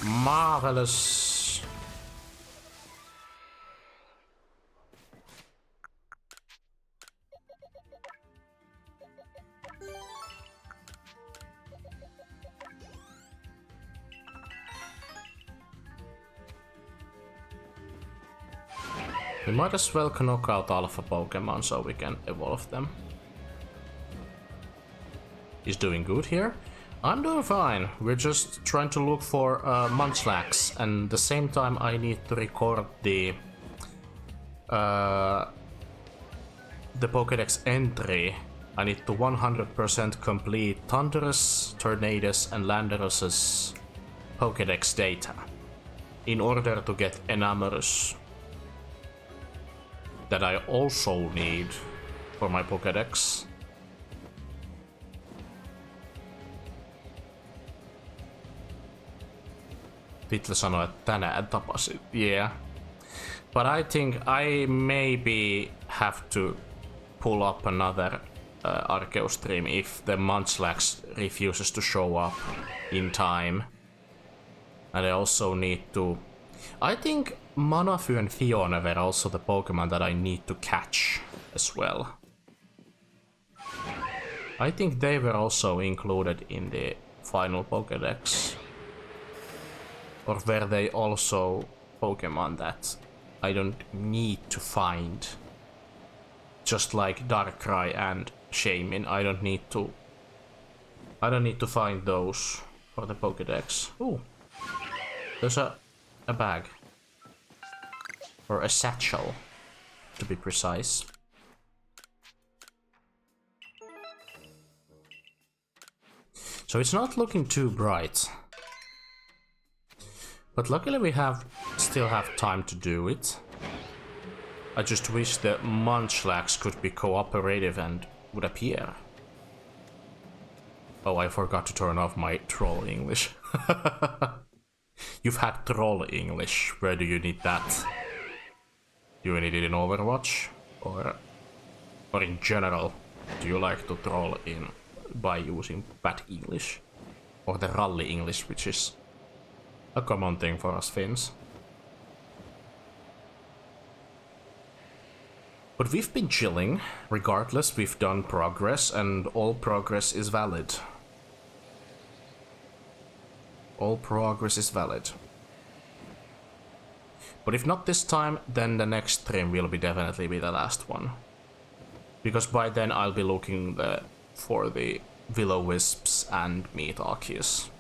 Marvelous! We might as well knock out alpha Pokemon so we can evolve them. He's doing good here. I'm doing fine. We're just trying to look for Munchlax, and at the same time I need to record the Pokédex entry. I need to 100% complete Thundurus, Tornadus and Landorus's Pokédex data in order to get Enamorus. That I also need for my Pokédex. Title sanoi, että tänään tapasin. Yeah. But I think I maybe have to pull up another Arceus Striimi if the Munchlax refuses to show up in time. And I also need to... I think Manaphy and Fiona were also the Pokemon that I need to catch as well. I think they were also included in the final Pokédex. Or were they also Pokemon that I don't need to find? Just like Darkrai and Shaymin, I don't need to find those for the Pokédex. Ooh. There's a bag. Or a satchel, to be precise. So it's not looking too bright. But luckily we still have time to do it. I just wish the Munchlax could be cooperative and would appear. Oh, I forgot to turn off my troll English. You've had troll English. Where do you need that? Do you need it in Overwatch? Or in general? Do you like to troll in by using bad English? Or the rally English, which is a common thing for us Finns. But we've been chilling. Regardless, we've done progress, and all progress is valid. All progress is valid. But if not this time, then the next stream will definitely be the last one. Because by then I'll be looking for the Will-O-Wisps and meet Arceus.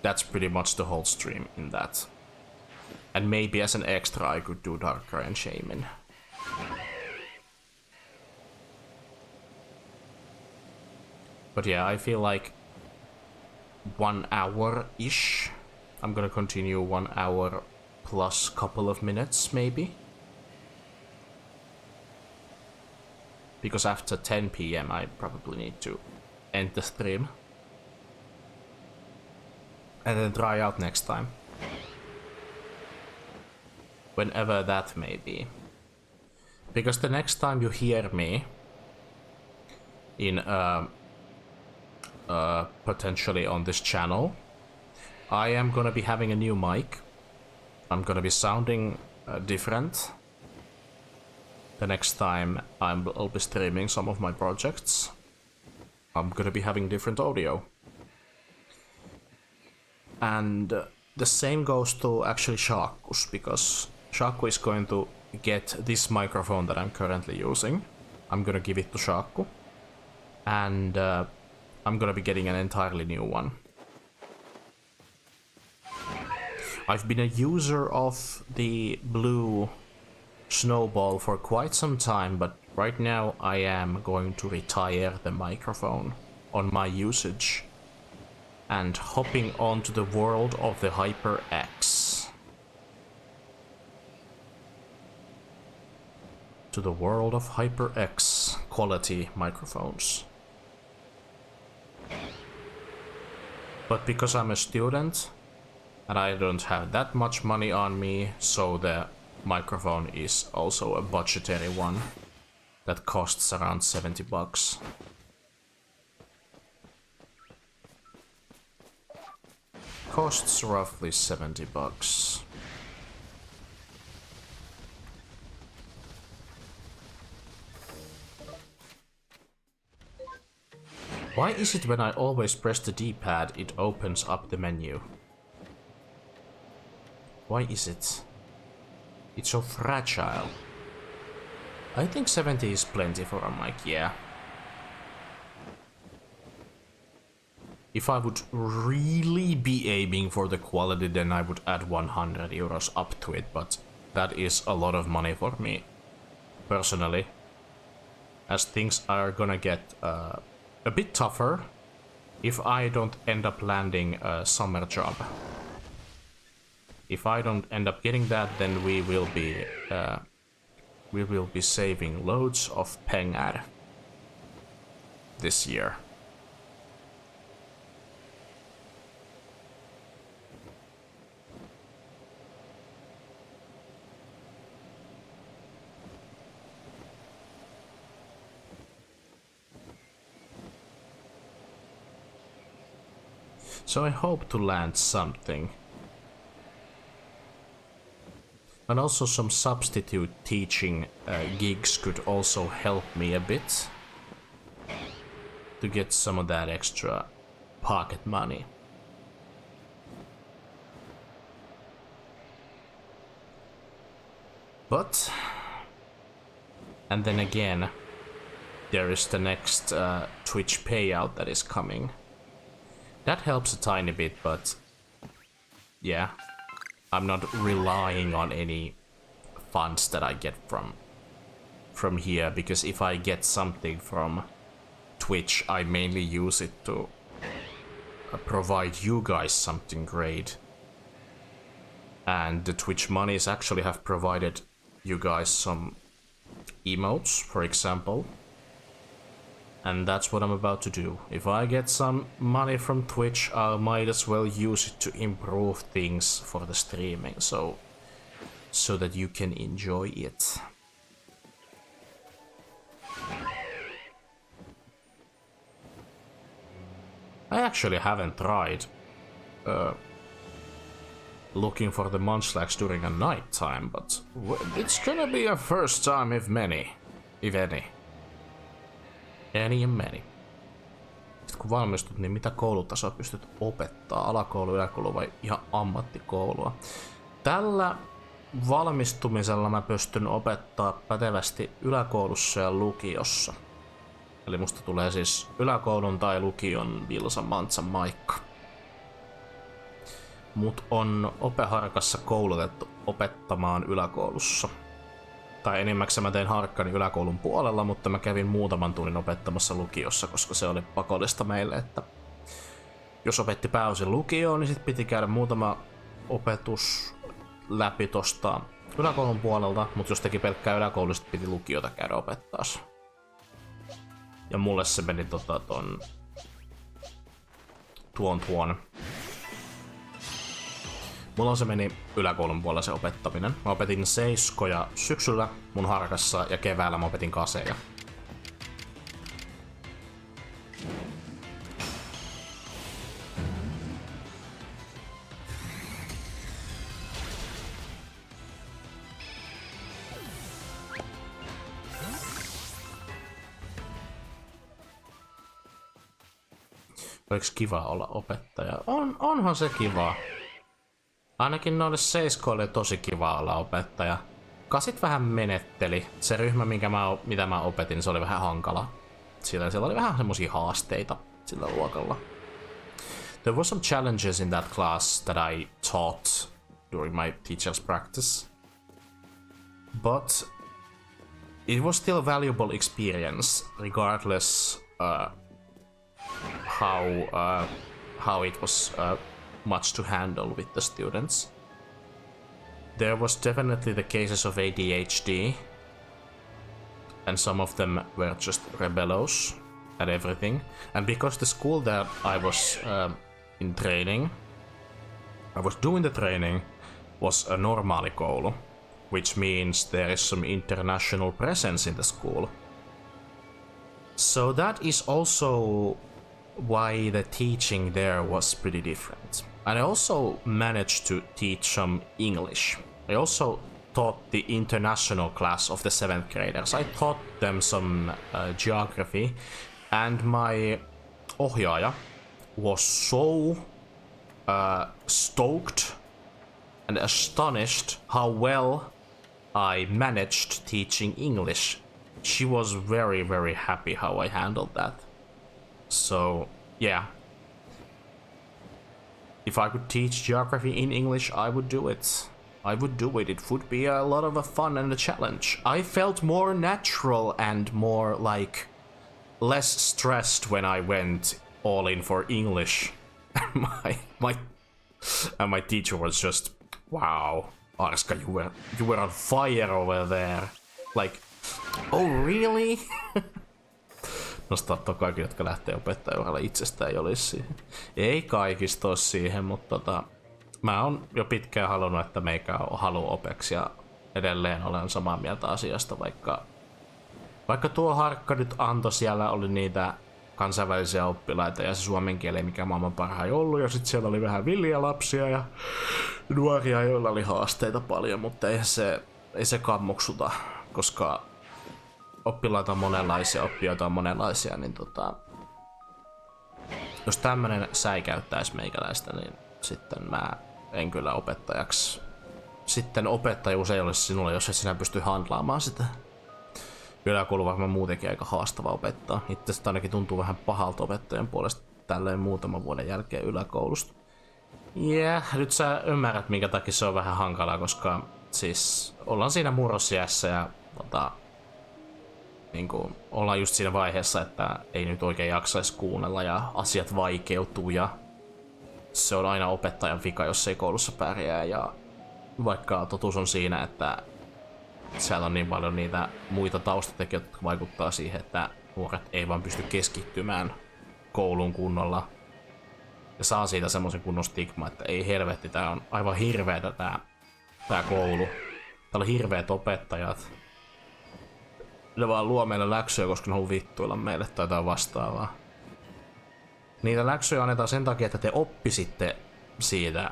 That's pretty much the whole stream in that. And maybe as an extra I could do Darkrai and Shaymin. But yeah, I feel like 1 hour-ish. I'm gonna continue 1 hour plus couple of minutes, maybe. Because after 10 PM I probably need to end the stream. And then try out next time. Whenever that may be. Because the next time you hear me in potentially on this channel, I am gonna be having a new mic. I'm gonna be sounding different. The next time I'll be streaming some of my projects, I'm gonna be having different audio. And the same goes to actually Shaku's, because Shaku is going to get this microphone that I'm currently using. I'm gonna give it to Shaku. And I'm gonna be getting an entirely new one. I've been a user of the blue snowball for quite some time, but right now I am going to retire the microphone on my usage. and hopping onto the world of the HyperX. To the world of HyperX quality microphones. But because I'm a student and I don't have that much money on me, so the microphone is also a budgetary one that costs around $70. Costs roughly $70. Why is it when I always press the D-pad, it opens up the menu? Why is it? It's so fragile. I think 70 is plenty for a mic, yeah. If I would really be aiming for the quality, then I would add 100 euros up to it, but that is a lot of money for me, personally. As things are gonna get a bit tougher if I don't end up landing a summer job. If I don't end up getting that, then we will be saving loads of pengar this year. So I hope to land something. And also some substitute teaching gigs could also help me a bit to get some of that extra pocket money. But, and then again, there is the next Twitch payout that is coming. That helps a tiny bit, but yeah, I'm not relying on any funds that I get from here, because if I get something from Twitch, I mainly use it to provide you guys something great. And the Twitch monies actually have provided you guys some emotes, for example. And that's what I'm about to do. If I get some money from Twitch, I might as well use it to improve things for the streaming, so that you can enjoy it. I actually haven't tried looking for the munchlax during a night time, but it's gonna be a first time if any. Any. Sitten kun valmistut, niin mitä koulutasoa pystyt opettaa? Alakoulu, yläkoulu vai ihan ammattikoulua? Tällä valmistumisella mä pystyn opettaa pätevästi yläkoulussa ja lukiossa. Eli musta tulee siis yläkoulun tai lukion Vilsa Mantsa Maikka. Mut on opeharkassa koulutettu opettamaan yläkoulussa. Tai enimmäkseen mä tein harkkani yläkoulun puolella, mutta mä kävin muutaman tunnin opettamassa lukiossa, koska se oli pakollista meille, että jos opetti pääosin lukioon, niin sit piti käydä muutama opetus läpi tosta yläkoulun puolelta, mutta jos teki pelkkää yläkoulua, sit piti lukiota käydä opettaa. Ja mulle se meni tuon. Mulla se meni yläkoulun puolella se opettaminen. Mä opetin seiskoja syksyllä mun harkassa ja keväällä mä opetin kaseja. Oliko kiva olla opettaja? Onhan se kiva. Ainakin noille seiskoille tosi kiva olla opettaja. Kasit vähän menetteli. Se ryhmä, mitä mä opetin, se oli vähän hankala. Siellä oli vähän semmosia haasteita sillä luokalla. There were some challenges in that class that I taught during my teacher's practice. But it was still a valuable experience, regardless how how it was much to handle with the students. There was definitely the cases of ADHD, and some of them were just rebellious at everything. And because the school that I was in training, I was doing the training, was a normaalikoulu, which means there is some international presence in the school. So that is also why the teaching there was pretty different. And I also managed to teach some English. I also taught the international class of the 7th graders. I taught them some geography, and my ohjaaja was so stoked and astonished how well I managed teaching English. She was very, very happy how I handled that. So, yeah. If I could teach geography in English, I would do it. I would do it. It would be a lot of a fun and a challenge. I felt more natural and more like less stressed when I went all in for English. And my teacher was just, wow, Arska, you were on fire over there. Like, oh really? Nostaa kaikki, jotka lähtee opettajauralle, itsestään ei olisi siihen. Ei kaikista ole siihen, mutta mä oon jo pitkään halunnut, että meikä haluu opeksi ja edelleen olen samaa mieltä asiasta, vaikka tuo Harkka nyt antoi, siellä oli niitä kansainvälisiä oppilaita ja se suomen kieli, mikä maailman parhain ollut, ja sitten siellä oli vähän villiä lapsia ja nuoria, joilla oli haasteita paljon, mutta ei se kammoksuta, koska oppilaita on monenlaisia, oppijoita on monenlaisia, niin jos tämmönen säikäyttäisi meikäläistä, niin sitten mä en kyllä opettajaksi. Sitten opettajuus ei olisi sinulle, jos et sinä pysty handlaamaan sitä. Yläkoulu varmaan muutenkin aika haastava opettaa. Itse asiassa ainakin tuntuu vähän pahalta opettajan puolesta tälleen muutaman vuoden jälkeen yläkoulusta. Nyt sä ymmärrät, minkä takia se on vähän hankalaa, koska siis ollaan siinä murrosiässä ja niin kuin, ollaan just siinä vaiheessa, että ei nyt oikein jaksaisi kuunnella ja asiat vaikeutuu ja se on aina opettajan vika, jos ei koulussa pärjää, ja vaikka totuus on siinä, että siellä on niin paljon niitä muita taustatekijöitä, jotka vaikuttaa siihen, että nuoret ei vaan pysty keskittymään kouluun kunnolla ja saa siitä semmoisen kunnon stigma, että ei helvetti, tää on aivan hirveetä tää koulu. Täällä on hirveet opettajat. Ne vaan luo meille läksyjä, koska ne haluaa vittuilla meille tai jotain vastaavaa. Niitä läksyjä annetaan sen takia, että te oppisitte siitä,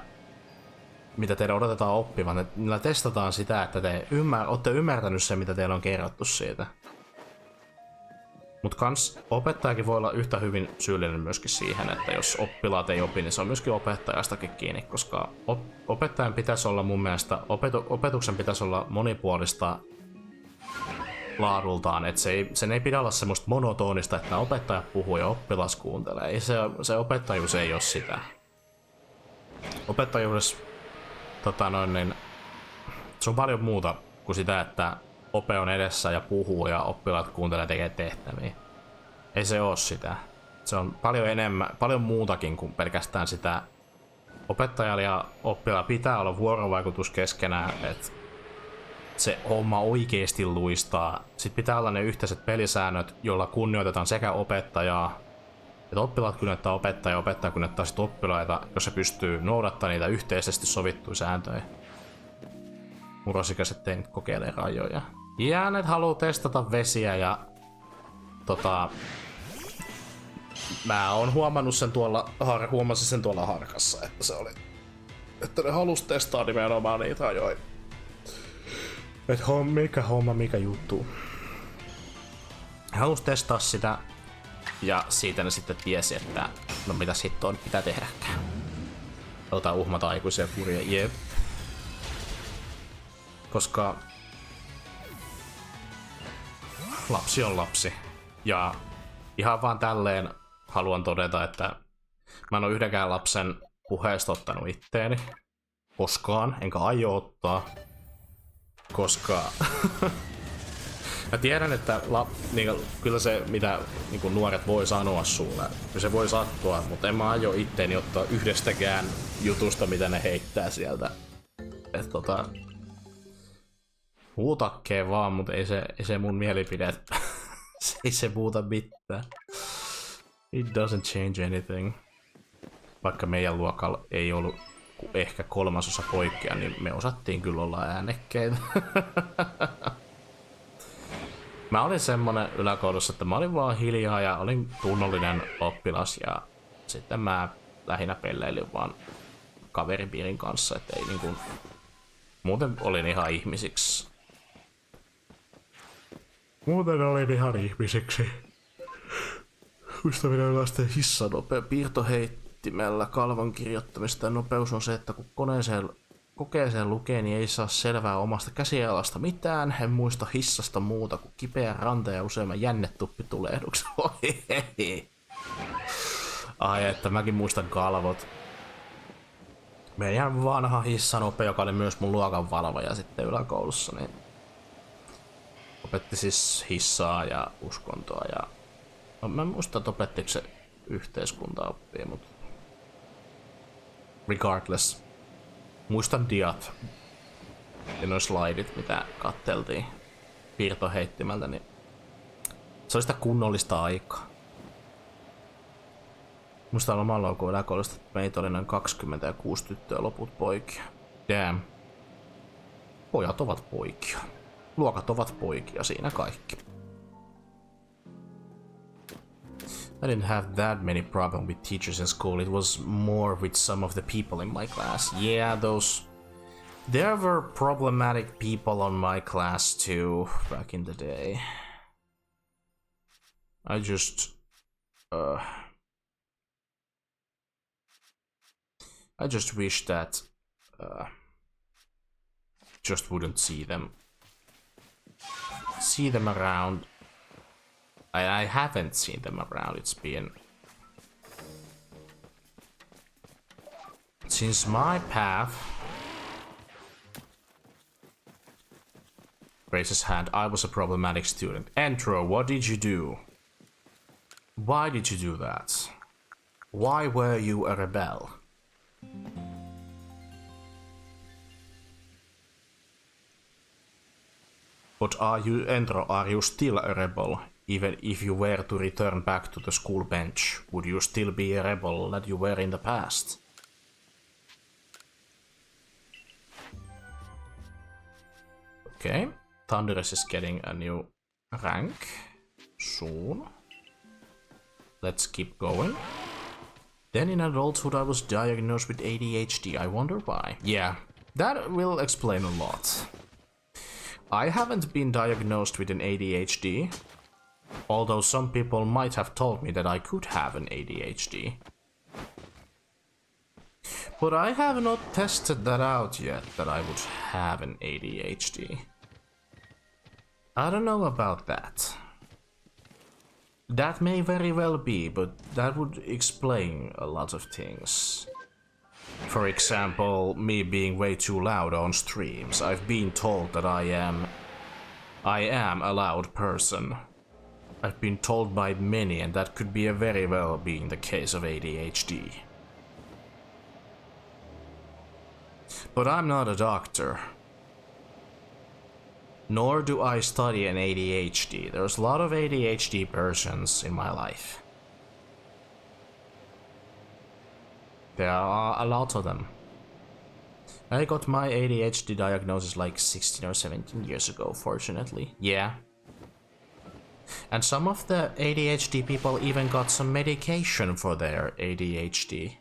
mitä teidän odotetaan oppivan. Niillä testataan sitä, että te olette ymmärtänyt sen, mitä teillä on kerrottu siitä. Mutta kans opettajakin voi olla yhtä hyvin syyllinen myöskin siihen, että jos oppilaat ei opi, niin se on myöskin opettajastakin kiinni, koska opettajan pitäisi olla mun mielestä, opetuksen pitäisi olla monipuolista laadultaan, että sen ei pidä olla semmoista monotonista, että opettaja puhuu ja oppilas kuuntelee. Ei se opettajuus ei ole sitä. Opettajuudessa se on paljon muuta kuin sitä, että ope on edessä ja puhuu ja oppilaat kuuntelee ja tekee tehtäviä. Ei se oo sitä. Se on paljon enemmän, paljon muutakin kuin pelkästään sitä. Opettajalla ja oppilaalla pitää olla vuorovaikutus keskenään, että se homma oikeesti luistaa. Sitten pitää olla ne yhteiset pelisäännöt, joilla kunnioitetaan sekä opettajaa, että oppilaat kunnioittaa opettajaa ja opettaja kunnioittaa sit oppilaita, jos se pystyy noudattamaan niitä yhteisesti sovittuja sääntöjä. Murrosikäiset teinit kokeilee rajoja. Ja ne haluaa testata vesiä ja mä oon huomannut sen huomasin sen tuolla Harkassa, että ne halus testaa nimenomaan niitä rajoja. Et mikä juttu. Halus testaa sitä ja siitä ne sitten tiesi, että no mitä hittoa nyt pitää tehdäkään. Otetaan uhmata aikuisia kuria, jep. Koska lapsi on lapsi. Ja ihan vaan tälleen haluan todeta, että mä en oo yhdenkään lapsen puheesta ottanut itteeni. Koskaan, enkä aio ottaa. Koska Mä tiedän, että kyllä se, mitä nuoret voi sanoa sulle, kyllä se voi sattua, mutta en mä aio itteeni ottaa yhdestäkään jutusta, mitä ne heittää sieltä. Et huutakkeen vaan, mutta ei se mun mielipide, ei se muuta mitään. It doesn't change anything. Vaikka meidän luokalla ei ollut ehkä 1/3 poikia, niin me osattiin kyllä olla äänekkeitä. Mä olin semmonen yläkoulussa, että mä olin vaan hiljaa ja olin tunnollinen oppilas ja sitten mä lähinnä pelleilin vaan kaveripiirin kanssa, että ei niinku... Muuten olin ihan ihmisiksi. Ystävinen lasten hissanopea piirtoheittimellä kalvon kirjoittamista. Nopeus on se, että kun kokeeseen lukee, niin ei saa selvää omasta käsialasta mitään. En muista hissasta muuta kuin kipeä ranta ja useamman jännetuppitulehduksen. Ai, että mäkin muistan kalvot. Meidän vanha hissanope, joka oli myös mun luokan valvoja sitten yläkoulussa, niin opetti siis hissaa ja uskontoa ja... No, mä en muista, että opettiko se yhteiskuntaa oppia, mutta... Regardless. Muistan diat ja noin slaidit, mitä katteltiin piirtoheittimältä, niin se oli sitä kunnollista aikaa. Muistan omalla loukun yläkoulusta, että meitä oli noin 26 tyttöä, loput poikia. Damn. Pojat ovat poikia. Luokat ovat poikia, siinä kaikki. I didn't have that many problems with teachers in school. It was more with some of the people in my class. Yeah, there were problematic people on my class too, back in the day. I just wish that just wouldn't see them around. I haven't seen them around. It's been since my path raises hand. I was a problematic student. Entro, what did you do? Why did you do that? Why were you a rebel? But are you still a rebel? Even if you were to return back to the school bench, would you still be a rebel that you were in the past? Okay, Thundurus is getting a new rank soon. Let's keep going. Then in adulthood I was diagnosed with ADHD. I wonder why. Yeah, that will explain a lot. I haven't been diagnosed with an ADHD. Although some people might have told me that I could have an ADHD. But I have not tested that out yet, that I would have an ADHD. I don't know about that. That may very well be, but that would explain a lot of things. For example, me being way too loud on streams. I've been told that I am a loud person. I've been told by many, and that could be very well being the case of ADHD. But I'm not a doctor. Nor do I study an ADHD. There's a lot of ADHD persons in my life. There are a lot of them. I got my ADHD diagnosis like 16 or 17 years ago, fortunately. Yeah. And some of the ADHD people even got some medication for their ADHD.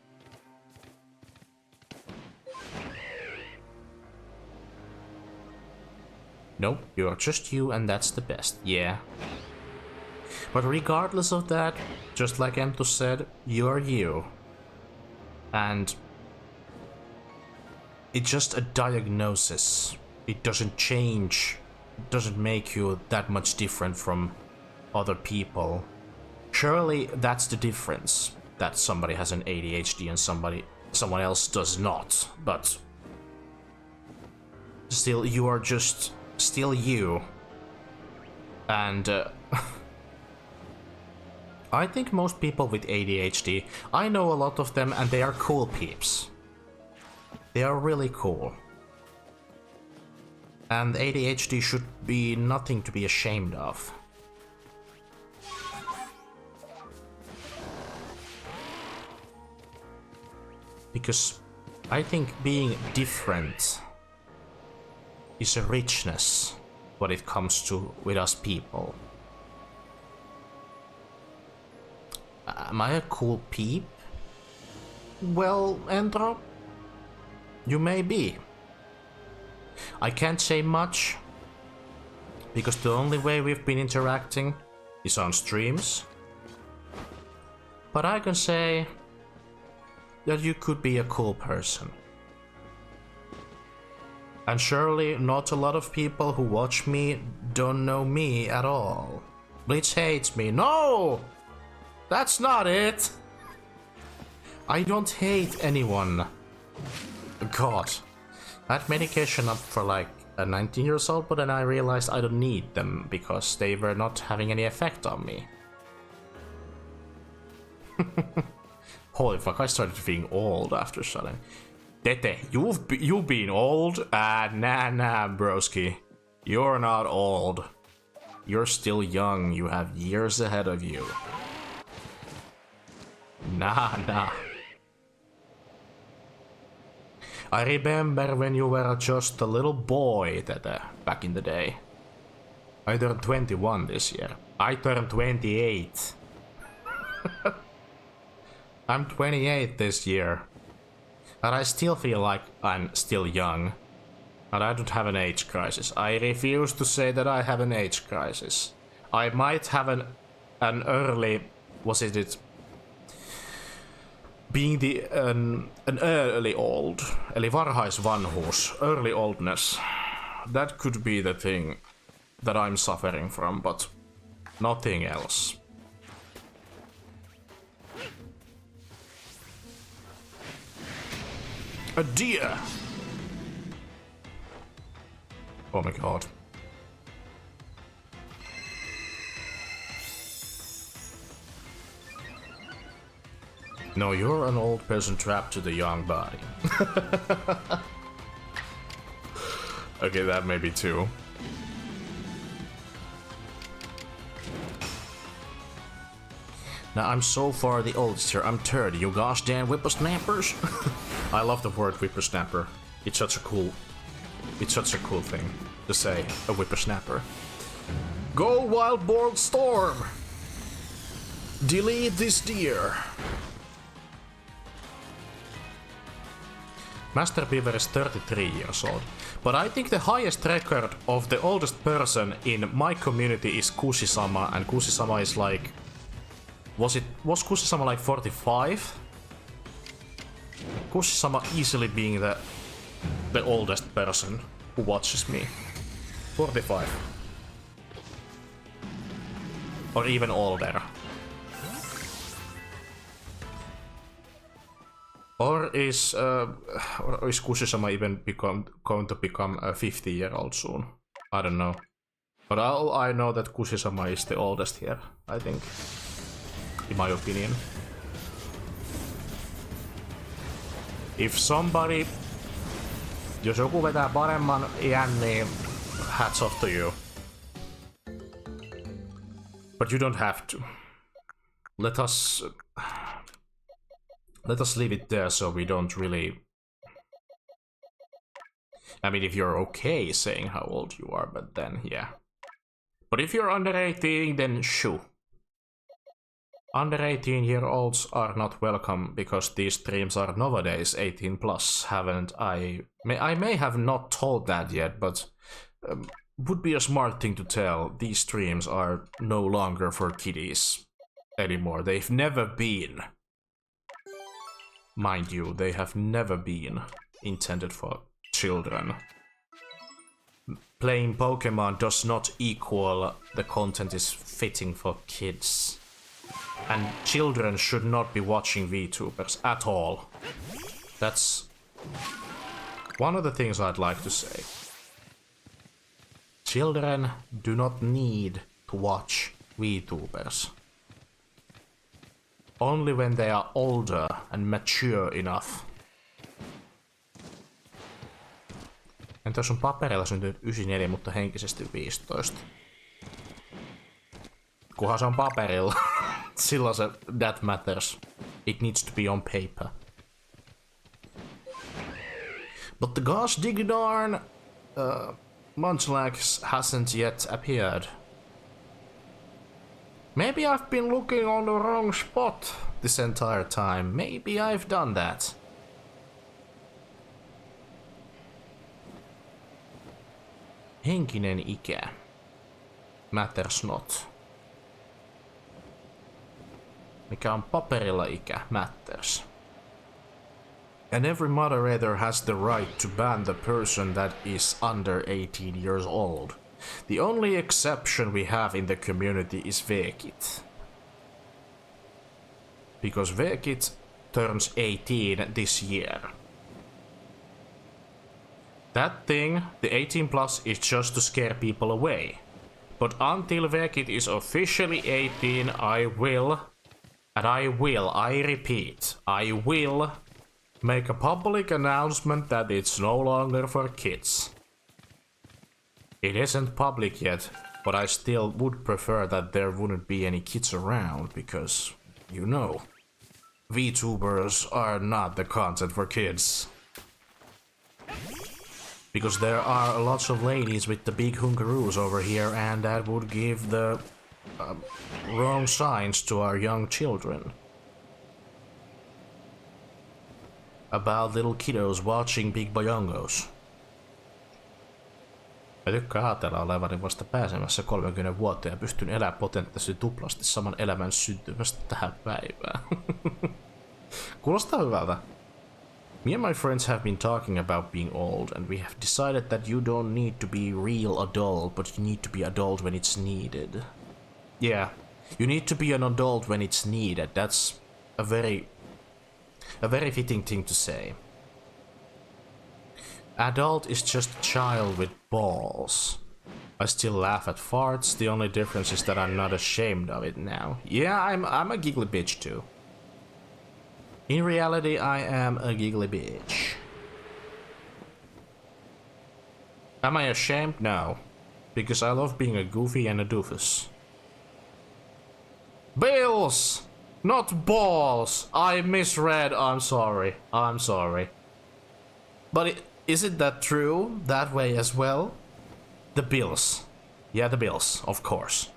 Nope, you're just you and that's the best, yeah. But regardless of that, just like Emtus said, you're you. And it's just a diagnosis. It doesn't change, it doesn't make you that much different from other people. Surely that's the difference, that somebody has an ADHD and someone else does not, but still you are just still you. And I think most people with ADHD, I know a lot of them and they are cool peeps. They are really cool. And ADHD should be nothing to be ashamed of. Because I think being different is a richness when it comes to with us people. Am I a cool peep? Well, Endro, you may be. I can't say much, because the only way we've been interacting is on streams. But I can say that you could be a cool person. And surely not a lot of people who watch me don't know me at all. Blitz hates me. No! That's not it! I don't hate anyone. God. I had medication up for like 19 years old, but then I realized I don't need them because they were not having any effect on me. Holy fuck, I started feeling old after sudden. Tete, you've been old? Nah, broski. You're not old. You're still young, you have years ahead of you. Nah. I remember when you were just a little boy, Tete, back in the day. I turned 21 this year. I turned 28. I'm 28 this year. And I still feel like I'm still young. And I don't have an age crisis. I refuse to say that I have an age crisis. I might have an early... being an early old, eli varhaisvanhuus, early oldness. That could be the thing that I'm suffering from, but nothing else. A deer! Oh my god. No, you're an old person trapped to the young body. Okay, that may be two. Now I'm so far the oldest here, I'm 30, you gosh damn whippersnappers. I love the word whippersnapper. It's such a cool thing to say, a whippersnapper. Go wild boar storm! Delete this deer! Master Beaver is 33 years old, but I think the highest record of the oldest person in my community is Kushi-sama, and Kushi-sama is like... Was Kushi-sama like 45? Kushi-sama easily being the oldest person who watches me. 45. Or even older. Or is Kushi-sama even going to become a 50-year-old soon? I don't know. But I know that Kushi-sama is the oldest here, I think. In my opinion. If somebody... Jos joku vetää paremman iän, niin hats off to you. But you don't have to. Let us leave it there so we don't really... I mean, if you're okay saying how old you are, but then, yeah. But if you're under 18, then shoo. Under 18-year-olds are not welcome because these streams are nowadays 18 plus, haven't I? I may have not told that yet, but would be a smart thing to tell. These streams are no longer for kiddies anymore. They've never been. Mind you, they have never been intended for children. Playing Pokémon does not equal the content is fitting for kids. And children should not be watching VTubers at all. That's one of the things I'd like to say. Children do not need to watch VTubers. Only when they are older and mature enough. Entä jos on paperilla syntynyt 94, mutta henkisesti 15? Kunhan se on paperilla. Silloin se that matters. It needs to be on paper. But the gosh dig darn Munchlax hasn't yet appeared. Maybe I've been looking on the wrong spot this entire time. Maybe I've done that. Henkinen ikä. Matters not. Mikä on paperilla ikä? Matters. And every moderator has the right to ban the person that is under 18 years old. The only exception we have in the community is Vekit. Because Vekit turns 18 this year. That thing, the 18 plus, is just to scare people away. But until Vekit is officially 18, I repeat, I will make a public announcement that it's no longer for kids. It isn't public yet, but I still would prefer that there wouldn't be any kids around because, you know, VTubers are not the content for kids. Because there are lots of ladies with the big hungaroos over here, and that would give the wrong signs to our young children. About little kiddos watching big bayongos. Mä tykkään ajatella olevani vasta pääsemässä 30 vuotta ja pystyn elämään potentiaalisesti tuplasti saman elämän syntymästä tähän päivään. Kuulostaa hyvältä. Me and my friends have been talking about being old, and we have decided that you don't need to be real adult, but you need to be adult when it's needed. Yeah, you need to be an adult when it's needed. That's a very fitting thing to say. Adult is just a child with balls. I still laugh at farts, the only difference is that I'm not ashamed of it now. Yeah, I'm a giggly bitch too. In reality, I am a giggly bitch. Am I ashamed? No. Because I love being a goofy and a doofus. Bills! Not balls! I misread, I'm sorry. I'm sorry. But isn't that true that way as well? The bills. Yeah, the bills, of course.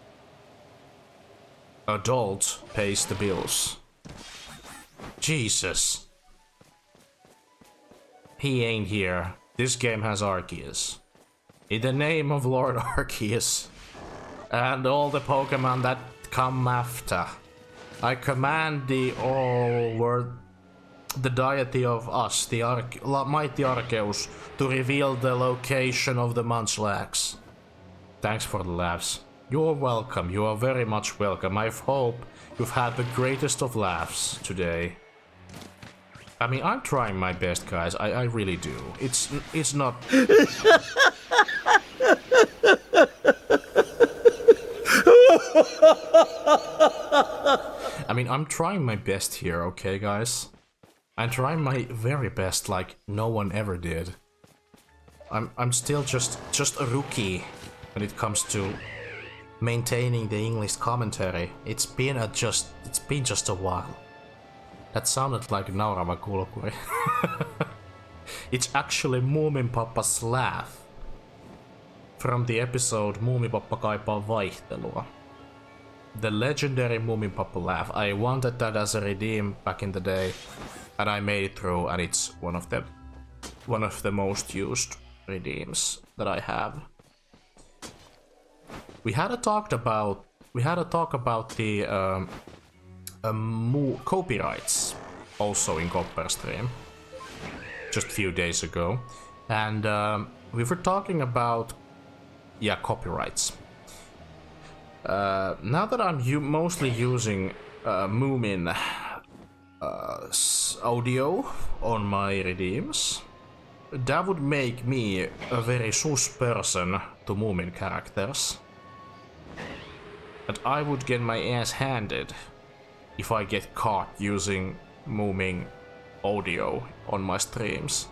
Adult pays the bills. Jesus. He ain't here. This game has Arceus. In the name of Lord Arceus and all the Pokémon that come after, I command thee all word the deity of us, the mighty Arceus, to reveal the location of the Munchlax. Thanks for the laughs. You're welcome. You are very much welcome. I hope you've had the greatest of laughs today. I mean, I'm trying my best, guys. I really do. It's not. I mean, I'm trying my best here, okay, guys? I'm trying my very best, like no one ever did. I'm still just a rookie when it comes to maintaining the English commentary. It's been just a while. That sounded like naurava kulkuri. It's actually Muuminpappa's laugh from the episode Muumipappa kaipaa vaihtelua. The legendary Muuminpappa laugh. I wanted that as a redeem back in the day, and I made it through, and it's one of the most used redeems that I have. We had a talk about the copyrights also in Copper Stream just a few days ago, and we were talking about copyrights. Now that I'm mostly using Moomin audio on my redeems, that would make me a very sus person to Moomin characters. that I would get my ass handed if I get caught using mooming audio on my streams.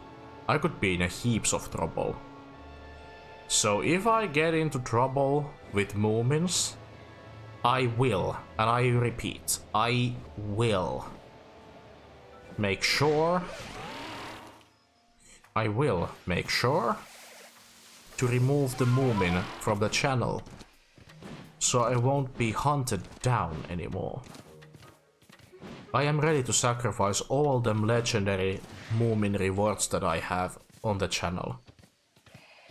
I could be in a heaps of trouble. So if I get into trouble with moomins, I will, and I repeat, I will make sure to remove the moomin from the channel, so I won't be hunted down anymore. I am ready to sacrifice all them legendary moomin rewards that I have on the channel.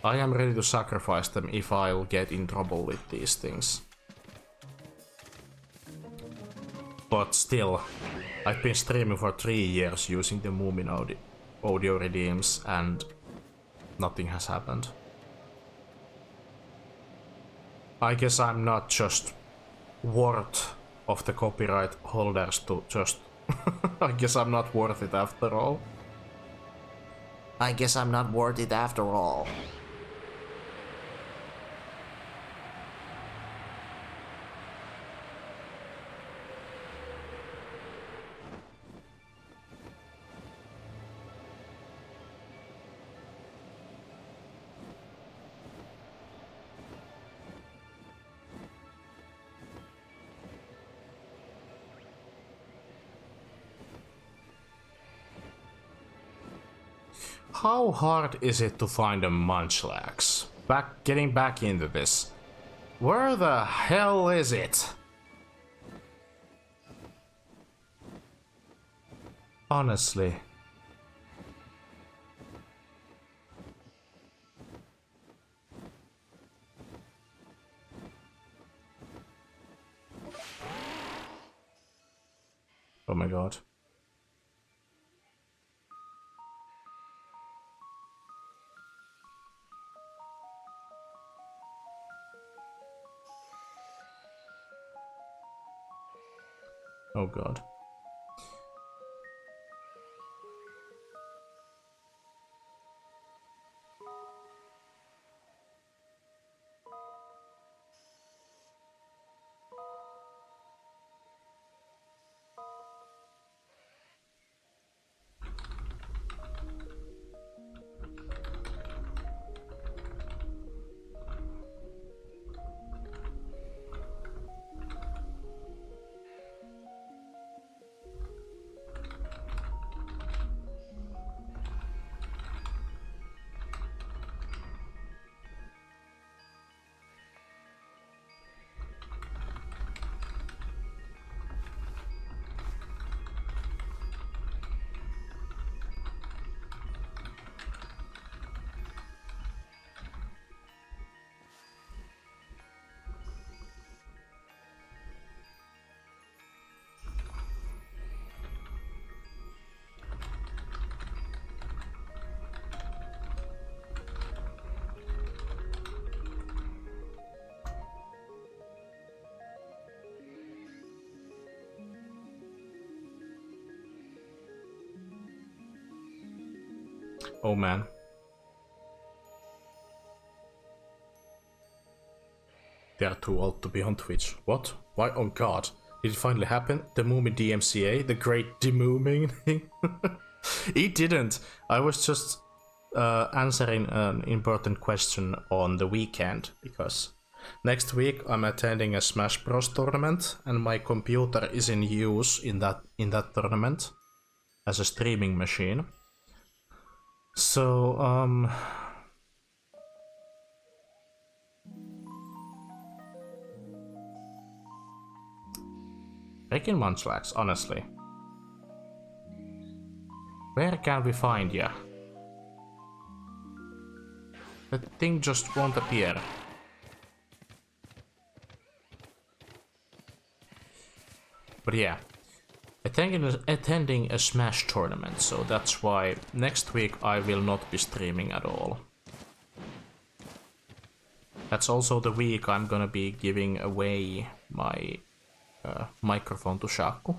I am ready to sacrifice them if I'll get in trouble with these things. But still, I've been streaming for 3 years using the moomin audio redeems and nothing has happened. I guess I'm not just worth of the copyright holders to just... I guess I'm not worth it after all. I guess I'm not worth it after all. How hard is it to find a Munchlax? Getting back into this. Where the hell is it? Honestly. Oh my god. Oh god. Oh man. They are too old to be on Twitch. What? Why? Oh god. Did it finally happen? The Moomin DMCA? The great demooming thing? It didn't. I was just answering an important question on the weekend, because next week I'm attending a Smash Bros tournament and my computer is in use in that tournament as a streaming machine. So, freaking Munchlax, honestly. Where can we find ya? That thing just won't appear. But yeah. Attending a Smash tournament, so that's why next week I will not be streaming at all. That's also the week I'm gonna be giving away my microphone to Shaku.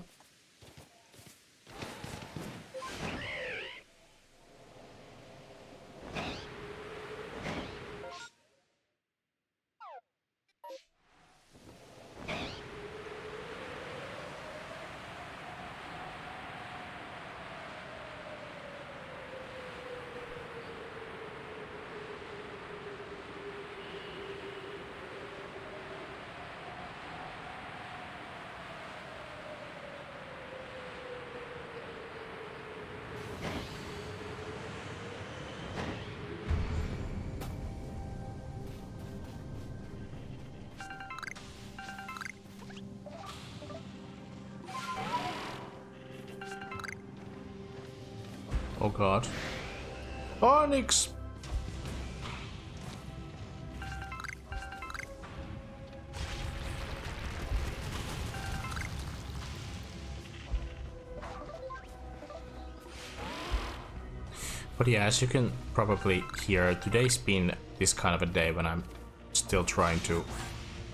Oh god. Onyx! But yeah, as you can probably hear, today's been this kind of a day when I'm still trying to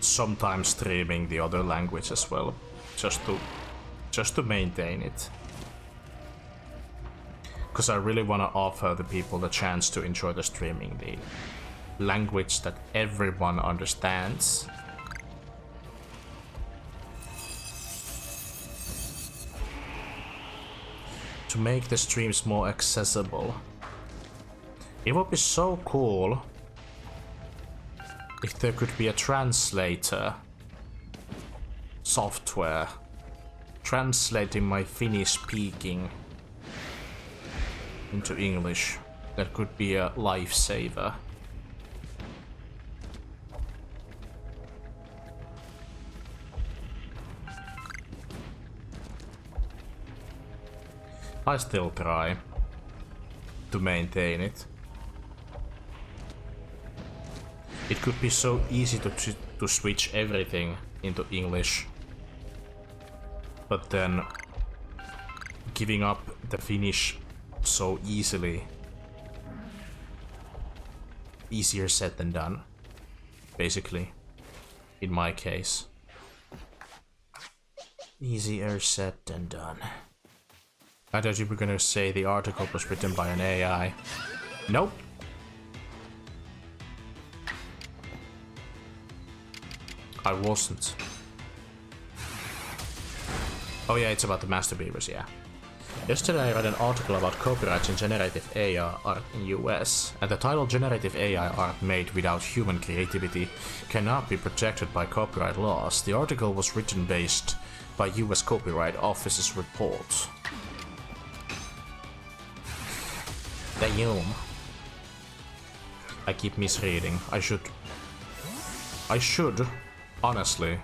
sometimes streaming the other language as well, just to maintain it. Because I really want to offer the people the chance to enjoy the streaming, the language that everyone understands. To make the streams more accessible. It would be so cool if there could be a translator software translating my Finnish speaking into English. That could be a lifesaver. I still try to maintain it. It could be so easy to switch everything into English, but then giving up the Finnish so easily. Easier said than done, basically, in my case. Easier said than done. I thought you were gonna say the article was written by an AI. Nope. I wasn't. Oh yeah, it's about the Master Beavers, yeah. Yesterday I read an article about copyrights in generative AI art in US, and the title Generative AI art made without human creativity cannot be protected by copyright laws. The article was written based by US Copyright Office's report. Damn. I keep misreading. I should, honestly,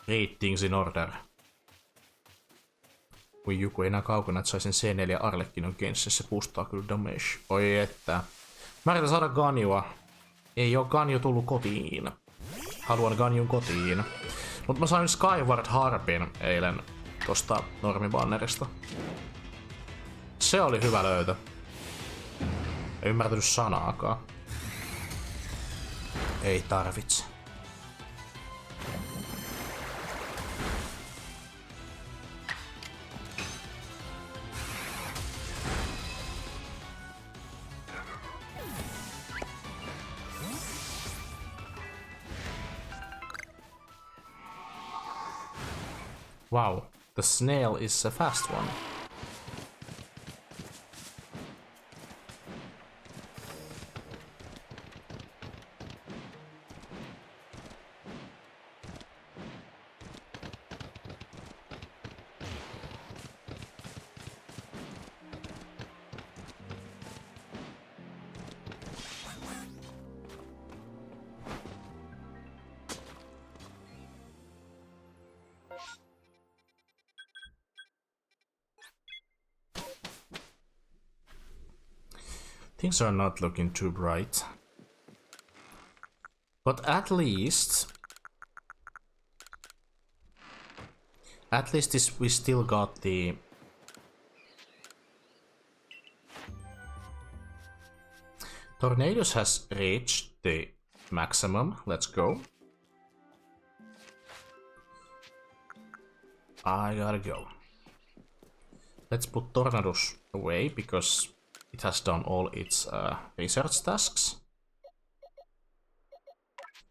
read things in order. Voi joku ei enää kaukana, että saisin C4 Arleckinon kenssä, se pustaa kyllä damage. Oi että. Mä yritän saada Ganjua. Ei oo Ganju tullut kotiin. Haluan Ganjun kotiin. Mut mä sain Skyward Harpin eilen tosta normibannerista. Se oli hyvä löytö. Ei ymmärtänyt sanaakaan. Ei tarvitse. Wow, the snail is a fast one. Things are not looking too bright. But at least we still got the Tornadus has reached the maximum. Let's go. I gotta go. Let's put Tornadus away because it has done all its research tasks.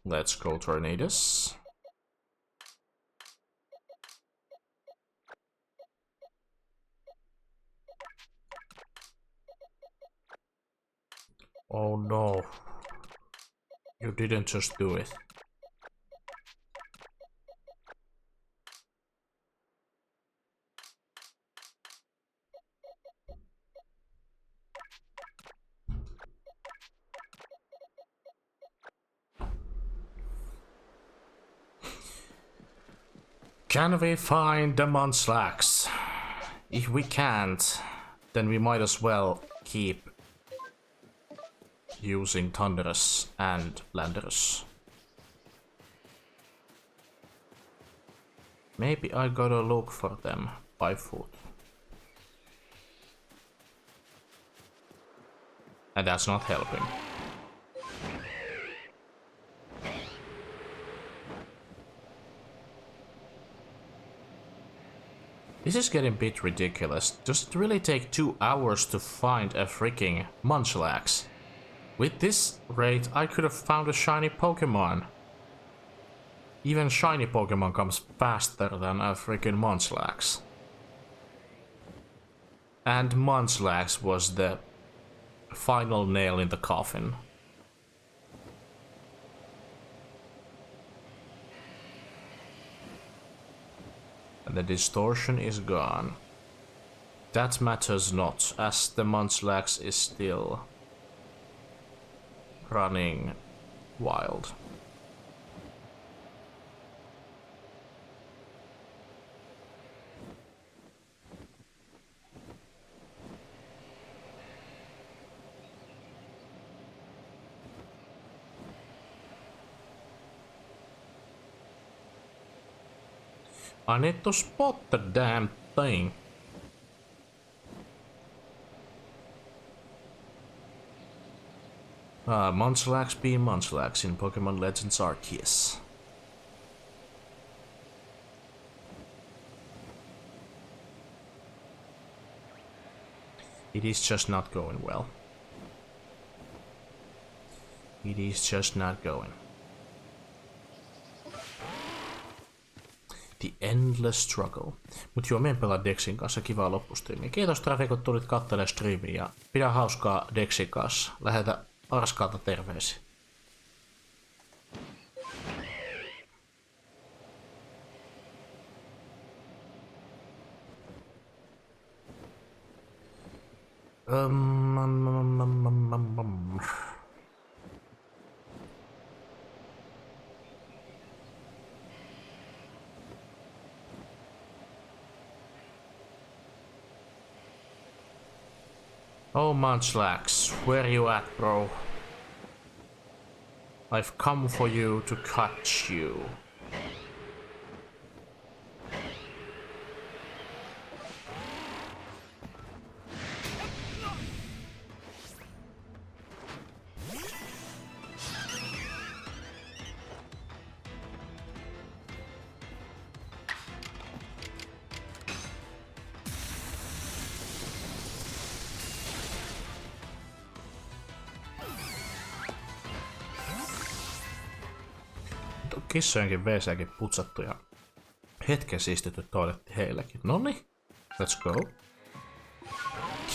Let's go Tornadus. Oh no. You didn't just do it. Can we find the Monslax? If we can't, then we might as well keep using Thundurus and Landorus. Maybe I gotta look for them by foot. And that's not helping. This is getting a bit ridiculous. Does it really take 2 hours to find a freaking Munchlax? With this rate, I could have found a shiny Pokémon. Even shiny Pokémon comes faster than a freaking Munchlax. And Munchlax was the final nail in the coffin. And the distortion is gone. That matters not, as the Munchlax is still running wild. I need to spot the damn thing. Munchlax being Munchlax in Pokemon Legends Arceus. It is just not going well. It is just not going. The endless struggle. Mut joo, mien pelaa Dexin kanssa kivaa loppustriimiä. Kiitos Trafikot, tulit kattelemaan striimiä ja pidä hauskaa Dexin kanssa. Lähetä Arskalta terveisiä. Oh, Munchlax, where you at, bro? I've come for you to catch you. Kissojenkin WC:kin putsattu ja hetken siistetty toiletti heillekin. Noni, let's go.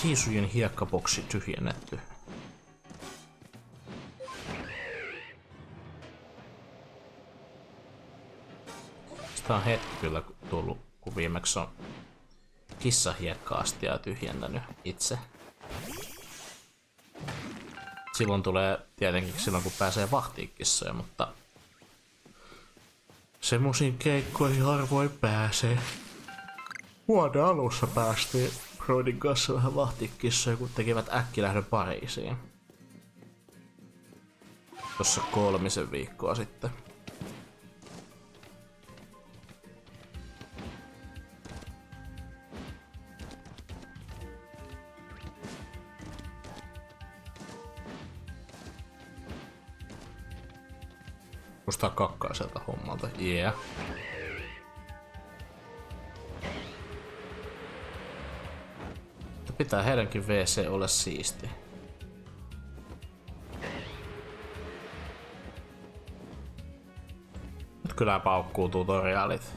Kiisujen hiekkaboksi tyhjennetty. Sitä on hetki kyllä tullut, kun viimeksi on kissahiekka-astia tyhjentänyt itse. Silloin tulee tietenkin silloin, kun pääsee vahtiin kissoja, mutta semmoisiin keikkoihin harvoin pääsee. Vuoden alussa päästiin Broidin kanssa vähän vahtikissoja, kun tekivät äkkilähdön Pariisiin. Tossa 3 viikkoa sitten. Kustaa kakkaa sieltä hommalta, yeah. Pitää heidänkin WC olla siisti. Nyt kyllä paukkuu tutoriaalit.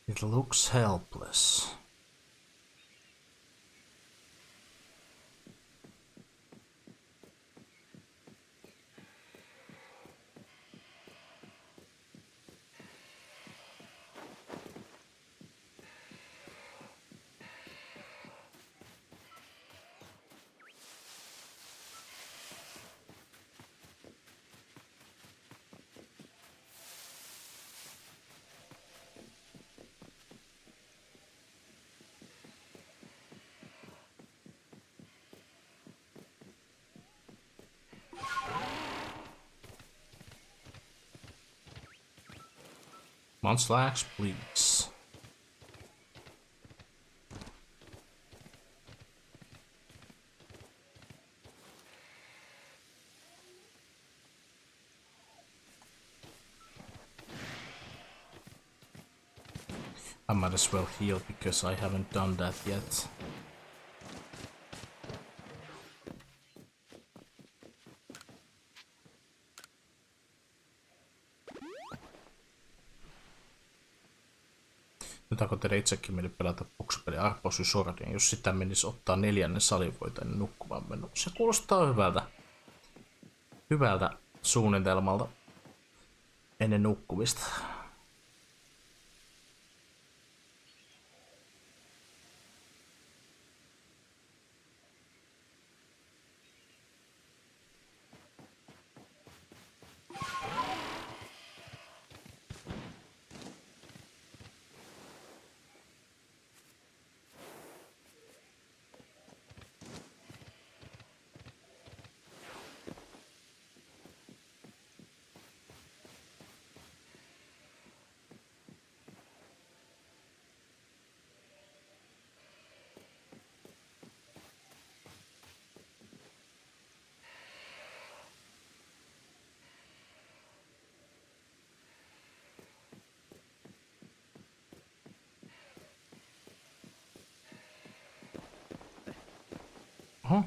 It looks helpless. Munchlax, please. I might as well heal because I haven't done that yet. Nyt alkoi tehdä itsekin mieli pelata boksipeli Arceus Striimi, jos sitä menisi ottaa 4. salivoita ennen nukkumaan mennä. Se kuulostaa hyvältä suunnitelmalta ennen nukkumista. Oho.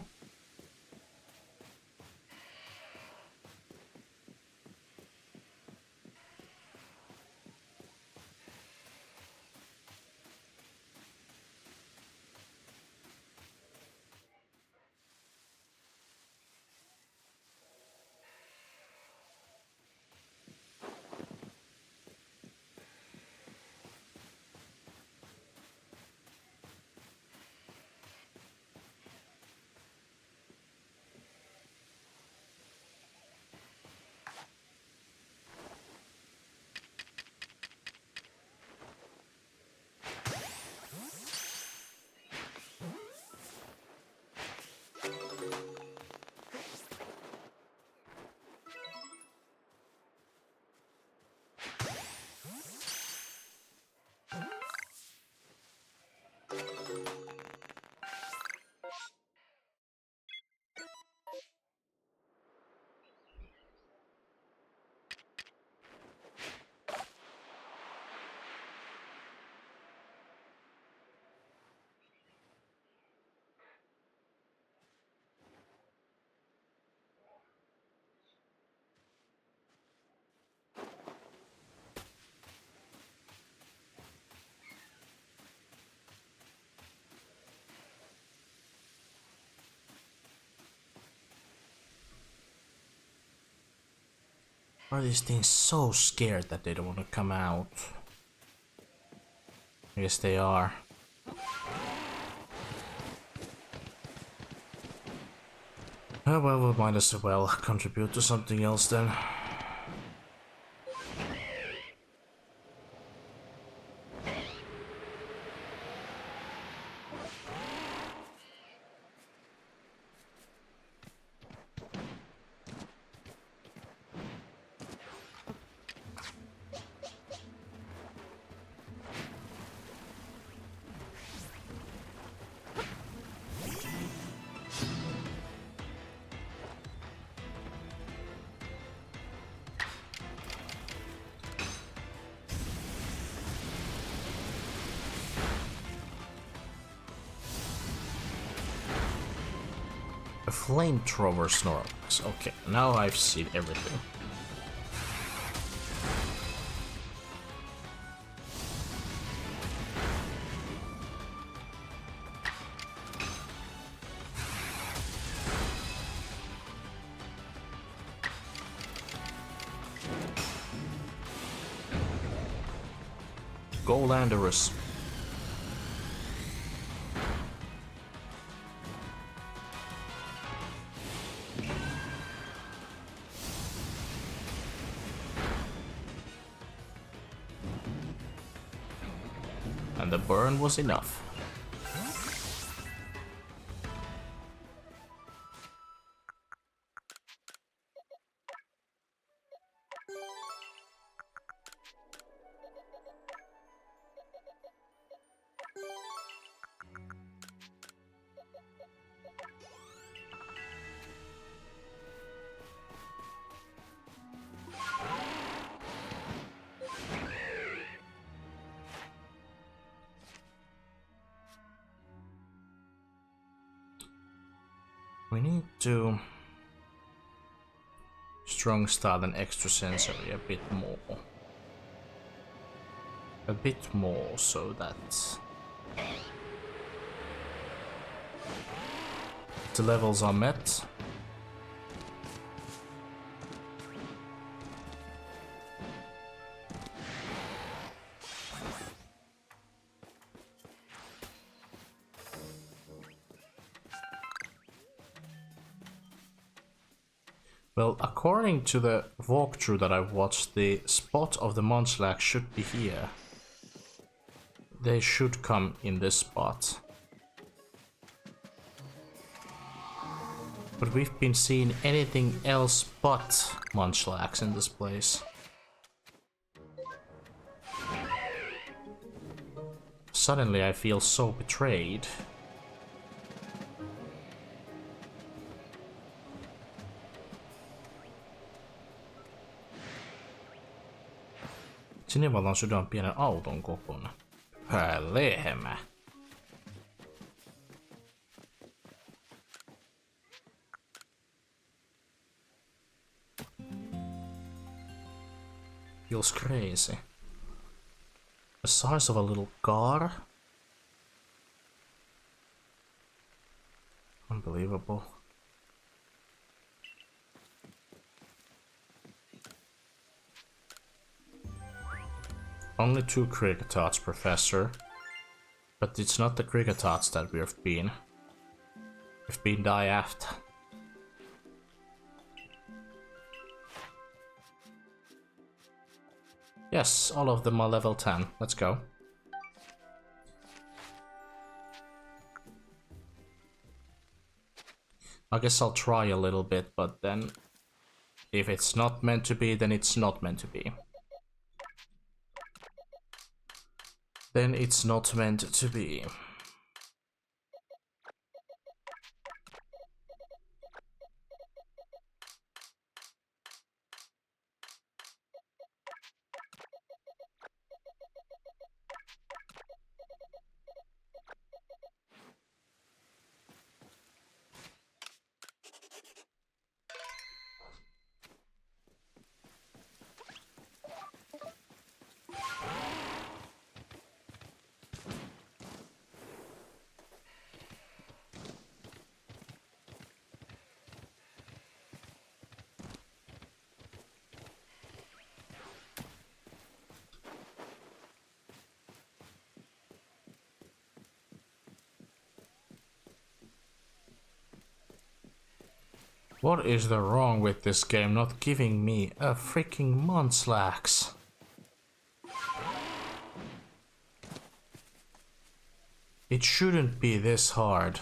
Are these things so scared that they don't want to come out? I guess they are. Oh, well, we might as well contribute to something else then. Flamethrower Snorlax. Okay, now I've seen everything. Go Landorus. And the burn was enough. We need to strong style and extra sensory a bit more. A bit more so that the levels are met. Well, according to the walkthrough that I watched, the spot of the Munchlax should be here. They should come in this spot. But we've been seeing anything else but Munchlax in this place. Suddenly I feel so betrayed. Sinivalla on sydän pienen auton kokoinen. Lähdemme. Feels crazy. The size of a little car. Unbelievable. Only 2 Krigatots, Professor. But it's not the Krigatots that we've been. We've been die after. Yes, all of them are level 10. Let's go. I guess I'll try a little bit, but then if it's not meant to be, then it's not meant to be. Then it's not meant to be. What is the wrong with this game not giving me a freaking Munchlax? It shouldn't be this hard.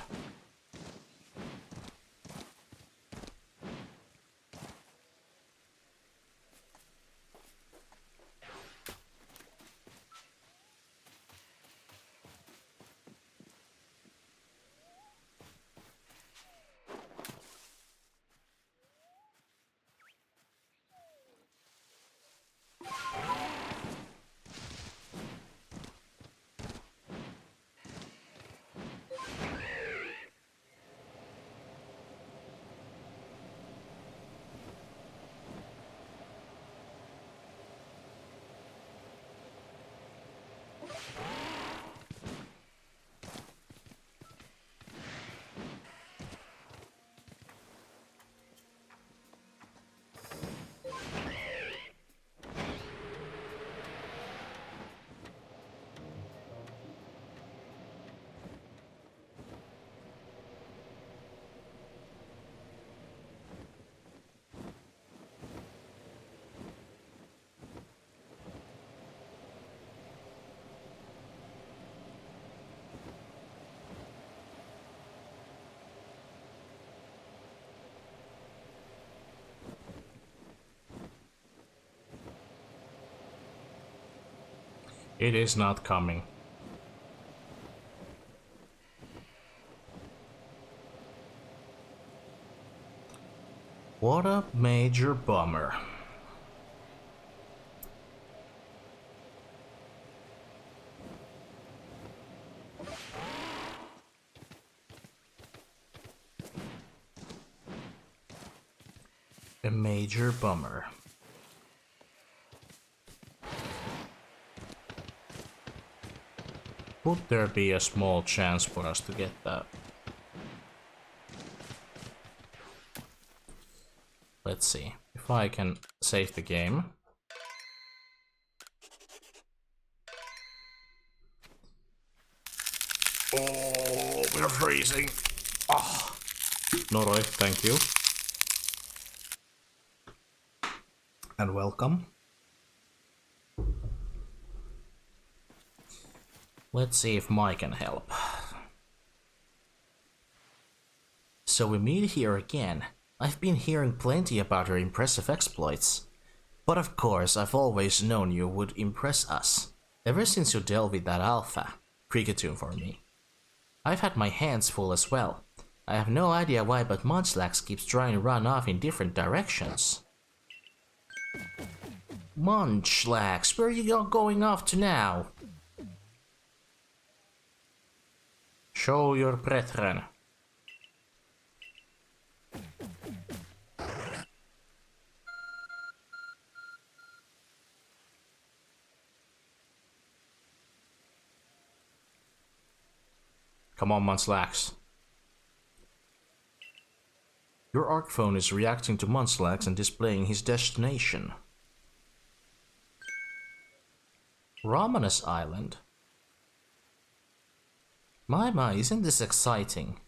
It is not coming. What a major bummer. A major bummer. Would there be a small chance for us to get that? Let's see if I can save the game. Oh, we're freezing. Oh. Noroi, thank you. And welcome. Let's see if Mike can help. So we meet here again. I've been hearing plenty about your impressive exploits. But of course, I've always known you would impress us. Ever since you dealt with that alpha, Pikachu for me. I've had my hands full as well. I have no idea why, but Munchlax keeps trying to run off in different directions. Munchlax, where are you going off to now? Show your brethren. Come on, Munchlax. Your Arc phone is reacting to Munchlax and displaying his destination. Ramanus Island. My, isn't this exciting?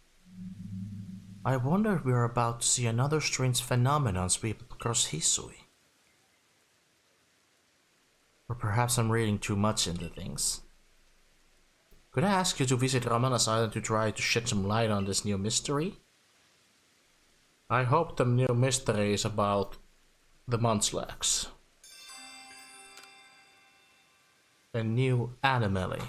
I wonder if we're about to see another strange phenomenon sweep across Hisuin. Or perhaps I'm reading too much into things. Could I ask you to visit Ramanus Island to try to shed some light on this new mystery? I hope the new mystery is about the Munchlax. A new anomaly.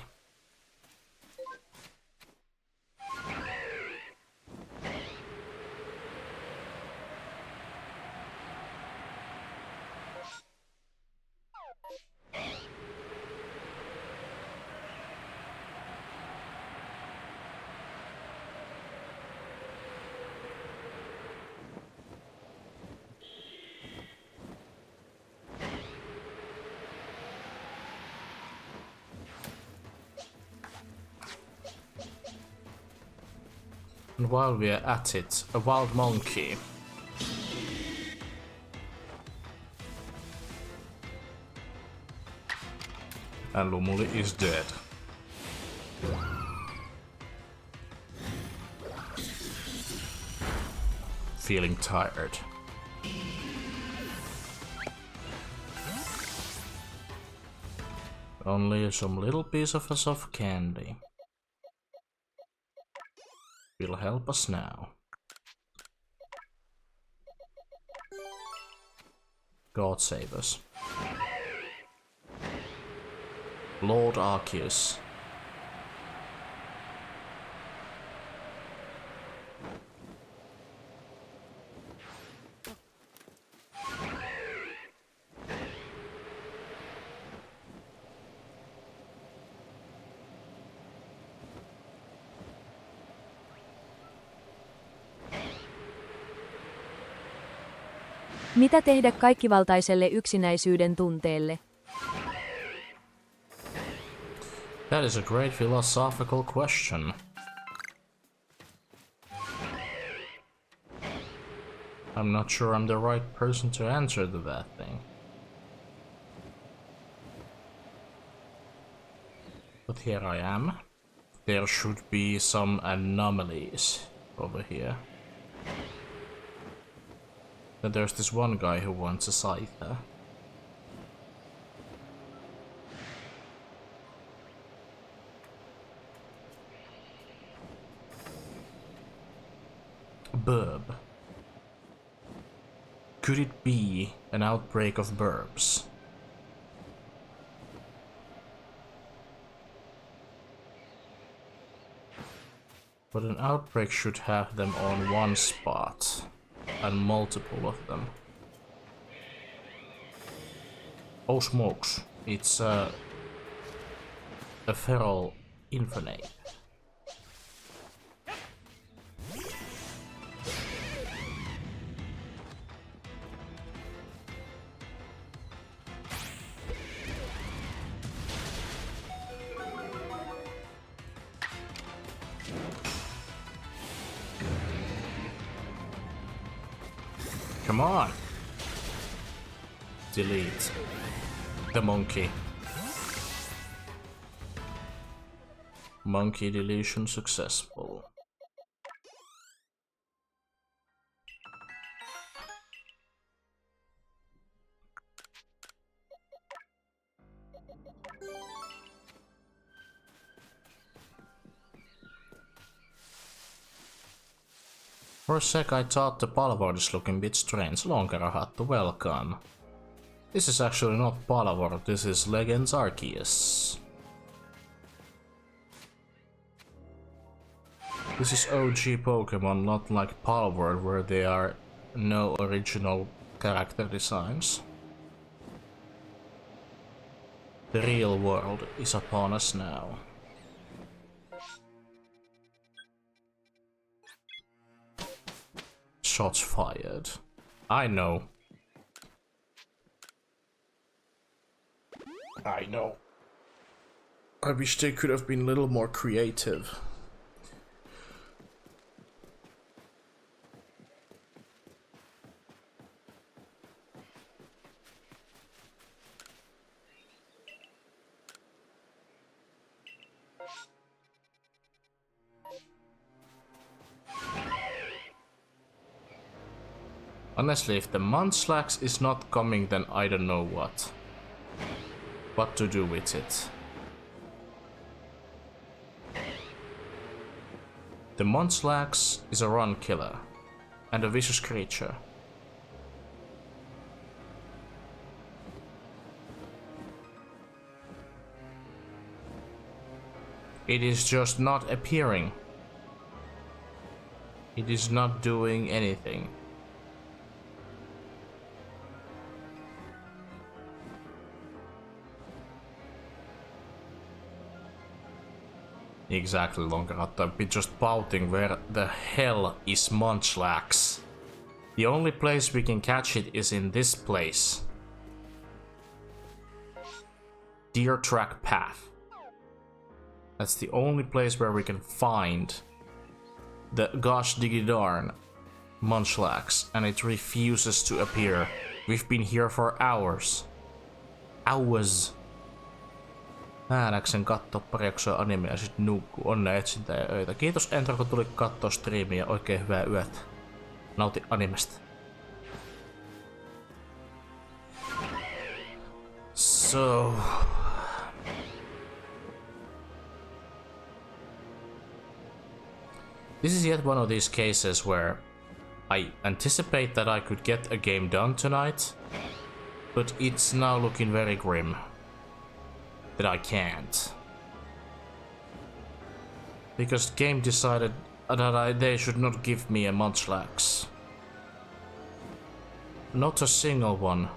And while we're at it, a wild monkey. And Lumuli is dead. Feeling tired. Only some little piece of a soft candy will help us now. God save us. Lord Arceus. Mitä tehdä kaikkivaltaiselle yksinäisyyden tunteelle? That is a great philosophical question. I'm not sure I'm the right person to answer to that thing. But here I am. There should be some anomalies over here. And there's this one guy who wants a scyther. Burb. Could it be an outbreak of burbs? But an outbreak should have them on one spot, and multiple of them. Oh smokes, it's a feral infinite. Come on! Delete the monkey. Monkey deletion successful. For a sec I thought the Palvord is looking a bit strange. Lonkerahattu, welcome. This is actually not Palvord, this is Legends Arceus. This is OG Pokémon, not like Palvord where there are no original character designs. The real world is upon us now. Shots fired. I know. I know. I wish they could have been a little more creative. Honestly, if the Munchlax is not coming, then I don't know what to do with it. The Munchlax is a run killer and a vicious creature. It is just not appearing. It is not doing anything. Exactly, Lonkeratto. I've been just pouting where the hell is Munchlax. The only place we can catch it is in this place. Deer Track Path. That's the only place where we can find the gosh diggy darn Munchlax, and it refuses to appear. We've been here for hours. Hours. Mä läksen kattoo pari jaksoa animea ja sit nukkuu. Onnea etsintä ja öitä. Kiitos Entro, kun tuli kattoo striimiä. Oikein hyvää yötä. Nauti animesta. So... This is yet one of these cases where I anticipate that I could get a game done tonight, but it's now looking very grim that I can't. Because the game decided that they should not give me a Munchlax. Not a single one.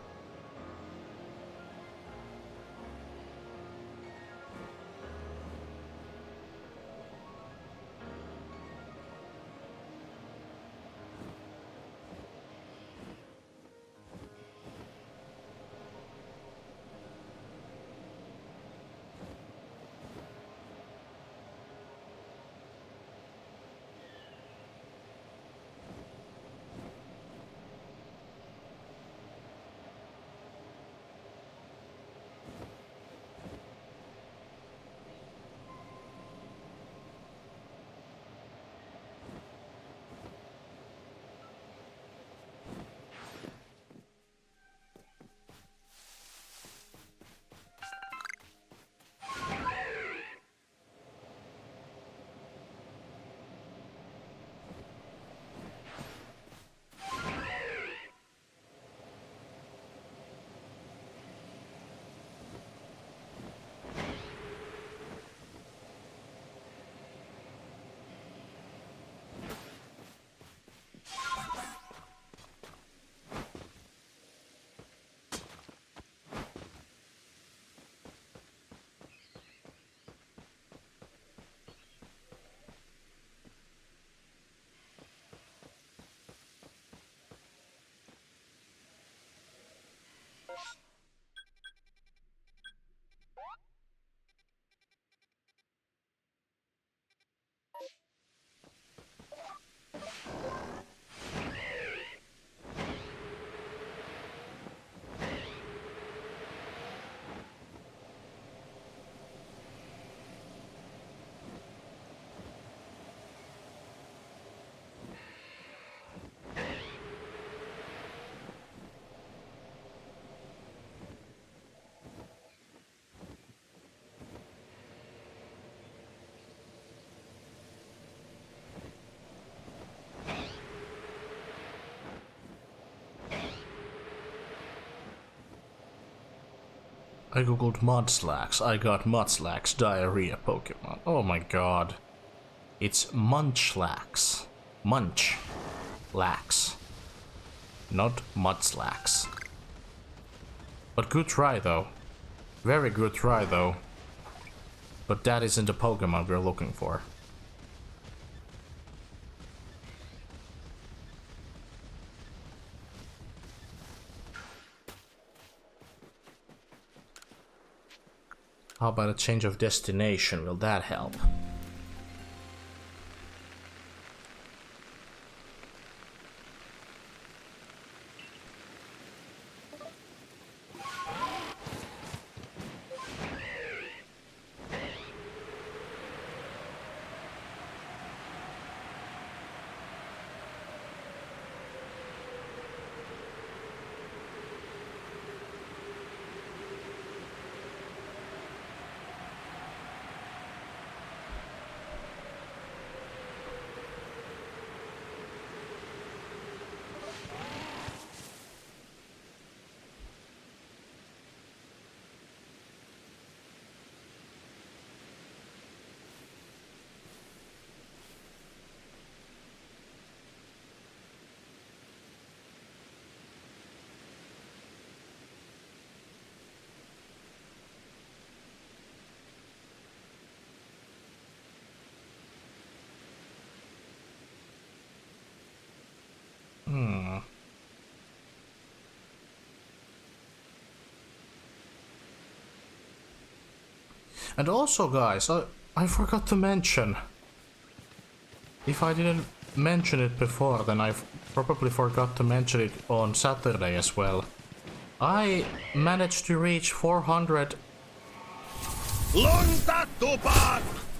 I googled Mudslax. I got Mudslax diarrhea Pokemon. Oh my god. It's Munchlax. Munchlax. Not Mudslax. But good try though. Very good try though. But that isn't the Pokemon we're looking for. How about a change of destination? Will that help? And also, guys, I forgot to mention. If I didn't mention it before, then I probably forgot to mention it on Saturday as well. I managed to reach 400.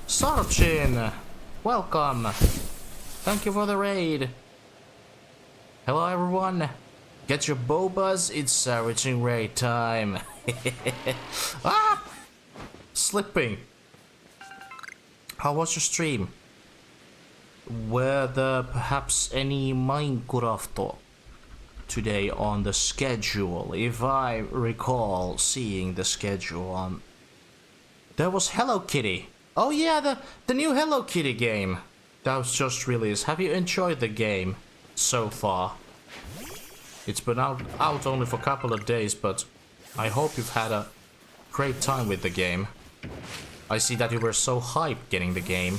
Sarchin! Welcome! Thank you for the raid. Hello everyone. Get your bobas, it's reaching raid time. Ah! Slipping. How was your stream? Were there perhaps any Minecraft today on the schedule? If I recall seeing the schedule on... There was Hello Kitty. Oh yeah, the new Hello Kitty game. That was just released. Have you enjoyed the game so far? It's been out only for a couple of days, but I hope you've had a great time with the game. I see that you were so hyped getting the game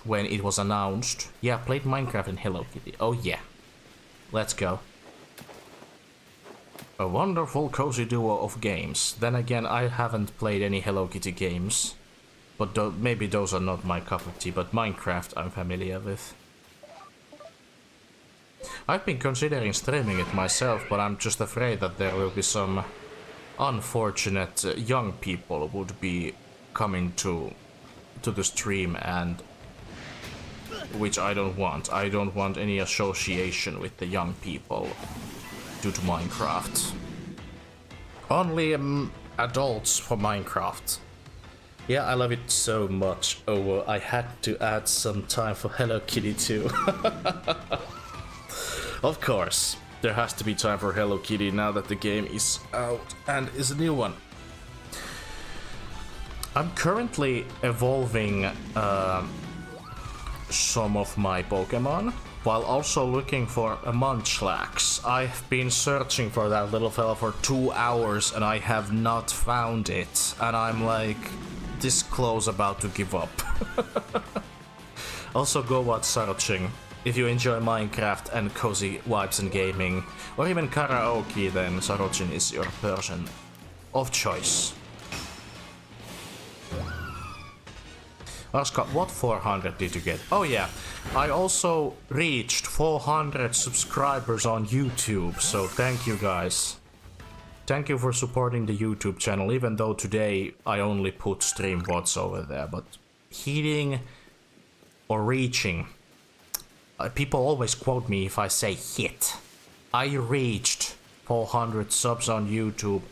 when it was announced. Yeah, played Minecraft and Hello Kitty. Oh yeah. Let's go. A wonderful cozy duo of games. Then again, I haven't played any Hello Kitty games. But maybe those are not my cup of tea, but Minecraft I'm familiar with. I've been considering streaming it myself, but I'm just afraid that there will be some unfortunate young people would be coming to the stream, and which I don't want. I don't want any association with the young people due to Minecraft. Only adults for Minecraft. Yeah, I love it so much. Oh, I had to add some time for Hello Kitty too. Of course. There has to be time for Hello Kitty now that the game is out and is a new one. I'm currently evolving some of my Pokemon while also looking for a Munchlax. I've been searching for that little fella for 2 hours and I have not found it. And I'm like this close about to give up. Also go watch searching. If you enjoy Minecraft and cozy vibes and gaming, or even karaoke, then Sarochin is your person of choice. Arska, what 400 did you get? Oh yeah, I also reached 400 subscribers on YouTube, so thank you guys. Thank you for supporting the YouTube channel, even though today I only put stream bots over there, but hitting or reaching... people always quote me if I say hit. I reached 400 subs on YouTube.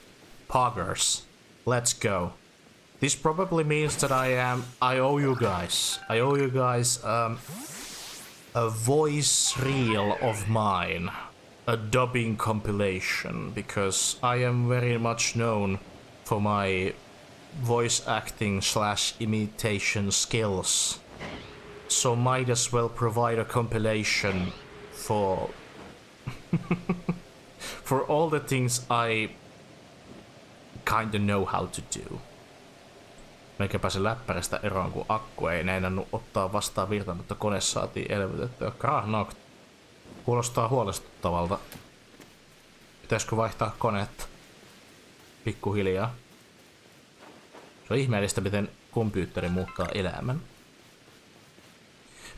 Poggers. Let's go. This probably means that I owe you guys. I owe you guys a voice reel of mine. a dubbing compilation because I am very much known for my voice acting / imitation skills. So might as well provide a compilation for for all the things I kinda know how to do. Meikä pääsin läppäristä eroon, kun akku ei neinannut ottaa vastaan virta, mutta kone saatiin elvytettyä. Krahnokt. Kuulostaa huolestuttavalta. Pitäisikö vaihtaa konetta? Pikkuhiljaa. Se on ihmeellistä, miten kompyytteri muuttaa elämän.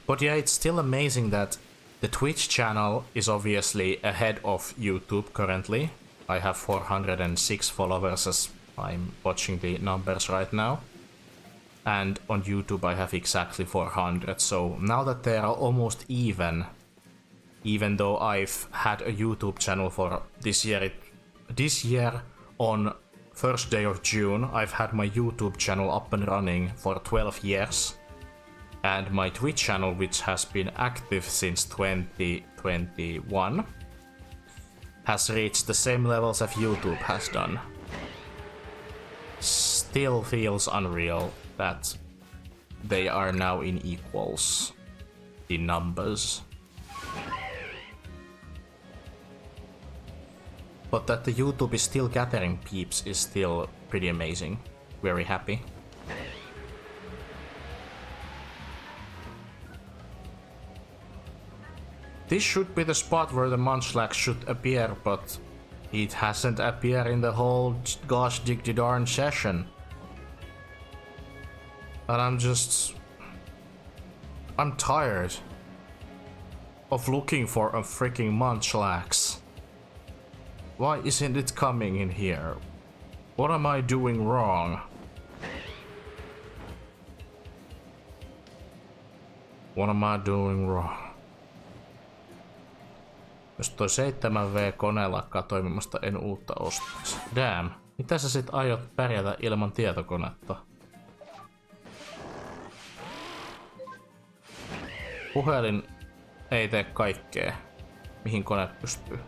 But yeah, it's still amazing that the Twitch channel is obviously ahead of YouTube currently. I have 406 followers as I'm watching the numbers right now. And on YouTube I have exactly 400. So now that they are almost even though I've had a YouTube channel for this year on first day of June, I've had my YouTube channel up and running for 12 years. And my Twitch channel, which has been active since 2021, has reached the same levels as YouTube has done. Still feels unreal that they are now in equals in numbers. But that the YouTube is still gathering peeps is still pretty amazing. Very happy. This should be the spot where the Munchlax should appear, but it hasn't appeared in the whole gosh diggy darn session. And I'm tired of looking for a freaking Munchlax. Why isn't it coming in here? What am I doing wrong? What am I doing wrong? Jos toi 7V-kone lakkaa toimimasta, en uutta ostaisi. Damn. Mitä sä sit aiot pärjätä ilman tietokonetta? Puhelin ei tee kaikkea, mihin kone pystyy.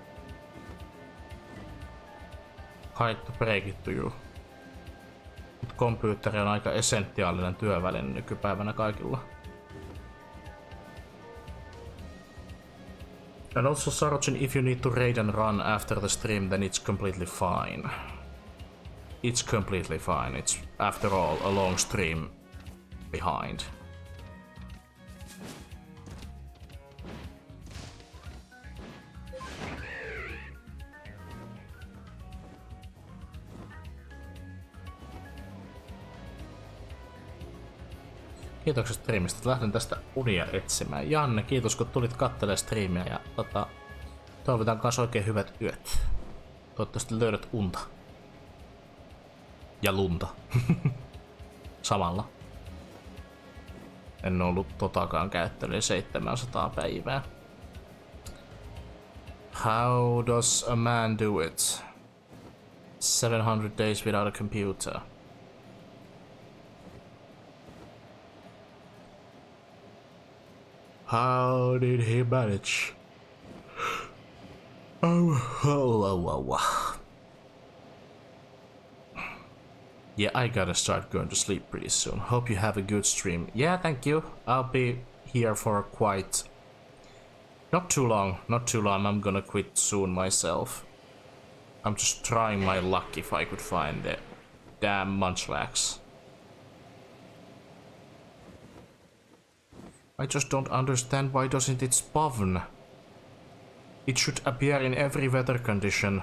Haittu breakittu juu. Mut kompyytteri on aika essentiaalinen työväline nykypäivänä kaikilla. And also Sargent, if you need to raid and run after the stream, then it's completely fine. It's completely fine. It's, after all, a long stream behind. Kiitokset striimistä. Lähden tästä unia etsimään. Janne, kiitos kun tulit kattelemaan striimiä ja toivotan kanssa oikein hyvät yöt. Toivottavasti löydät unta. Ja lunta. Samalla. En ollut totakaan käyttänyt 700 päivää. How does a man do it? 700 days without a computer. How did he manage? Oh. Yeah, I gotta start going to sleep pretty soon. Hope you have a good stream. Yeah, thank you. I'll be here for quite... Not too long. I'm gonna quit soon myself. I'm just trying my luck if I could find the damn Munchlax. I just don't understand why doesn't it spawn? It should appear in every weather condition.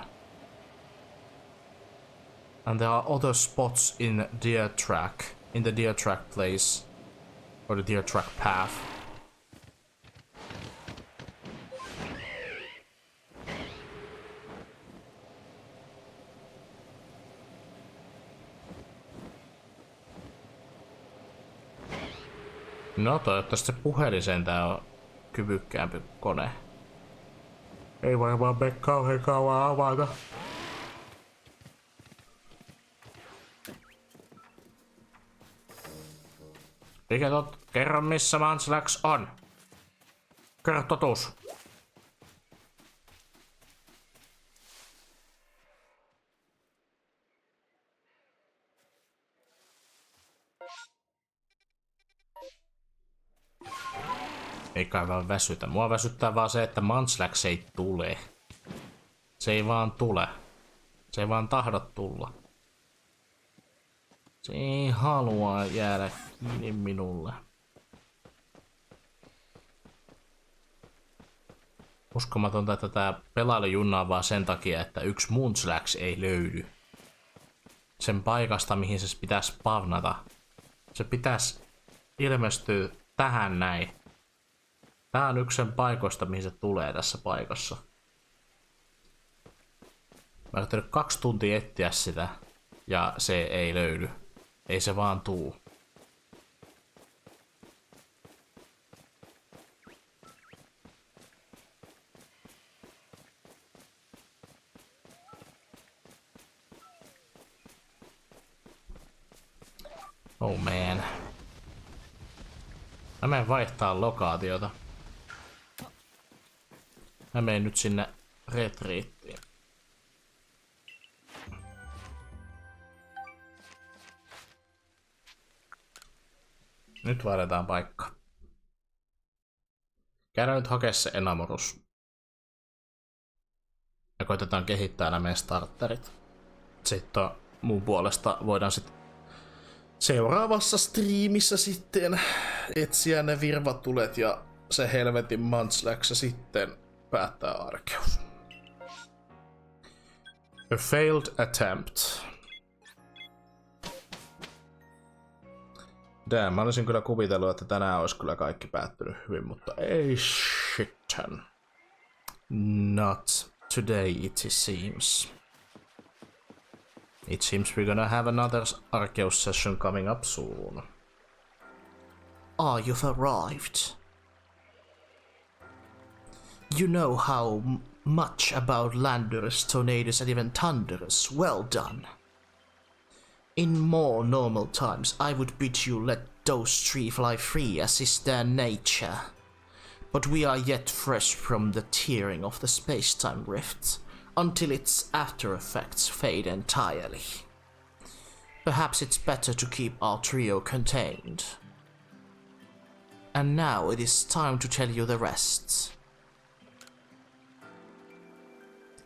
And there are other spots in the deer track place. Or the deer track path. No toivottavasti se puhelin sentään on kyvykkäämpi kone. Ei varmaan mene kauhean kauan avata. Kerro missä Munchlax on. Kerro totuus. Ei kai vaan väsytä. Mua väsyttää vaan se, että Munchlax ei tule. Se ei vaan tule. Se ei vaan tahdo tulla. Se ei halua jäädä kiinni minulle. Uskomatonta, että tää pelailu junnaa vaan sen takia, että yksi Munchlax ei löydy. Sen paikasta, mihin se pitäisi spavnata. Se pitäisi ilmestyä tähän näin. Tää on yksi sen paikoista, mihin se tulee tässä paikassa. Mä oon yrittänyt 2 tuntia etsiä sitä, ja se ei löydy. Ei se vaan tuu. Oh man. Mä menen vaihtaa lokaatiota. Mä menen nyt sinne retriittiin. Nyt vaihdetaan paikka. Käydään nyt hakea se Enamorus. Ja koitetaan kehittää nämä meidän starterit. Sitten mun puolesta voidaan sitten seuraavassa striimissä sitten etsiä ne virvatulet ja se helvetin Munchlax ja sitten päättää Arceus. A failed attempt. Damn, mä olisin kyllä kuvitellut, että tänään olisi kyllä kaikki päättynyt hyvin, mutta ei shitten. Not today it seems. It seems we're gonna have another Arceus session coming up soon. Ah, you've arrived. You know how much about Landorus, Tornadus, and even Thundurus. Well done. In more normal times, I would bid you let those three fly free as is their nature. But we are yet fresh from the tearing of the space-time rift, until its after effects fade entirely. Perhaps it's better to keep our trio contained. And now it is time to tell you the rest.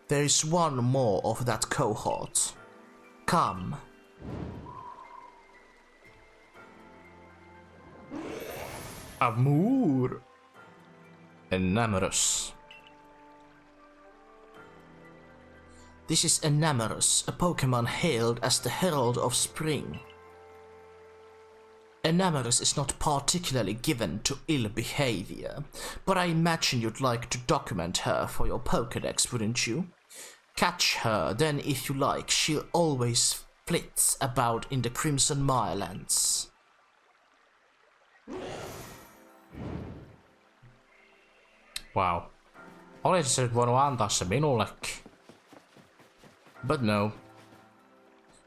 There is one more of that cohort. Come. Amour. Enamorus. This is Enamorukseen, a Pokémon hailed as the herald of spring. Enamorukseen is not particularly given to ill behavior, but I imagine you'd like to document her for your Pokédex, wouldn't you? Catch her, then if you like, she'll always flit about in the Crimson Mirelands. Wow. Olisi se nyt voinut antaa se minullekin. But no.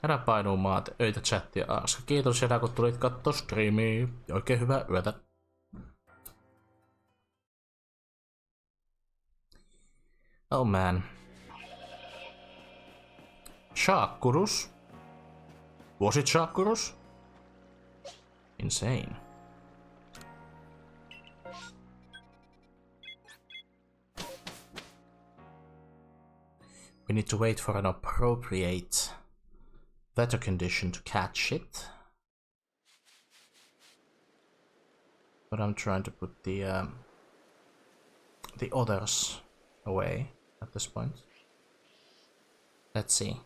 Herra painuu maat, öitä chattia Arska. Kiitos Jeda, kun tulit kattoo striimiä. Oikein hyvää yötä. Oh man. Shakurus? Was it Shakurus? Insane. We need to wait for an appropriate weather condition to catch it. But I'm trying to put the others away at this point. Let's see.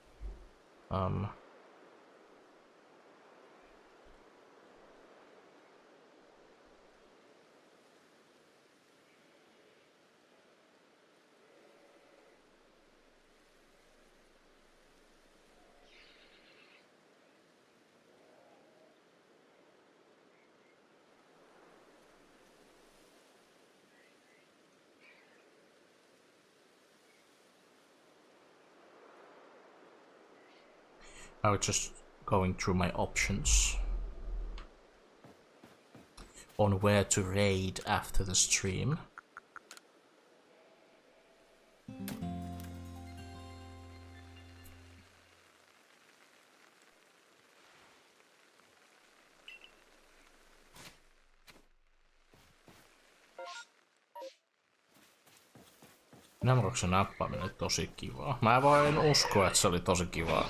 I was just going through my options on where to raid after the stream. Enamorukseen nappaaminen oli tosi kivaa. Mä voin uskoa, että se oli tosi kivaa.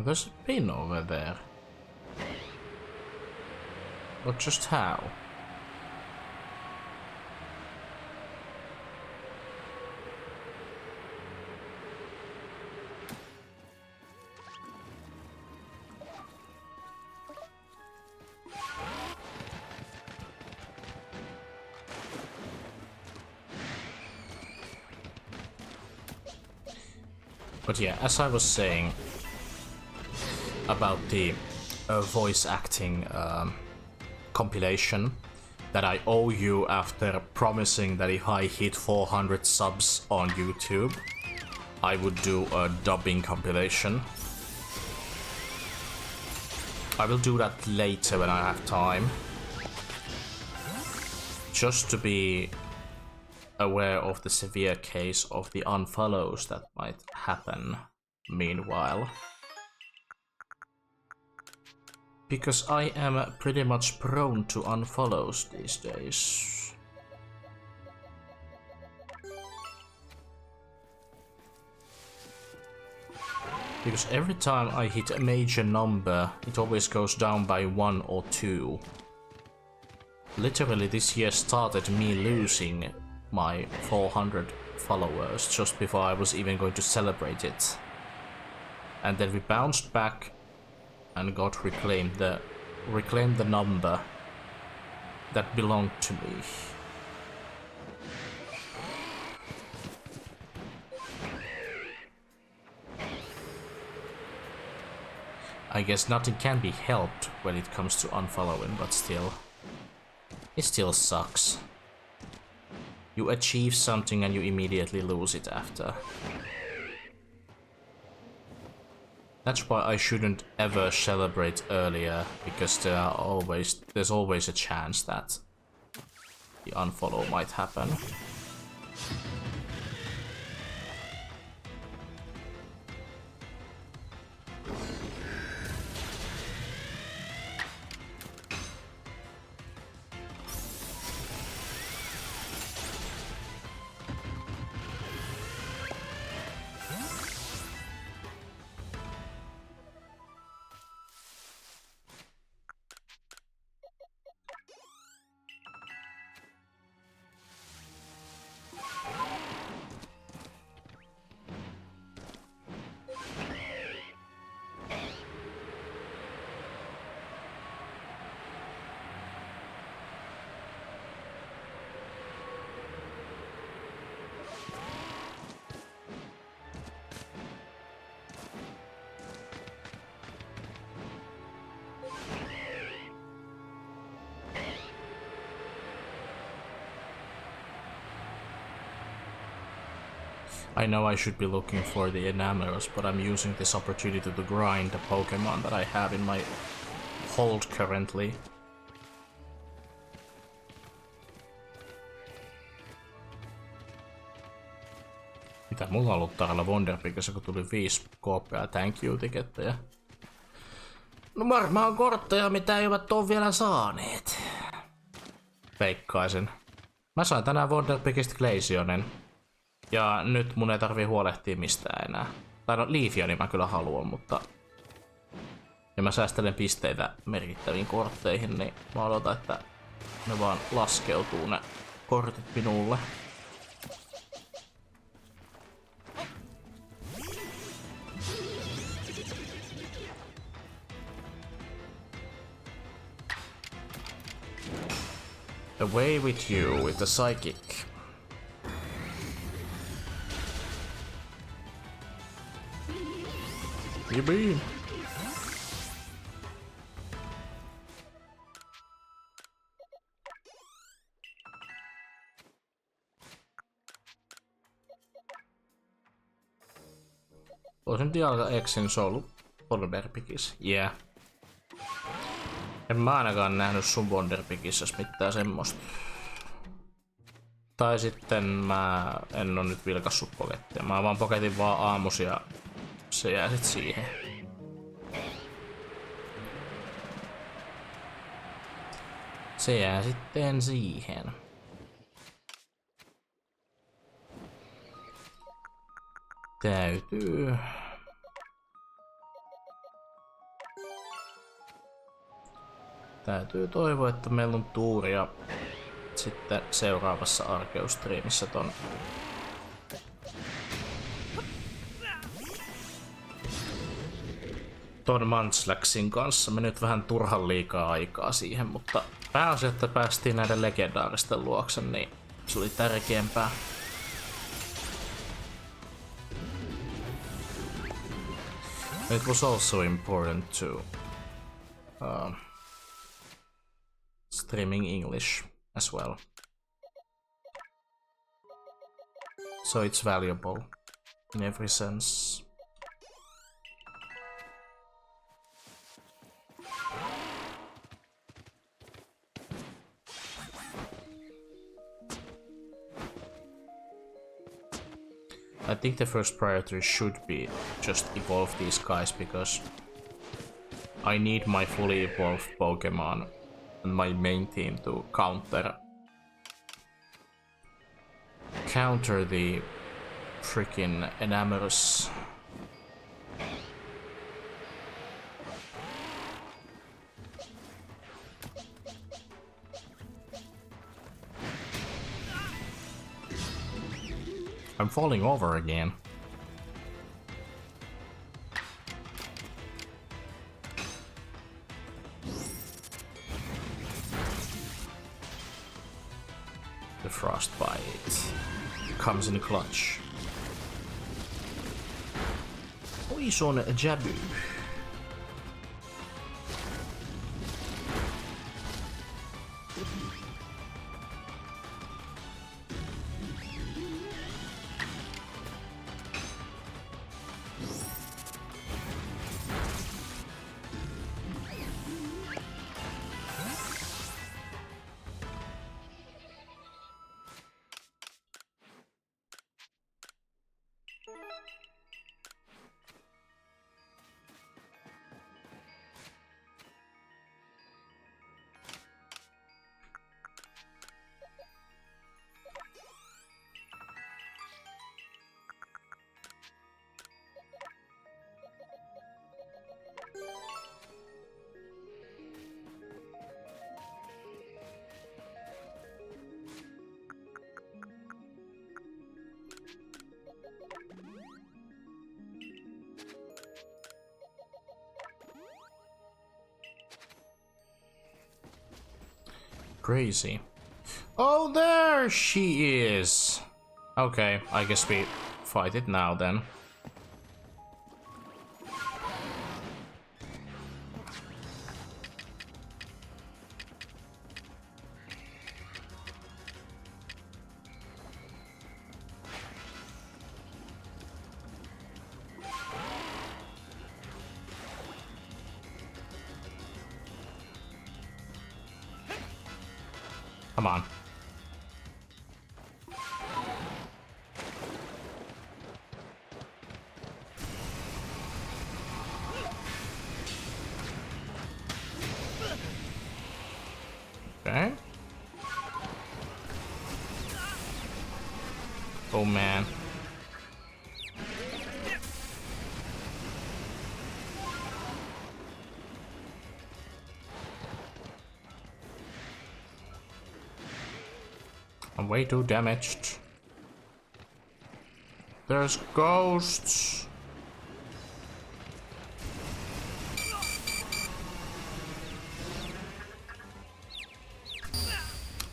There's a pin over there. But just how? But yeah, as I was saying about the voice acting compilation that I owe you after promising that if I hit 400 subs on YouTube, I would do a dubbing compilation. I will do that later when I have time. Just to be aware of the severe case of the unfollows that might happen meanwhile. Because I am pretty much prone to unfollows these days. Because every time I hit a major number, it always goes down by 1 or 2. Literally this year started me losing my 400 followers just before I was even going to celebrate it. And then we bounced back and got reclaimed the number that belonged to me. I guess nothing can be helped when it comes to unfollowing, but still, it still sucks. You achieve something and you immediately lose it after. That's why I shouldn't ever celebrate earlier, because there's always a chance that the unfollow might happen. I know I should be looking for the Enamoruks, but I'm using this opportunity to grind the Pokémon that I have in my hold currently. Mitä mulla on ollut täällä Wonderpigassa, kun tuli 5 kooppia ja thank you -tikettejä? No varmaan kortteja, mitä eivät ole vielä saaneet. Veikkaisin. Mä sain tänään Wonderpigistä Glazionen. Ja nyt mun ei tarvii huolehtia mistään enää. Tai no Leafionin mä kyllä haluan, mutta... Ja mä säästelen pisteitä merkittäviin kortteihin, niin mä odotan, että ne vaan laskeutuu ne kortit minulle. Away with you with the psychic. You mean? Voisin dialata ensin solu Wonderpigis. Yeah. En mä ainakaan nähnyt sun Wonderpikissä mitään semmoista. Tai sitten mä en oo nyt vilkassut pokettia. Mä vaan poketin vaan aamus ja se jää sit siihen. Se jää sitten siihen. Täytyy toivoa, että meillä on tuuria sitten seuraavassa Arceus Striimissä ton Munchlaxin kanssa. Me nyt vähän turhan liikaa aikaa siihen, mutta pääasia, että päästiin näiden legendaaristen luokse, niin se oli tärkeämpää. It was also important to streaming English as well. So it's valuable in every sense. I think the first priority should be just evolve these guys because I need my fully evolved Pokémon and my main team to counter the freaking Enamorus. I'm falling over again. The frostbite comes in clutch. Poison Jabu. Crazy. Oh, there she is! Okay, I guess we fight it now then. Come on. Okay. Oh man. I'm way too damaged. There's ghosts.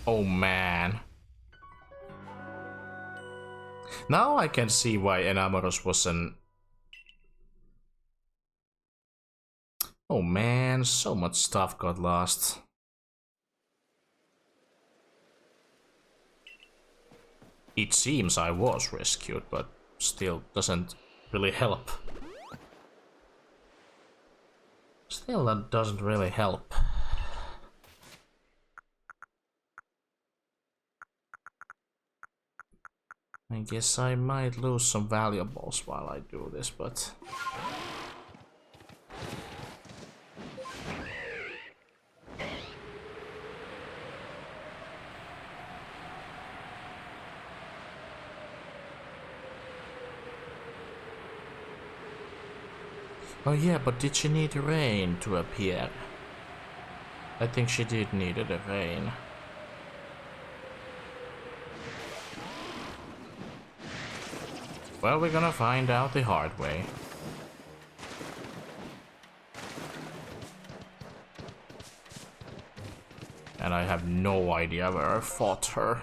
Oh man. Now I can see why Enamorus was an... Oh man, so much stuff got lost. It seems I was rescued, but still doesn't really help. Still, that doesn't really help. I guess I might lose some valuables while I do this, but... Oh yeah, but did she need rain to appear? I think she did need the rain. Well, we're gonna find out the hard way. And I have no idea where I fought her.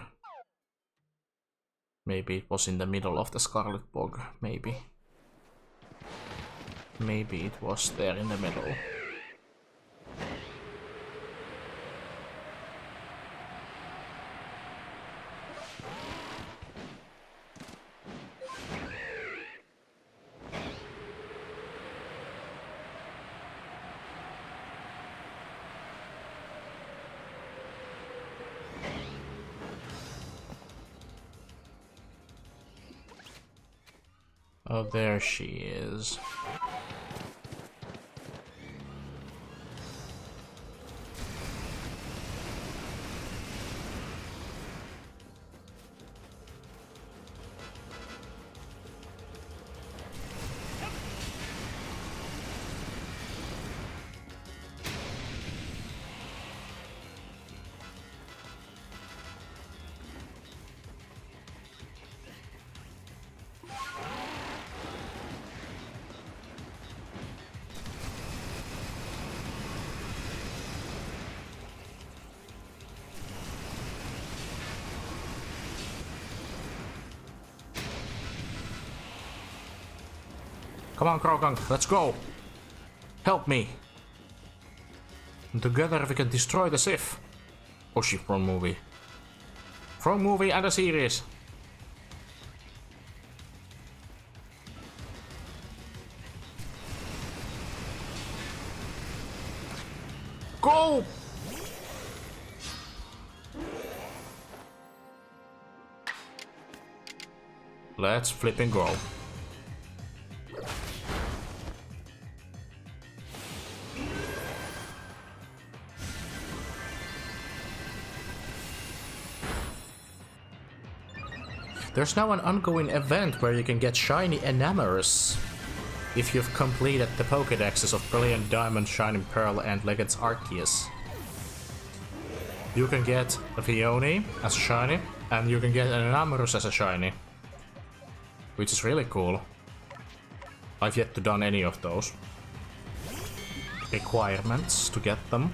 Maybe it was in the middle of the Scarlet Bog, maybe. Maybe it was there in the middle. Oh, there she is. Come on, Krogan, let's go! Help me! And together we can destroy the Sith! Oh shit, wrong movie. Wrong movie and a series! Go! Let's flip and go. There's now an ongoing event where you can get shiny Enamoruks if you've completed the Pokédexes of Brilliant Diamond, Shining Pearl, and Legate's Arceus. You can get a Fione as a shiny, and you can get an Enamorus as a shiny, which is really cool. I've yet to done any of those requirements to get them.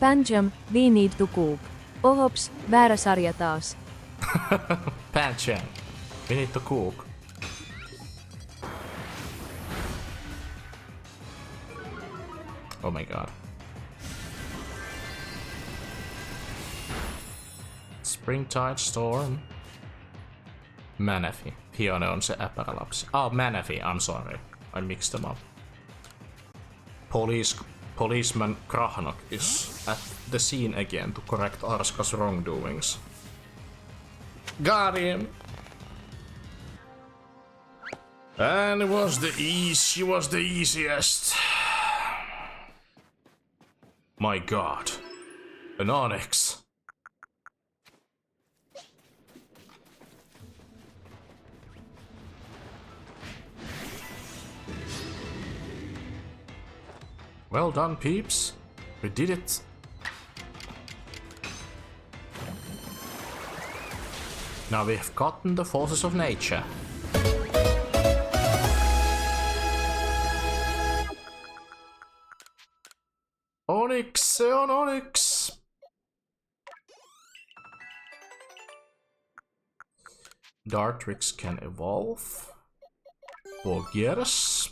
Panjam, we need to cook. Ohops, väärä sarja taas. Panchan, we need to cook. Oh my god. Springtide Storm. Manaphy. Fiona on se äpärälapsi. Oh, Manaphy, I'm sorry. I mixed them up. Policeman Krahnok is at the scene again to correct Arska's wrongdoings. Got him! And she was the easiest. My god. An Onyx. Well done, peeps. We did it. Now we have gotten the forces of nature. Onyx, se on Onyx. Dartrix can evolve. Bogeras.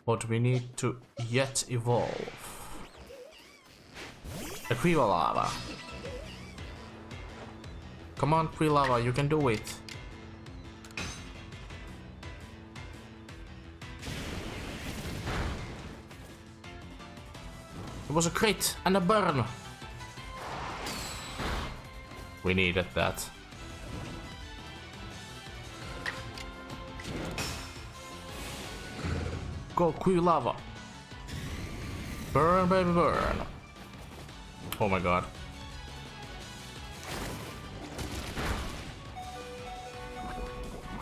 What we need to yet evolve. A Quivalava. Come on, Quivalava, you can do it. was a crit and a burn. We needed that. Go kuin lava. Burn, baby, burn. Oh my god.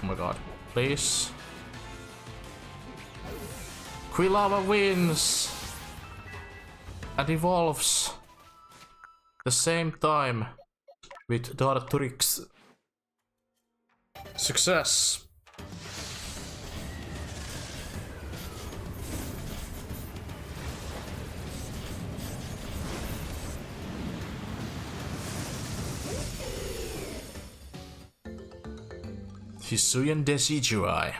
Oh my god. Please. Kuin lava wins. And evolves. The same time. With Darkrai. Success. Hisuin Decidui.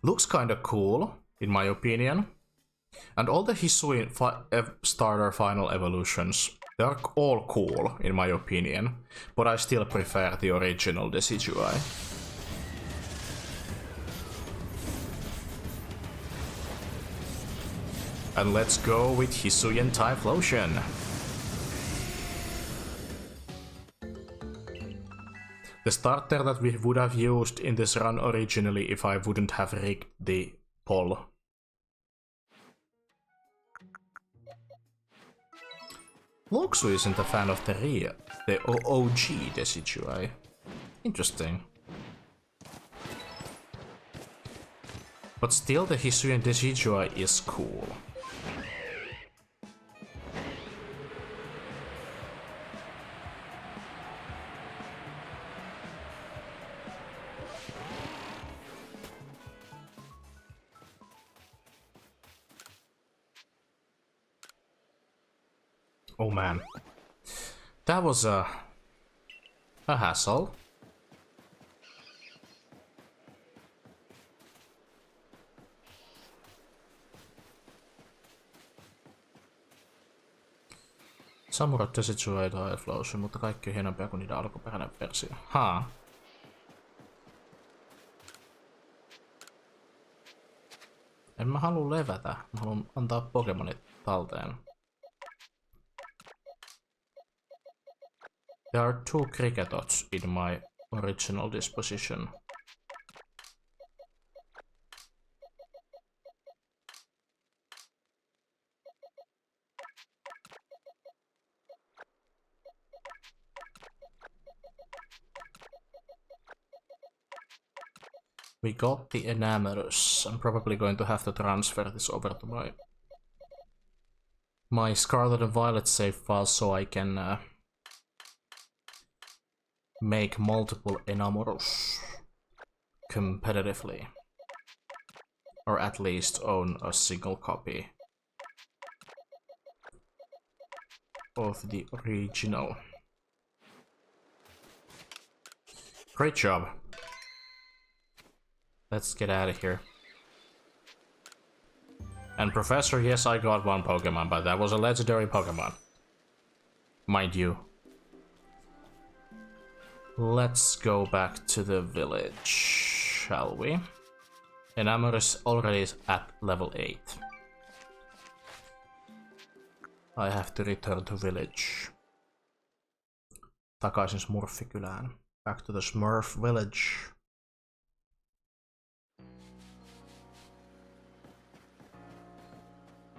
Looks kinda cool, in my opinion. And all the Hisuin starter final evolutions, they are all cool, in my opinion. But I still prefer the original Decidui. And let's go with Hisuin Typhlosion. The starter that we would have used in this run originally if I wouldn't have rigged the poll. Loxu isn't a fan of the OG Decidui. Interesting. But still the Hisuin Decidui is cool. Oh man, that was a hassle. Samurai Decidui tai Flows, mutta kaikki on hienompia kuin niiden alkuperäinen versio. Haa. En mä halua levätä, mä haluan antaa Pokemonit talteen. There are 2 Cricketots in my original disposition. We got the Enamorus. I'm probably going to have to transfer this over to my Scarlet and Violet save file so I can make multiple Enamorus competitively. Or at least own a single copy of the original. Great job. Let's get out of here. And Professor, yes, I got 1 Pokemon, but that was a legendary Pokemon. Mind you. Let's go back to the village, shall we? Enamorus already is at level 8. I have to return to village. Takaisin Smurfikylään. Back to the Smurf village.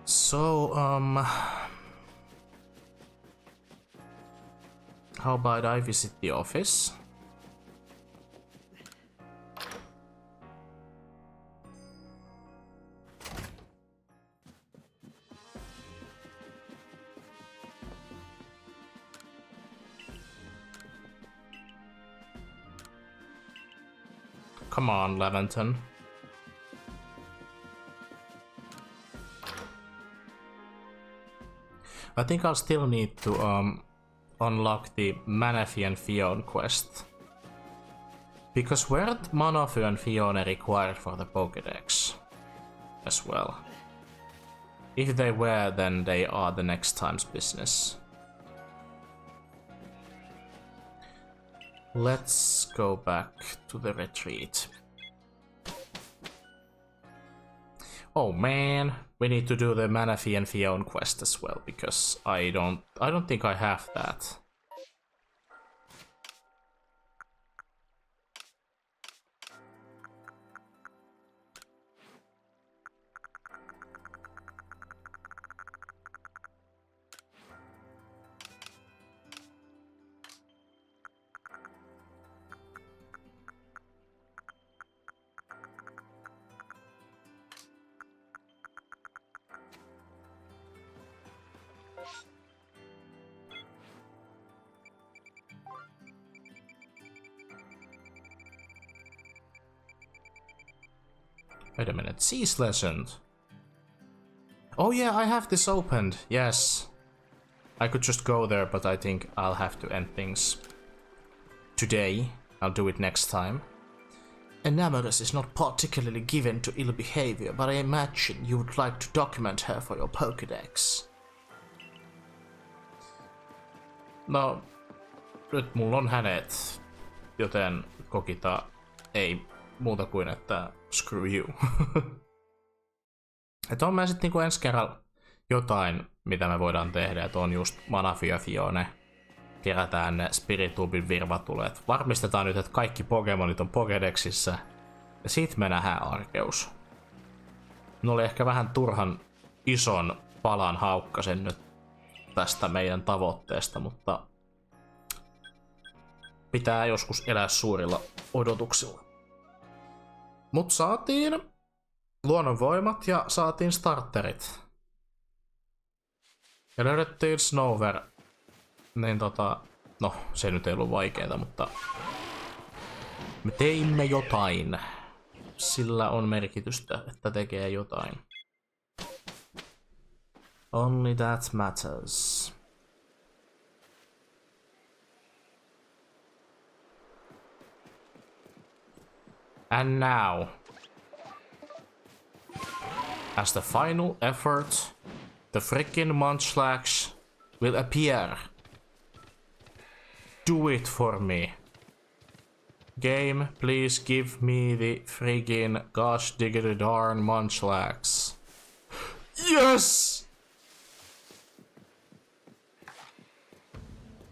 So, how about I visit the office? Come on, Laventon. I think I'll still need to unlock the Manaphy and Fione quest. Because weren't Manaphy and Fione required for the Pokédex as well? If they were, then they are the next time's business. Let's go back to the retreat. Oh man, we need to do the Manaphy and Fion quest as well, because I don't think I have that. Wait a minute, Cease Legend. Oh yeah, I have this opened, yes. I could just go there, but I think I'll have to end things today. I'll do it next time. Enamorukseen is not particularly given to ill behavior, but I imagine you would like to document her for your Pokédex. No, nyt mulla on hänet, joten Kokita ei muuta kuin että screw you. Että on mä sit niinku ensi kerralla jotain, mitä me voidaan tehdä, että on just Manaphy ja Fione. Kerätään ne Spiritubin virvatulet. Varmistetaan nyt, että kaikki Pokemonit on Pokédexissä. Ja sit me nähdään Arceus. Ne oli ehkä vähän turhan ison palan haukkasen nyt tästä meidän tavoitteesta, mutta pitää joskus elää suurilla odotuksilla. Mut saatiin luonnonvoimat ja saatiin starterit. Ja löydettiin Snover. Niin no se nyt ei ollut vaikeeta, mutta me teimme jotain. Sillä on merkitystä, että tekee jotain. Only that matters. And now, as the final effort, the frickin' Munchlax will appear. Do it for me. Game, please give me the friggin' gosh diggity darn Munchlax. Yes!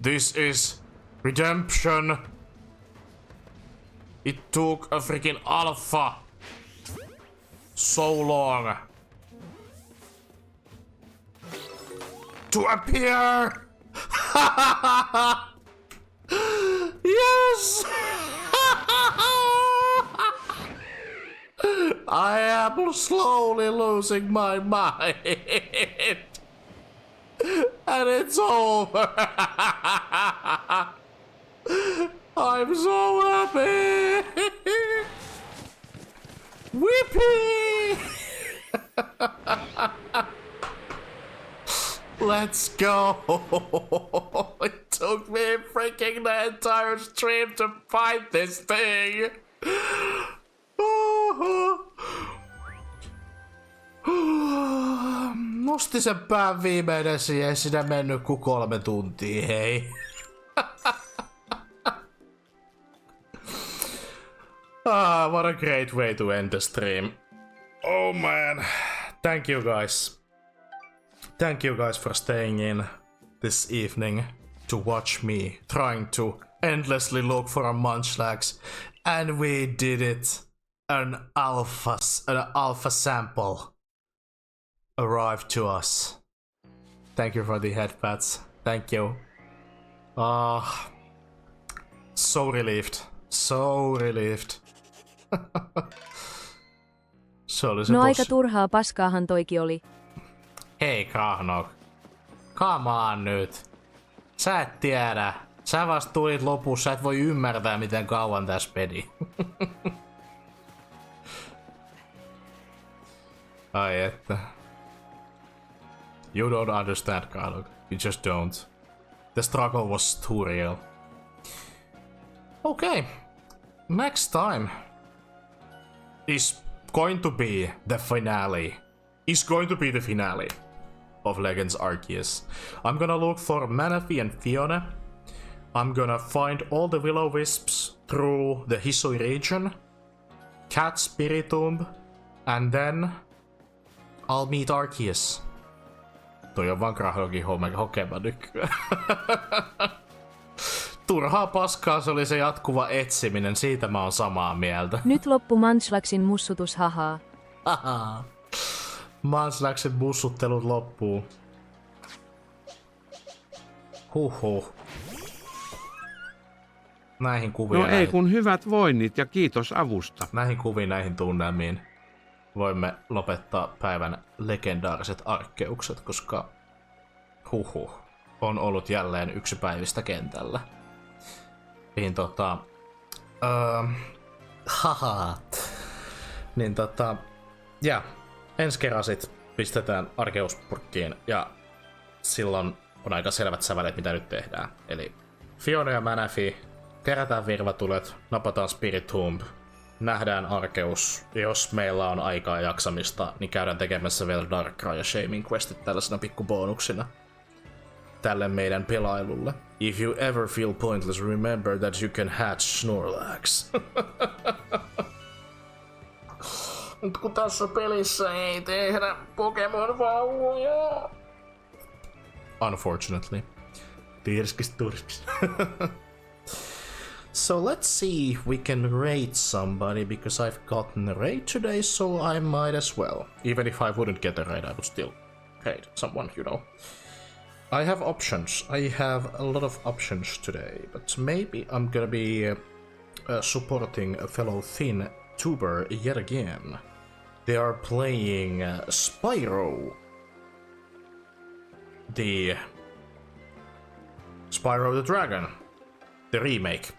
This is redemption. It took a freaking alpha so long to appear. Yes. I am slowly losing my mind. And it's over. I'm so happy! Whippy! Let's go! It took me freaking the entire stream to find this thing! Nosti sen pään viimeinen ei siinä mennyt kuin 3 tuntia, hei. What a great way to end the stream. Oh man. Thank you guys. Thank you guys for staying in this evening to watch me trying to endlessly look for a Munchlax. And we did it. An alpha sample arrived to us. Thank you for the headpats. Thank you. So relieved. So relieved. Se oli se no aika turhaa paskaahan toikin oli. Hei Kahnok. Come on nyt. Sä et tiedä. Sä vasta tulit lopussa, sä et voi ymmärtää miten kauan tässä meni. Ai että. You don't understand, Kahnok. You just don't. The struggle was too real. Okay. Next time is going to be the finale. Is going to be the finale of Legends Arceus. I'm gonna look for Manaphy and Fiona. I'm gonna find all the Will-O-Wisps through the Hisuin region, catch Spiritomb, and then I'll meet Arceus. Toi on vaan Grahogin hokema nykyään. Turhaa paskaa se oli se jatkuva etsiminen, siitä mä oon samaa mieltä. Nyt loppu Munchlaxin mussutus, hahaa. Haha. Munchlaxin mussuttelut loppuu. Huhhuh. Näihin kuviin. No ei kun hyvät voinnit ja kiitos avusta. Näihin kuviin, näihin tunnelmiin voimme lopettaa päivän legendaariset arkkeukset, koska on ollut jälleen yksi päivistä kentällä. Niin ensi kerran sit pistetään Arceus-purkkiin ja silloin on aika selvät sävälet mitä nyt tehdään. Eli Fiona ja Manaphy, kerätään virvatulet, napataan Spirit Tomb, nähdään Arceus, jos meillä on aikaa ja jaksamista, niin käydään tekemässä vielä Darkrai ja Shaymin questit tällaisena pikkubonuksina tälle meidän pelailulle. If you ever feel pointless, remember that you can hatch Snorlax. Nyt kun tässä pelissä ei tehdä Pokémon vauvoja. Unfortunately. Tirskis. So let's see if we can rate somebody, because I've gotten a raid today, so I might as well. Even if I wouldn't get a raid, I would still raid someone, you know. I have options. I have a lot of options today, but maybe I'm gonna be supporting a fellow thin tuber yet again. They are playing Spyro. The Spyro the Dragon. The remake.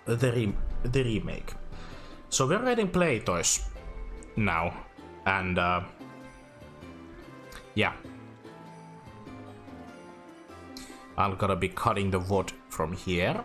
The remake. So we're raiding Play Toys now, and yeah, I'm gonna be cutting the VOD from here.